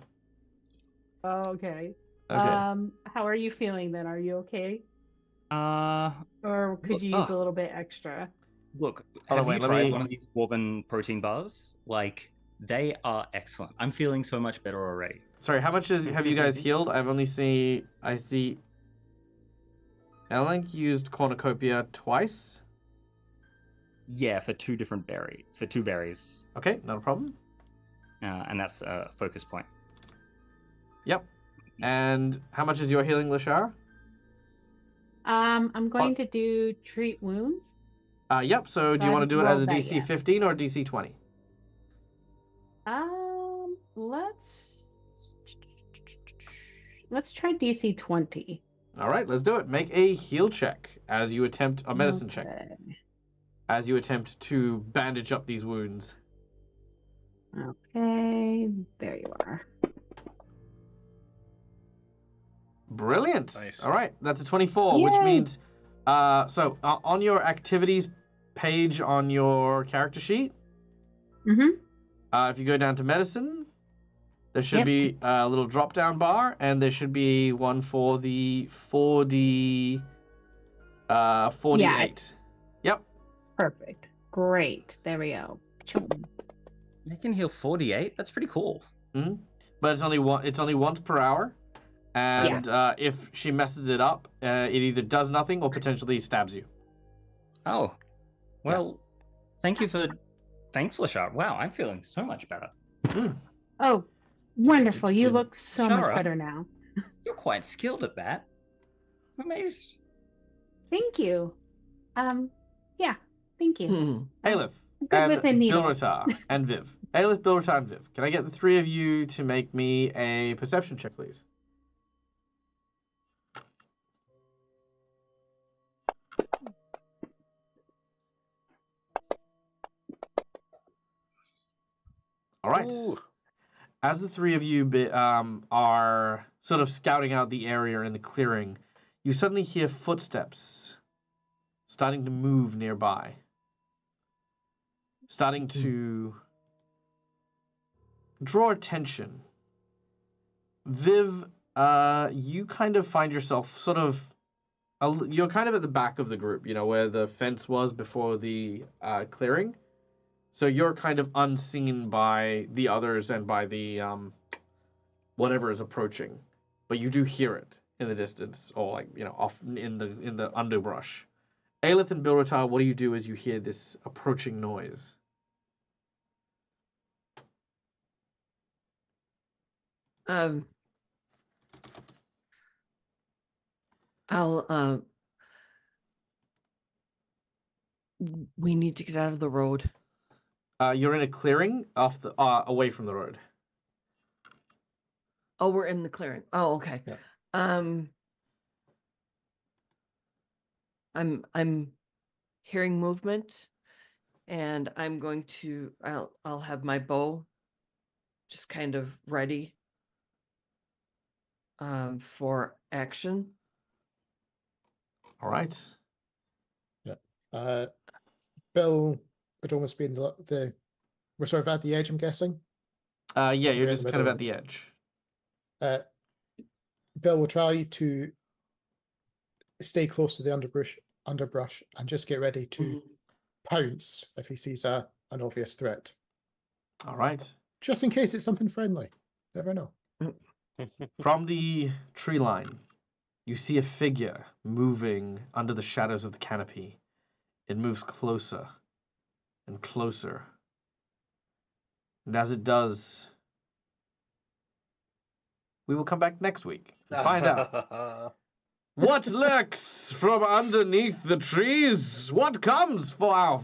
Okay. Okay. How are you feeling then? Are you okay? Uh, Or could you use a little bit extra? look, Hold on, have you wait, let tried me- one of these dwarven protein bars? Like, they are excellent. I'm feeling so much better already. Sorry, how much have you guys healed? I see. Elling used cornucopia twice. Yeah, for two berries. Okay, not a problem. And that's a focus point. Yep. And how much is your healing, Lashara? I'm going to do treat wounds. Yep. So do you I want to do it as a rolled that, DC yeah. 15 or DC 20? Let's try DC 20. All right, let's do it. Make a heal check as you attempt a medicine check Okay. as you attempt to bandage up these wounds. Okay, there you are. Brilliant. Nice. All right, that's a 24, which Yay. means on your activities page on your character sheet, Mm-hmm. if you go down to medicine, There should Yep. be a little drop-down bar, and there should be one for the 4D, 48. Yep. Perfect. Great. There we go. Chum. They can heal 48. That's pretty cool. Mm-hmm. But it's only once per hour, and if she messes it up, it either does nothing or potentially stabs you. Oh, well, thanks, Lashar. Wow, I'm feeling so much better. Oh, wonderful. You look so much Shara. better now. You're quite skilled at that. I'm amazed. Thank you. Yeah, thank you. Aelith Good and with a needle. Bilratar and Viv. Aelith, Bilratar, and Viv. Can I get the three of you to make me a perception check, please? All right. Ooh. As the three of you are sort of scouting out the area in the clearing, you suddenly hear footsteps starting to move nearby. Starting to draw attention. Viv, you kind of find yourself sort of... You're kind of at the back of the group, where the fence was before the clearing. So you're kind of unseen by the others and by the whatever is approaching, but you do hear it in the distance, or off in the underbrush. Aelith and Bilratar, what do you do as you hear this approaching noise? We need to get out of the road. You're in a clearing off the away from the road. Oh, we're in the clearing. Oh, okay. Yeah. I'm hearing movement, and I'm going to I'll have my bow just kind of ready for action. All right. Yeah. Bill would almost be in we're sort of at the edge, I'm guessing. Yeah, you're We're in just the kind of middle. at the edge. Bill will try to stay close to the underbrush and just get ready to pounce if he sees an obvious threat. All right. Just in case it's something friendly. Never know. From the tree line, you see a figure moving under the shadows of the canopy. It moves closer and closer. And as it does, we will come back next week and find out what lurks from underneath the trees. What comes for our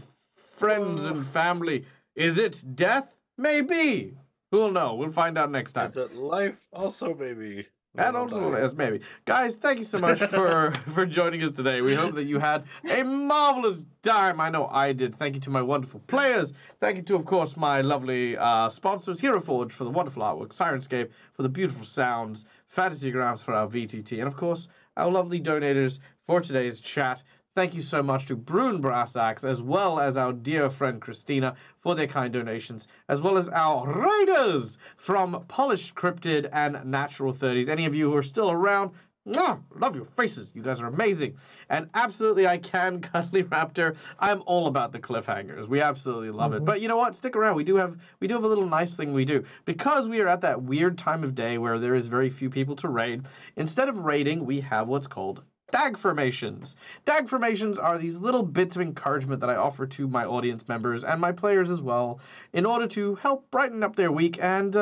friends and family? Is it death? Maybe. Who'll know? We'll find out next time. Is it life? Also, maybe. And also, yes, maybe. Guys, thank you so much for joining us today. We hope that you had a marvelous time. I know I did. Thank you to my wonderful players. Thank you to, of course, my lovely sponsors, Hero Forge for the wonderful artwork, Sirenscape for the beautiful sounds, Fantasy Grounds for our VTT, and, of course, our lovely donators for today's chat. Thank you so much to Brune Brassax, as well as our dear friend Christina, for their kind donations, as well as our raiders from Polished Cryptid and Natural 30s. Any of you who are still around, mwah, love your faces. You guys are amazing. And absolutely, I can, Cuddly Raptor. I'm all about the cliffhangers. We absolutely love it. But you know what? Stick around. We do have a little nice thing we do. Because we are at that weird time of day where there is very few people to raid, instead of raiding, we have what's called Dag formations. Dag formations are these little bits of encouragement that I offer to my audience members and my players as well, in order to help brighten up their week and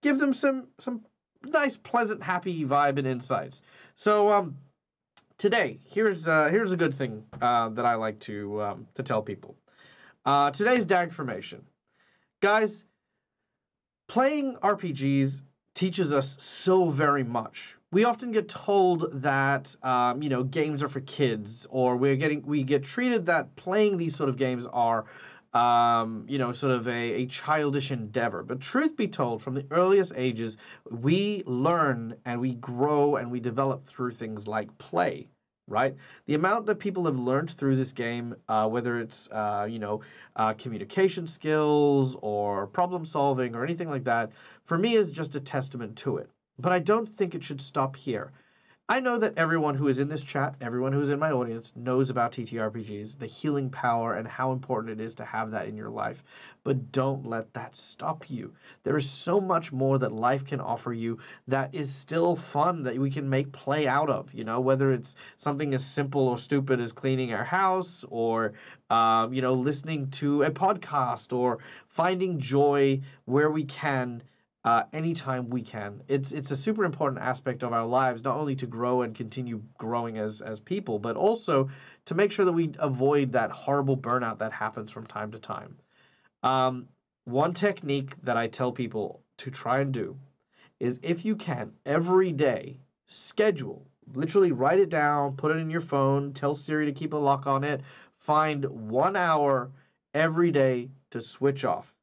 give them some nice, pleasant, happy vibe and insights. So today, here's a good thing that I like to tell people. Today's Dag formation, guys. Playing RPGs teaches us so very much. We often get told that games are for kids, or we get treated that playing these sort of games are sort of a childish endeavor. But truth be told, from the earliest ages, we learn and we grow and we develop through things like play. right? The amount that people have learned through this game, whether it's, communication skills or problem solving or anything like that, for me is just a testament to it. But I don't think it should stop here. I know that everyone who is in this chat, everyone who is in my audience, knows about TTRPGs, the healing power, and how important it is to have that in your life. But don't let that stop you. There is so much more that life can offer you that is still fun, that we can make play out of, whether it's something as simple or stupid as cleaning our house, or, listening to a podcast, or finding joy where we can. Anytime we can. It's a super important aspect of our lives, not only to grow and continue growing as people, but also to make sure that we avoid that horrible burnout that happens from time to time. One technique that I tell people to try and do is, if you can, every day, schedule, literally write it down, put it in your phone, tell Siri to keep a lock on it, find 1 hour every day to switch off.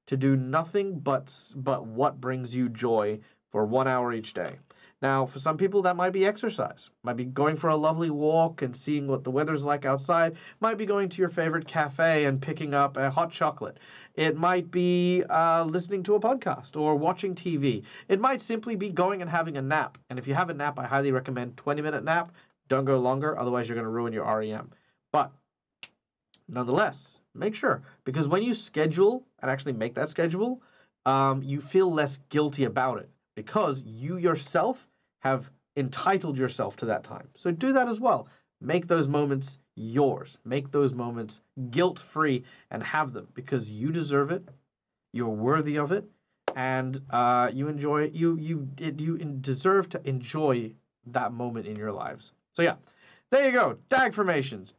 To do nothing but what brings you joy for 1 hour each day. Now, for some people, that might be exercise. Might be going for a lovely walk and seeing what the weather's like outside. Might be going to your favorite cafe and picking up a hot chocolate. It might be listening to a podcast or watching TV. It might simply be going and having a nap. And if you have a nap, I highly recommend 20-minute nap. Don't go longer, otherwise you're going to ruin your REM. But nonetheless, make sure, because when you schedule and actually make that schedule, you feel less guilty about it, because you yourself have entitled yourself to that time. So do that as well. Make those moments yours. Make those moments guilt-free and have them, because you deserve it. You're worthy of it, and you deserve to enjoy that moment in your lives. So yeah, there you go. DAG formations.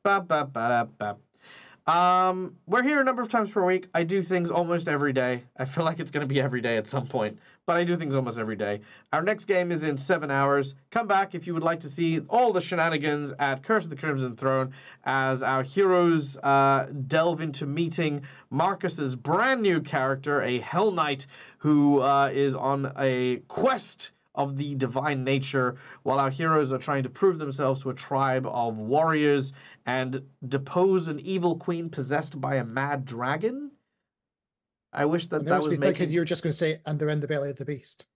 We're here a number of times per week. I do things almost every day. I feel like it's going to be every day at some point, but I do things almost every day. Our next game is in 7 hours. Come back if you would like to see all the shenanigans at Curse of the Crimson Throne as our heroes delve into meeting Marcus's brand new character, a Hell Knight who is on a quest of the divine nature, while our heroes are trying to prove themselves to a tribe of warriors and depose an evil queen possessed by a mad dragon. I wish that that was thinking you were just going to say, and they're in the belly of the beast.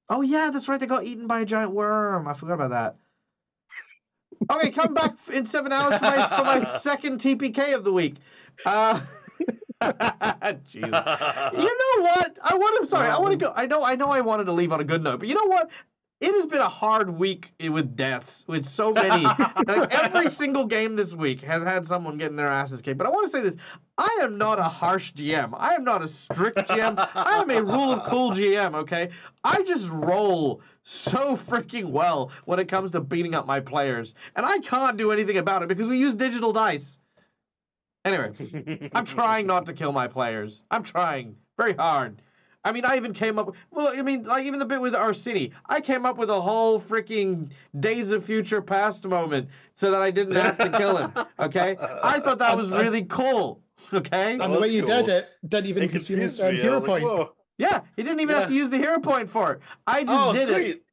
Oh yeah, that's right. They got eaten by a giant worm. I forgot about that. Okay, come back in 7 hours for my second TPK of the week. Jesus. You know what? I want to go. I know I wanted to leave on a good note, but you know what? It has been a hard week with deaths, with so many. Like every single game this week has had someone getting their asses kicked. But I want to say this: I am not a harsh GM. I am not a strict GM. I am a rule of cool GM. Okay, I just roll so freaking well when it comes to beating up my players, and I can't do anything about it because we use digital dice. Anyway, I'm trying not to kill my players. I'm trying very hard. I mean, I even came up... Well, I mean, like, even the bit with Arsini. I came up with a whole freaking Days of Future Past moment so that I didn't have to kill him, okay? I thought that was really cool, okay? And the way you did it didn't even consume his hero point. Whoa. Yeah, he didn't even have to use the hero point for it. I just did sweet. it.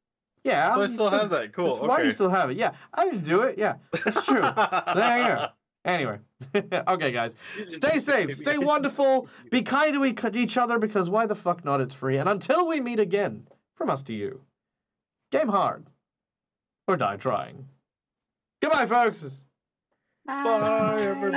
Yeah. So I still have that. Cool, That's why you still have it. Yeah, I didn't do it. Yeah, that's true. There you go. Anyway, okay, guys, stay safe, stay wonderful, be kind to each other, because why the fuck not? It's free. And until we meet again, from us to you, game hard or die trying. Goodbye, folks. Bye. Bye, everybody.